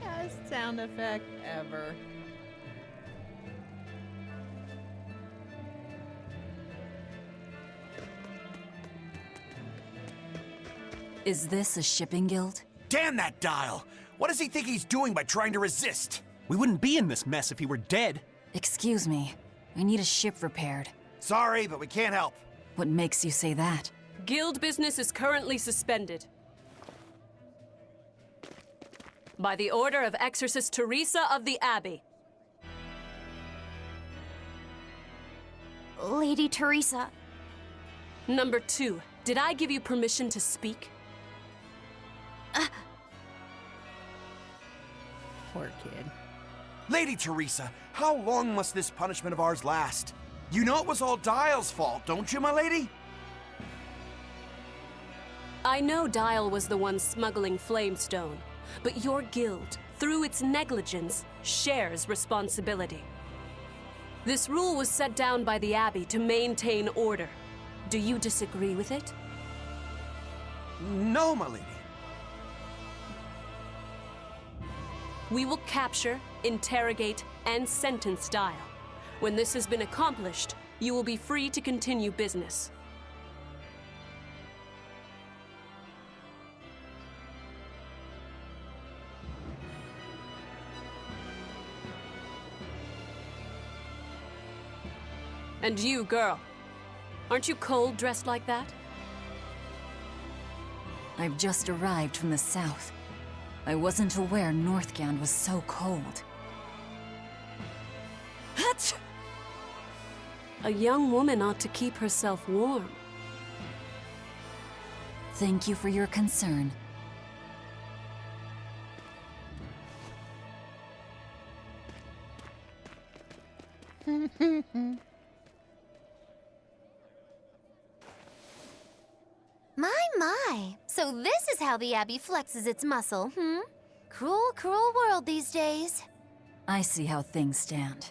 Best sound effect ever. Is this a shipping guild? Damn that dial! What does he think he's doing by trying to resist? We wouldn't be in this mess if he were dead. Excuse me. I need a ship repaired. Sorry, but we can't help. What makes you say that? Guild business is currently suspended. By the order of Exorcist Teresa of the Abbey. Lady Teresa. Number 2, did I give you permission to speak? Poor kid. Lady Teresa, how long must this punishment of ours last? You know it was all Dial's fault, don't you, my lady? I know Dial was the one smuggling Flamestone, but your guild, through its negligence, shares responsibility. This rule was set down by the Abbey to maintain order. Do you disagree with it? No, my lady. We will capture, interrogate, and sentence Dial. When this has been accomplished, you will be free to continue business. And you, girl, aren't you cold dressed like that? I've just arrived from the south. I wasn't aware Northgand was so cold. Hatch! A young woman ought to keep herself warm. Thank you for your concern. My. So this is how the Abbey flexes its muscle, hmm? Cruel, cruel world these days. I see how things stand.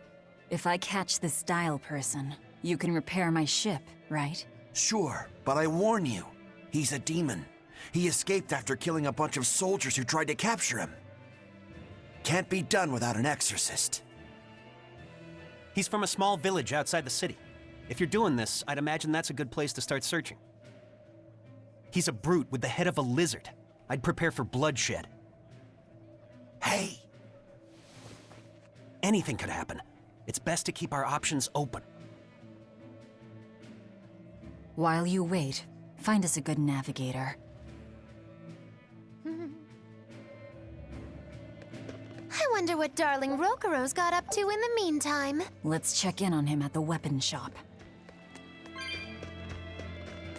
If I catch this Dial person, you can repair my ship, right? Sure, but I warn you, he's a demon. He escaped after killing a bunch of soldiers who tried to capture him. Can't be done without an exorcist. He's from a small village outside the city. If you're doing this, I'd imagine that's a good place to start searching. He's a brute with the head of a lizard. I'd prepare for bloodshed. Hey! Anything could happen. It's best to keep our options open. While you wait, find us a good navigator. I wonder what darling Rokuro's got up to in the meantime. Let's check in on him at the weapon shop.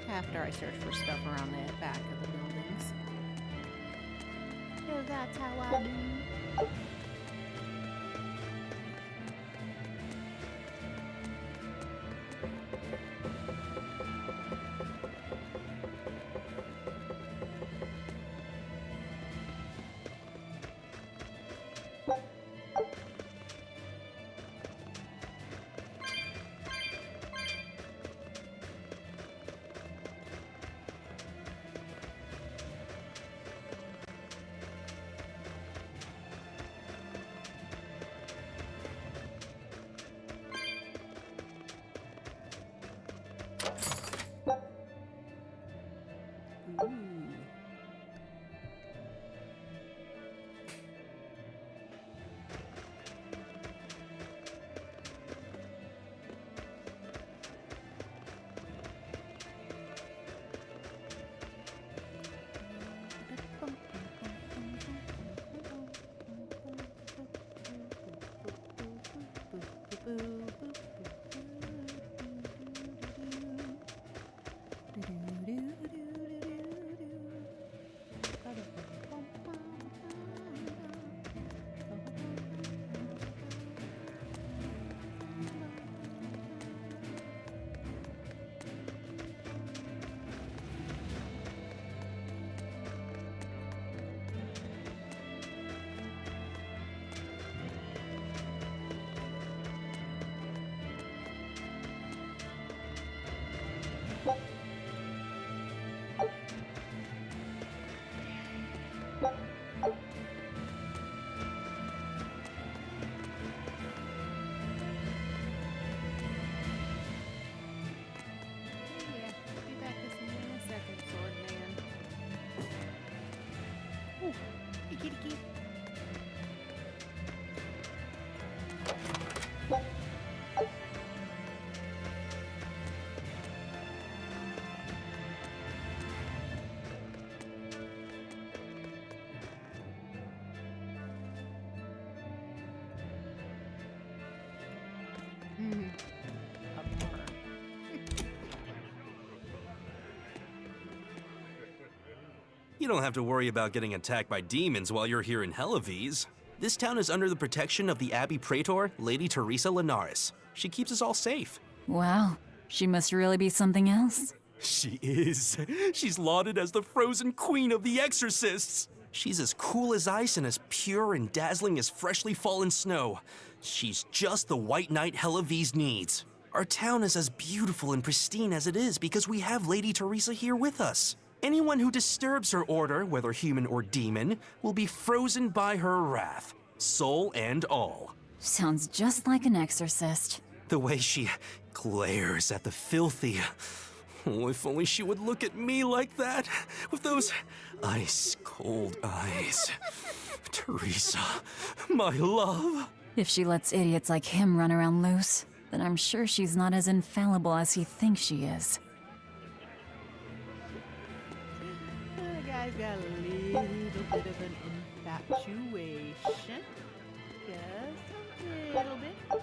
After I search for stuff around the back of the buildings. 'Cause that's how I do. Kitty kitty. You don't have to worry about getting attacked by demons while you're here in Helives. This town is under the protection of the Abbey Praetor, Lady Teresa Linares. She keeps us all safe. Wow, she must really be something else. She is. She's lauded as the frozen queen of the exorcists. She's as cool as ice and as pure and dazzling as freshly fallen snow. She's just the white knight Helives needs. Our town is as beautiful and pristine as it is because we have Lady Teresa here with us. Anyone who disturbs her order, whether human or demon, will be frozen by her wrath, soul and all. Sounds just like an exorcist. The way she glares at the filthy. Oh, if only she would look at me like that, with those ice-cold eyes. Teresa, my love. If she lets idiots like him run around loose, then I'm sure she's not as infallible as he thinks she is. The guy's got a little bit of an infatuation. Just a little bit.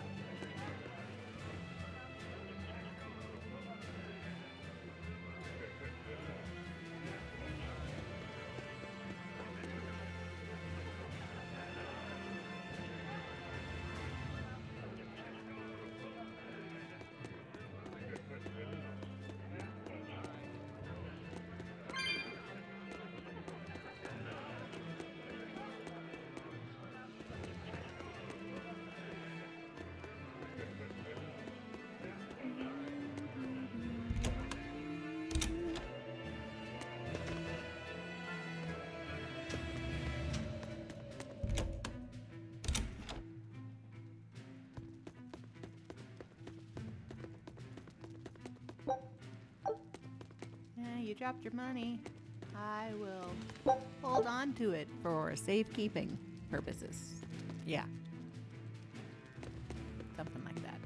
You dropped your money. I will hold on to it for safekeeping purposes. Yeah. Something like that.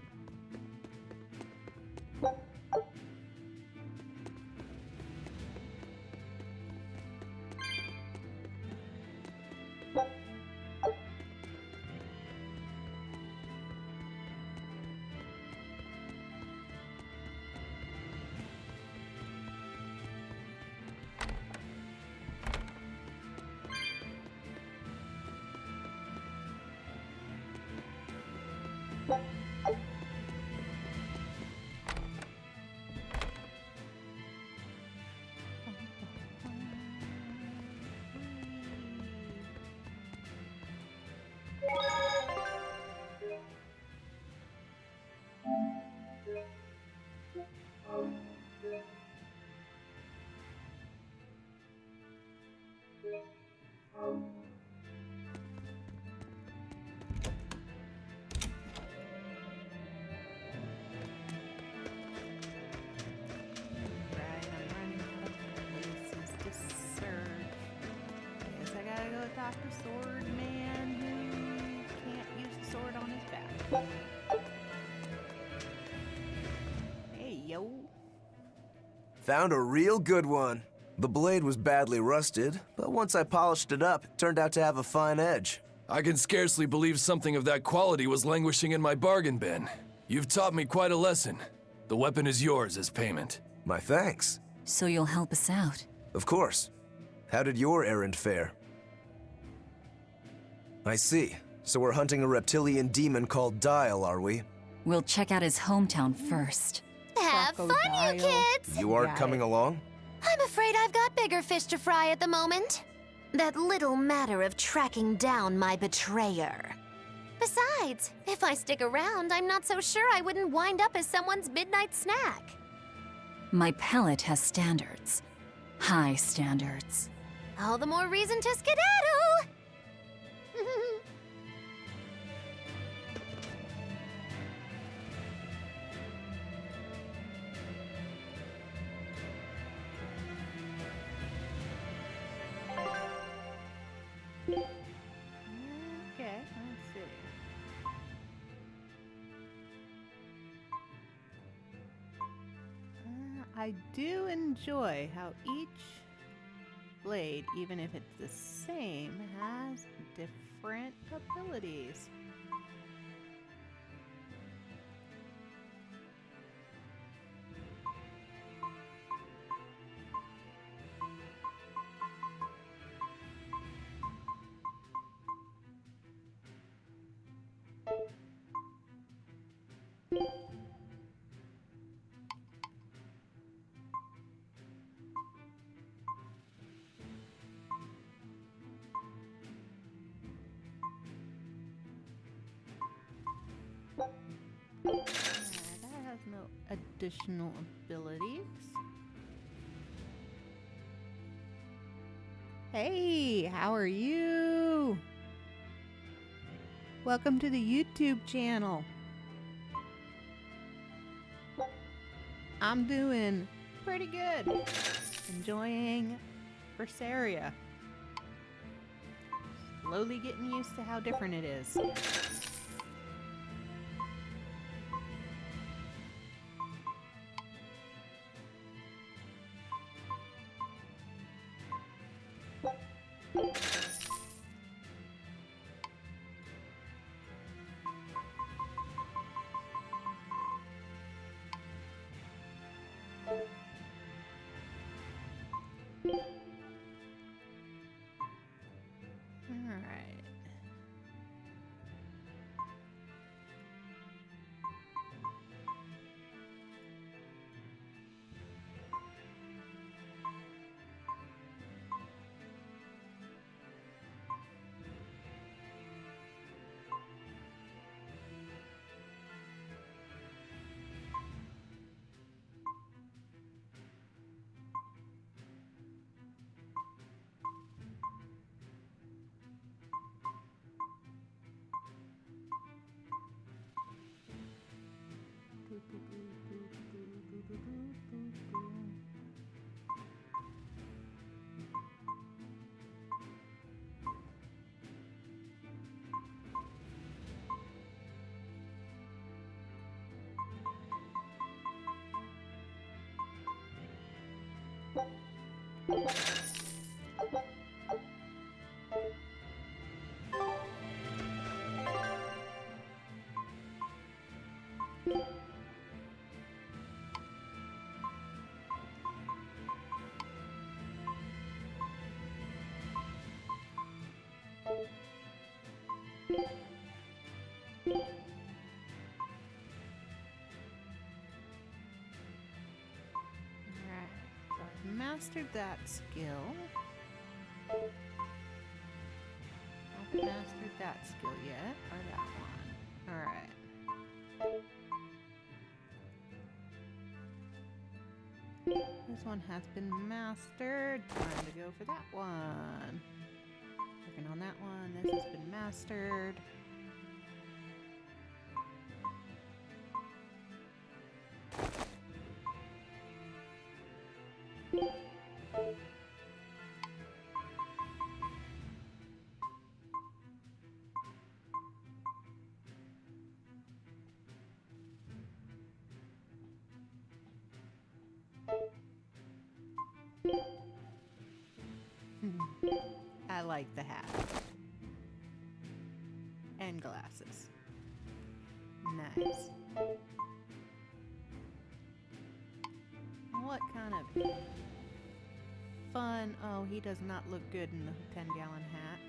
Dr. Sword Man who can't use the sword on his back. Hey, yo. Found a real good one. The blade was badly rusted, but once I polished it up, it turned out to have a fine edge. I can scarcely believe something of that quality was languishing in my bargain bin. You've taught me quite a lesson. The weapon is yours as payment. My thanks. So you'll help us out? Of course. How did your errand fare? I see. So we're hunting a reptilian demon called Dial, are we? We'll check out his hometown first. Have fun, you kids! You aren't coming along? I'm afraid I've got bigger fish to fry at the moment. That little matter of tracking down my betrayer. Besides, if I stick around, I'm not so sure I wouldn't wind up as someone's midnight snack. My pellet has standards. High standards. All the more reason to skedaddle! I do enjoy how each blade, even if it's the same, has different abilities. That has no additional abilities. Hey, how are you? Welcome to the YouTube channel. I'm doing pretty good. Enjoying Berseria. Slowly getting used to how different it is. Alright. Alright, so I've mastered that skill. Haven't mastered that skill yet, or that one. Alright. This one has been mastered. Time to go for that one. Working on that one. This has been mastered. I like the hat. And glasses. Nice. What kind of fun? Oh, he does not look good in the 10-gallon hat.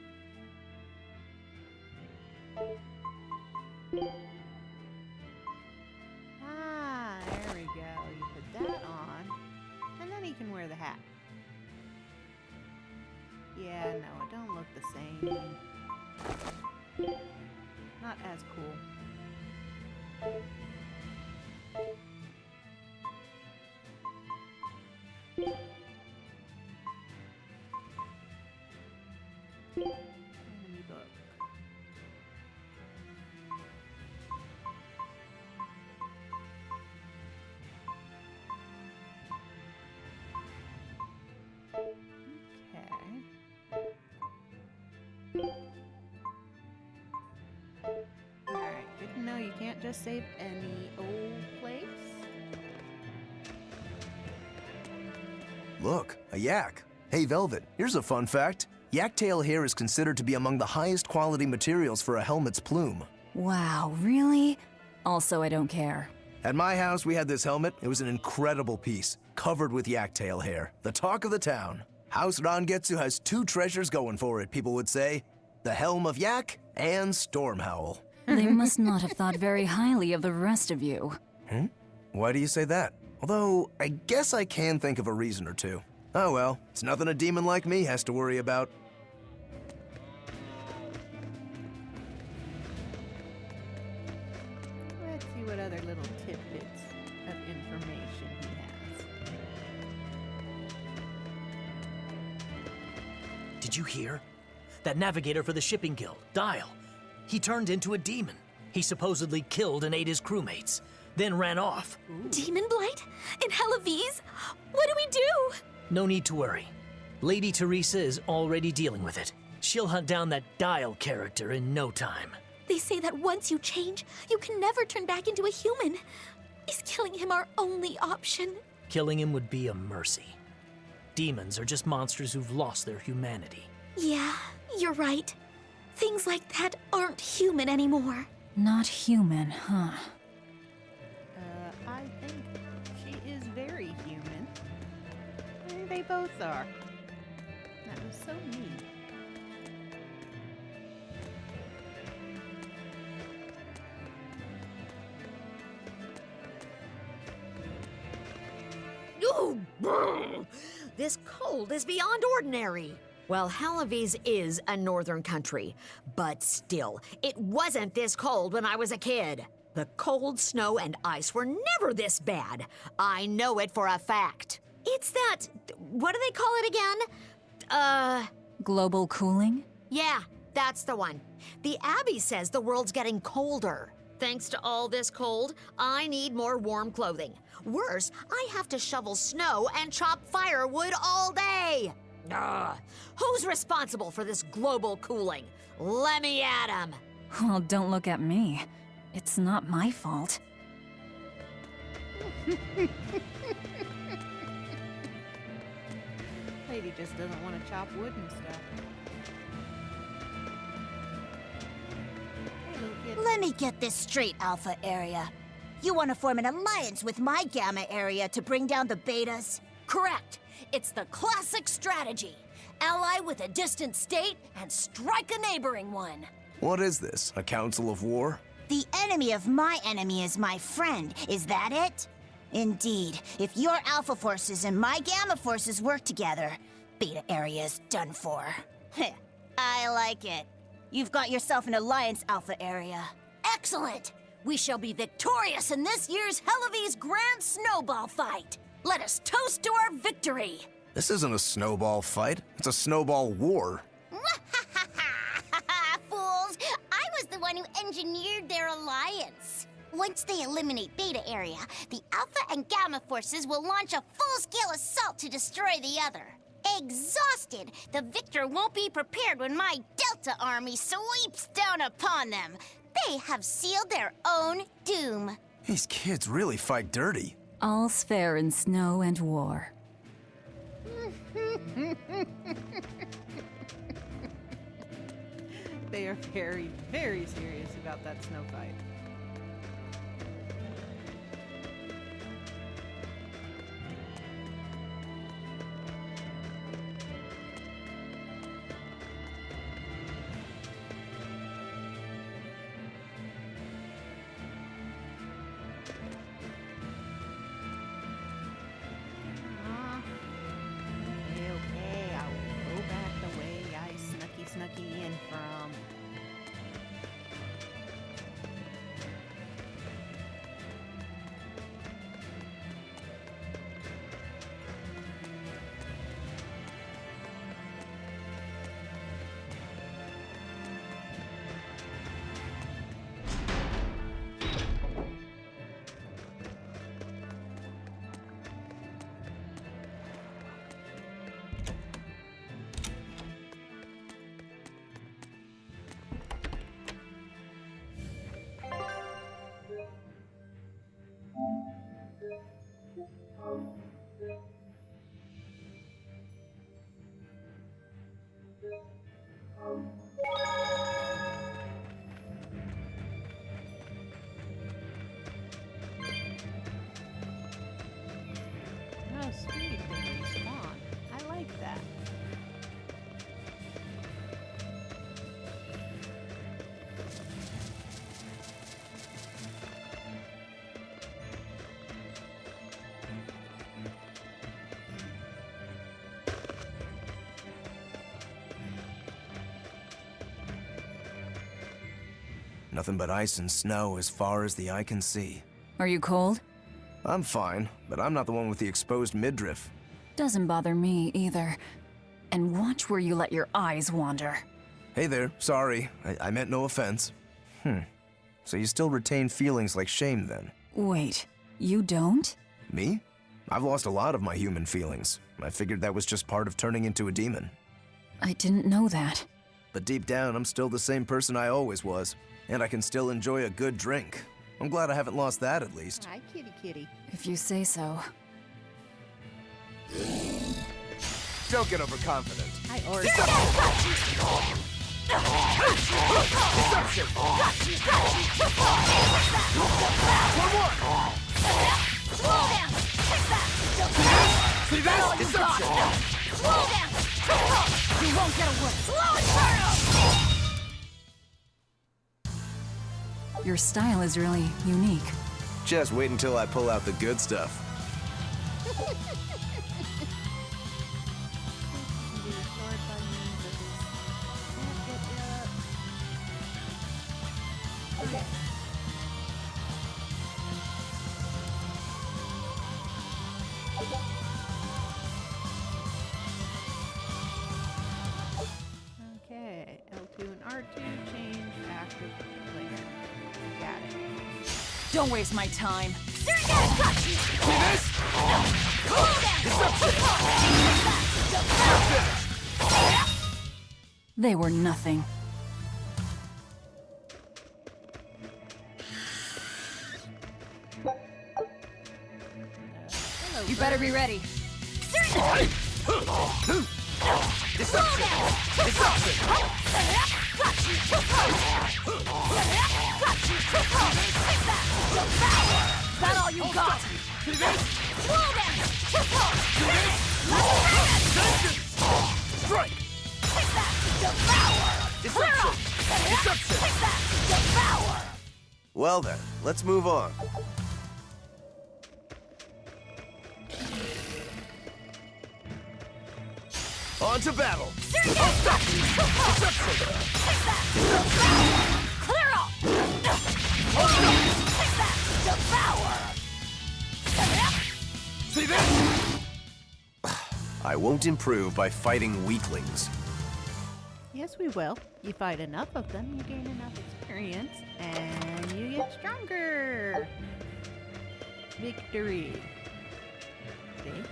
Ah, there we go. You put that on, and then he can wear the hat. Yeah, no, it don't look the same. Not as cool. Enemy book. Alright, good to know you can't just save any old place. Look, a yak. Hey, Velvet, here's a fun fact. Yak-tail hair is considered to be among the highest quality materials for a helmet's plume. Wow, really? Also, I don't care. At my house, we had this helmet. It was an incredible piece, covered with yak-tail hair. The talk of the town. House Rangetsu has two treasures going for it, people would say. The Helm of Yak and Stormhowl. They must not have thought very highly of the rest of you. Why do you say that? Although, I guess I can think of a reason or two. Oh well, it's nothing a demon like me has to worry about. Let's see what other little tidbits of information he has. Did you hear? That navigator for the shipping guild, Dial. He turned into a demon. He supposedly killed and ate his crewmates, then ran off. Demon Blight? In Hellawes? What do we do? No need to worry. Lady Teresa is already dealing with it. She'll hunt down that Dial character in no time. They say that once you change, you can never turn back into a human. Is killing him our only option? Killing him would be a mercy. Demons are just monsters who've lost their humanity. Yeah, you're right. Things like that aren't human anymore. Not human, huh? I think she is very human. They both are. That was so neat. Ooh, brr. This cold is beyond ordinary. Well, Hellawes is a northern country, but still, it wasn't this cold when I was a kid. The cold, snow, and ice were never this bad. I know it for a fact. It's that, what do they call it again? Global cooling? Yeah, that's the one. The Abbey says the world's getting colder. Thanks to all this cold, I need more warm clothing. Worse, I have to shovel snow and chop firewood all day. Ugh. Who's responsible for this global cooling? Let me at 'em. Well, don't look at me. It's not my fault. Lady just doesn't want to chop wood and stuff. Hey, little kid. Let me get this straight, Alpha Area. You want to form an alliance with my Gamma Area to bring down the Betas? Correct. It's the classic strategy. Ally with a distant state and strike a neighboring one. What is this, a council of war? The enemy of my enemy is my friend. Is that it? Indeed. If your Alpha forces and my Gamma forces work together, Beta Area is done for. I like it. You've got yourself an alliance, Alpha Area. Excellent. We shall be victorious in this year's Hellawes Grand Snowball Fight. Let us toast to our victory. This isn't a snowball fight. It's a snowball war. Fools! I was the one who engineered their alliance. Once they eliminate Beta Area, the Alpha and Gamma forces will launch a full-scale assault to destroy the other. Exhausted, the victor won't be prepared when my Delta army sweeps down upon them. They have sealed their own doom. These kids really fight dirty. All's fair in snow and war. They are very, very serious about that snow fight. Okay, I will go back the way I snucky in from. Nothing but ice and snow as far as the eye can see. Are you cold? I'm fine, but I'm not the one with the exposed midriff. Doesn't bother me either. And watch where you let your eyes wander. Hey there, sorry. I meant no offense. So you still retain feelings like shame then? Wait, you don't? Me? I've lost a lot of my human feelings. I figured that was just part of turning into a demon. I didn't know that. But deep down, I'm still the same person I always was. And I can still enjoy a good drink. I'm glad I haven't lost that at least. Hi, kitty kitty. If you say so. Don't get overconfident. Hi, Ori. See this? Deception! Slow down! You won't get away! Slow Inferno! Your style is really unique. Just wait until I pull out the good stuff. Okay, L2 and R2 change active player. Got it. Don't waste my time. See this? They were nothing. You better be ready. Is that all you got? Strike! Well then, let's move on. On to battle! Clear off! See this? I won't improve by fighting weaklings. Yes, we will. You fight enough of them, you gain enough experience, and you get stronger. Victory. See?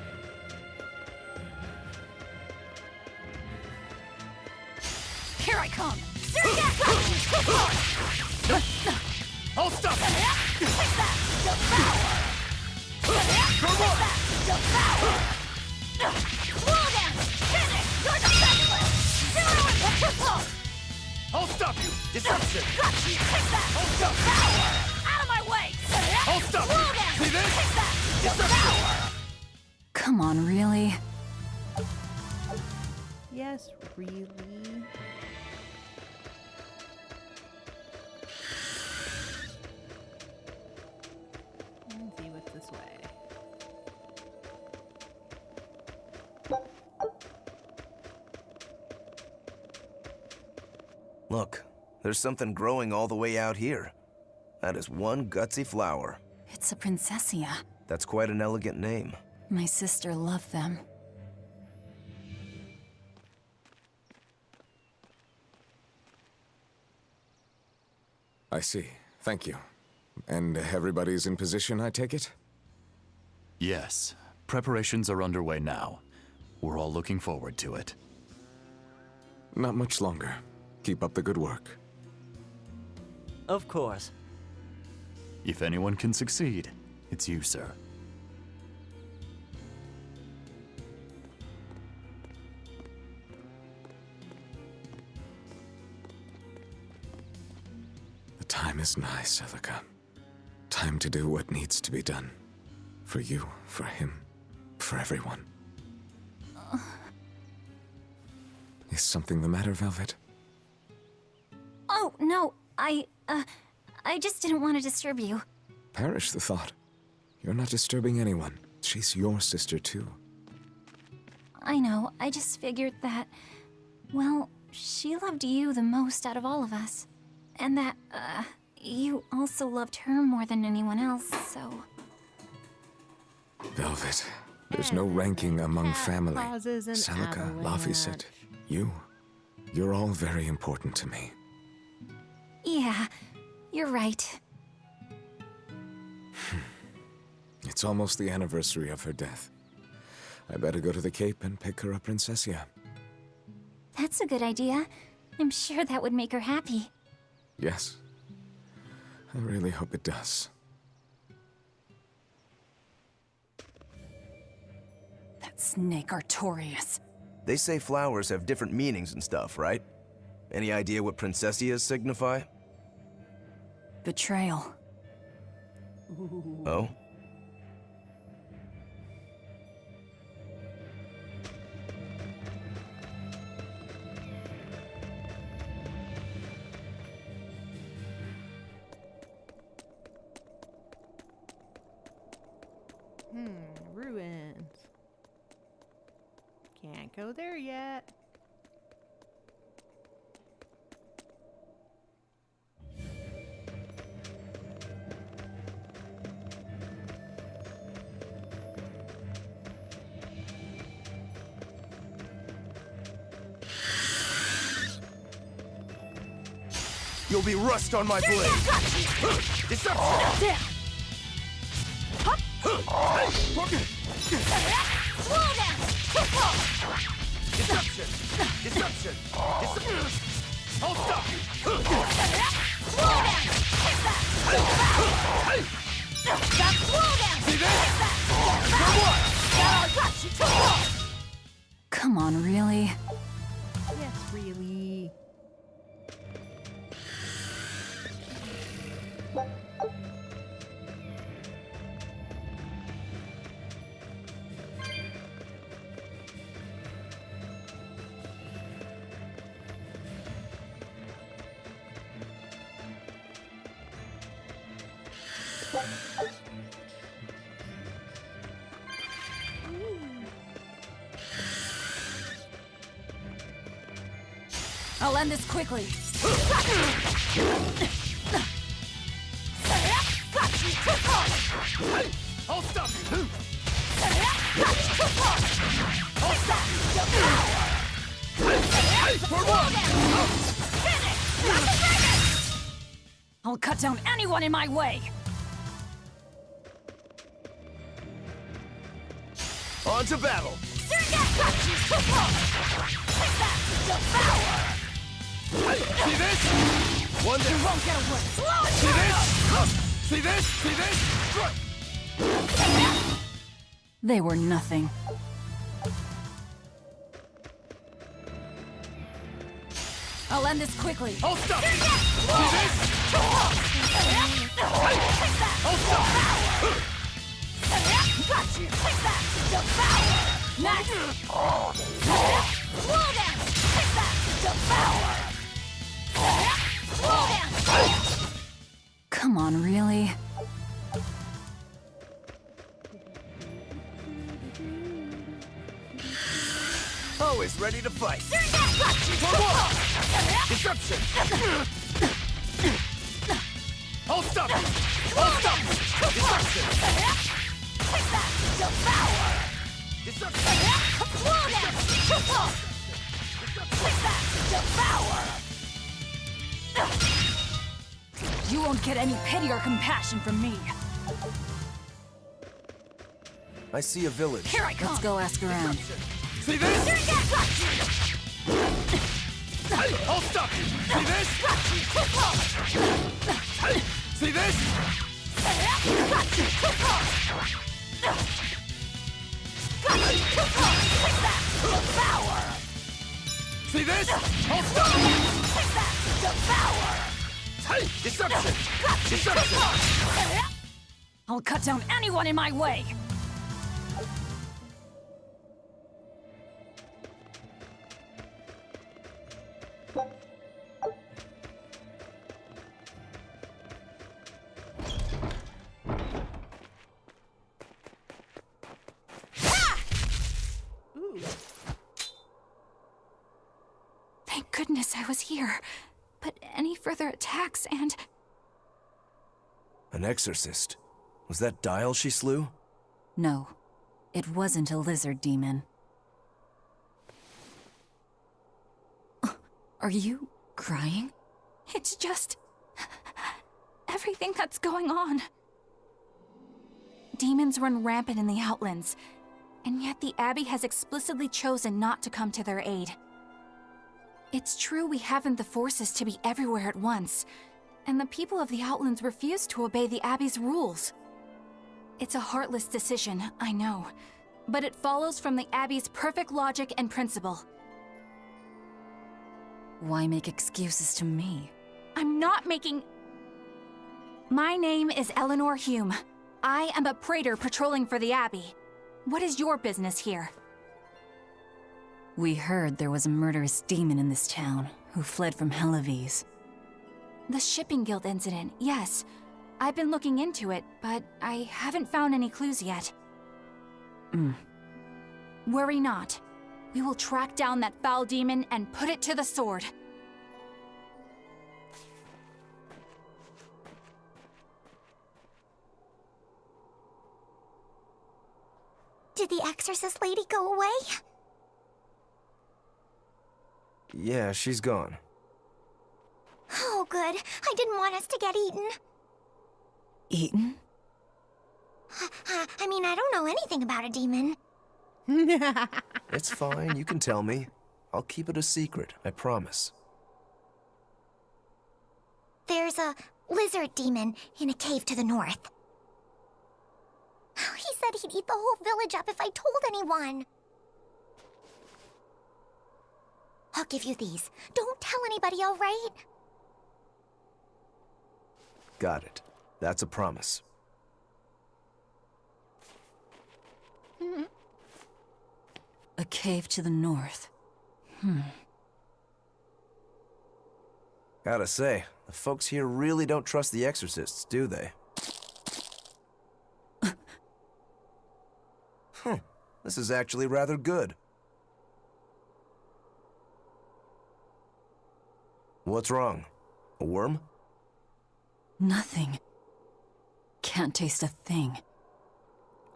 Here I come! Hold stop! I'll stop you! Deception! Hold stop! Out of my way! Hold stop! See this? Deception! Come on, really? Yes, really? Let's see what's this way. Look, there's something growing all the way out here. That is one gutsy flower. It's a princessia. That's quite an elegant name. My sister loved them. I see. Thank you. And everybody's in position, I take it? Yes. Preparations are underway now. We're all looking forward to it. Not much longer. Keep up the good work. Of course. If anyone can succeed, it's you, sir. The time is nigh, Celica. Time to do what needs to be done. For you, for him, for everyone. Is something the matter, Velvet? Oh, no, I just didn't want to disturb you. Perish the thought. You're not disturbing anyone. She's your sister, too. I know, I just figured that, well, she loved you the most out of all of us. And that, you also loved her more than anyone else, so... Velvet, there's no ranking among family. causes an Celica, avalanche. Laphicet, you're all very important to me. Yeah, you're right. It's almost the anniversary of her death. I better go to the Cape and pick her up Princessia. That's a good idea. I'm sure that would make her happy. Yes. I really hope it does. That snake Artorias. They say flowers have different meanings and stuff, right? Any idea what Princessias signify? Betrayal. Oh? Ruins. Can't go there yet. You'll be rust on my blade! Deception! Deception! Deception! I'll stop you! See this? For what? Come on, really? Yes, really. I'll end this quickly. I'll stop you! For what? I'll cut down anyone in my way. On to battle! See this? One You won't get away. See this? See this? See this? Strike! They were nothing. I'll end this quickly. I'll stop you! See this? I'll stop you! Got you! Take that! Devour! Next! Slow down! Take that! Devour! Slow down! Come on, really? Always ready to fight. For what? Deception! I'll stop you! I'll stop you! Deception! Take that! Devour! Deception! Slow down! Take that! Devour! You won't get any pity or compassion from me. I see a village. Here I come! Let's go ask around. See this? I'll stop you! See this? See this? See this? I'll stop you! Deception! Deception! I'll cut down anyone in my way. Thank goodness I was here. but any further attacks and... An exorcist? Was that Dial she slew? No, it wasn't a lizard demon. Are you crying? It's just... everything that's going on. Demons run rampant in the Outlands, and yet the Abbey has explicitly chosen not to come to their aid. It's true we haven't the forces to be everywhere at once, and the people of the Outlands refuse to obey the Abbey's rules. It's a heartless decision, I know, but it follows from the Abbey's perfect logic and principle. Why make excuses to me? I'm not making... My name is Eleanor Hume. I am a praetor patrolling for the Abbey. What is your business here? We heard there was a murderous demon in this town who fled from Helavis. The Shipping Guild incident, yes. I've been looking into it, but I haven't found any clues yet. Worry not. We will track down that foul demon and put it to the sword. Did the exorcist lady go away? Yeah, she's gone. Oh, good. I didn't want us to get eaten. Eaten? I mean, I don't know anything about a demon. It's fine, you can tell me. I'll keep it a secret, I promise. There's a lizard demon in a cave to the north. He said he'd eat the whole village up if I told anyone. I'll give you these. Don't tell anybody, all right? Got it. That's a promise. A cave to the north. Gotta say, the folks here really don't trust the exorcists, do they? This is actually rather good. What's wrong? A worm? Nothing. Can't taste a thing.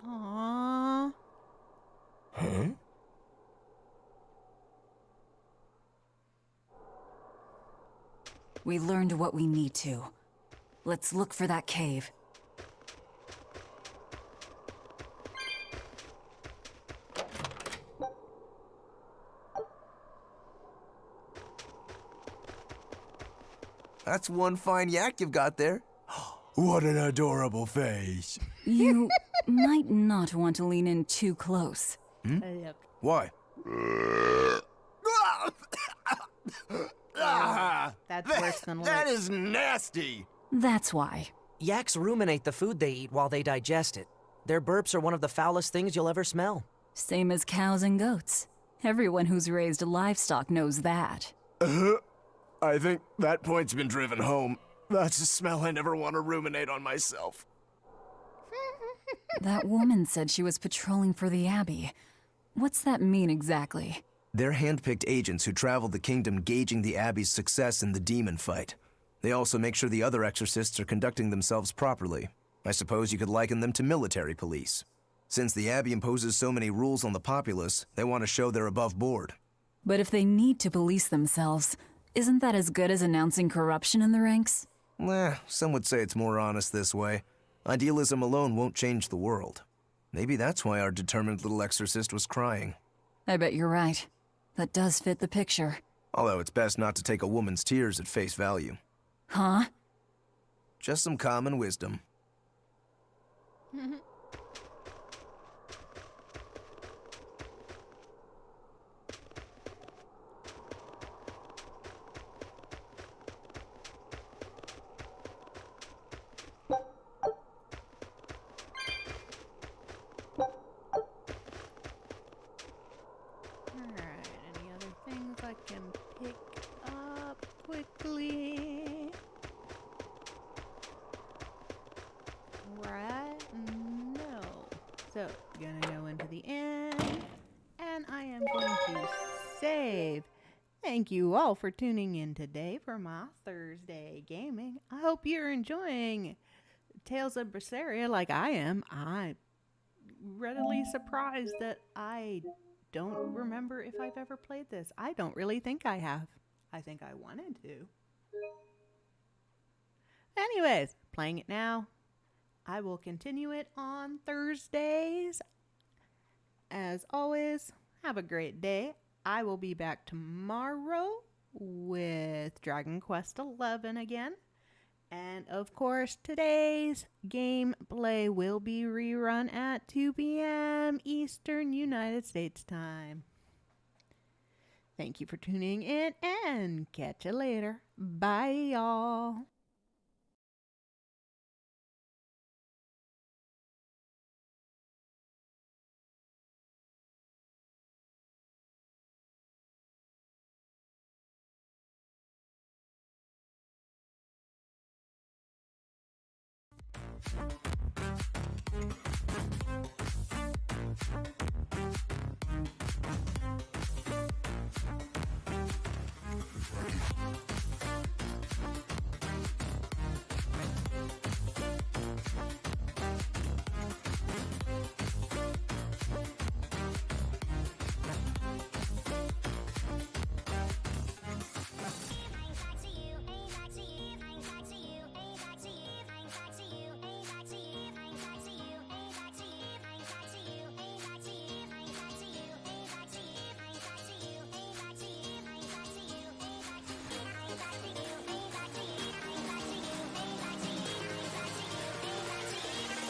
Aww. Huh? We learned what we need to. Let's look for that cave. That's one fine yak you've got there. What an adorable face. You might not want to lean in too close. Why? That's worse than That lick. is nasty. That's why. Yaks ruminate the food they eat while they digest it. Their burps are one of the foulest things you'll ever smell. Same as cows and goats. Everyone who's raised livestock knows that. I think that point's been driven home. That's a smell I never want to ruminate on myself. That woman said she was patrolling for the Abbey. What's that mean exactly? They're hand-picked agents who travel the kingdom gauging the Abbey's success in the demon fight. They also make sure the other exorcists are conducting themselves properly. I suppose you could liken them to military police. Since the Abbey imposes so many rules on the populace, they want to show they're above board. But if they need to police themselves, isn't that as good as announcing corruption in the ranks? Some would say it's more honest this way. Idealism alone won't change the world. Maybe that's why our determined little exorcist was crying. I bet you're right. That does fit the picture. Although it's best not to take a woman's tears at face value. Huh? Just some common wisdom. Alright, any other things I can pick up quickly? Right? No. So, gonna go into the inn, and I am going to save. Thank you all for tuning in today for my Thursday gaming. I hope you're enjoying Tales of Berseria like I am. I'm readily surprised that I don't remember if I've ever played this. I don't really think I have. I think I wanted to. Anyways, playing it now. I will continue it on Thursdays. As always, have a great day. I will be back tomorrow with Dragon Quest XI again. And of course, today's gameplay will be rerun at 2 p.m. Eastern United States time. Thank you for tuning in and catch you later. Bye, y'all.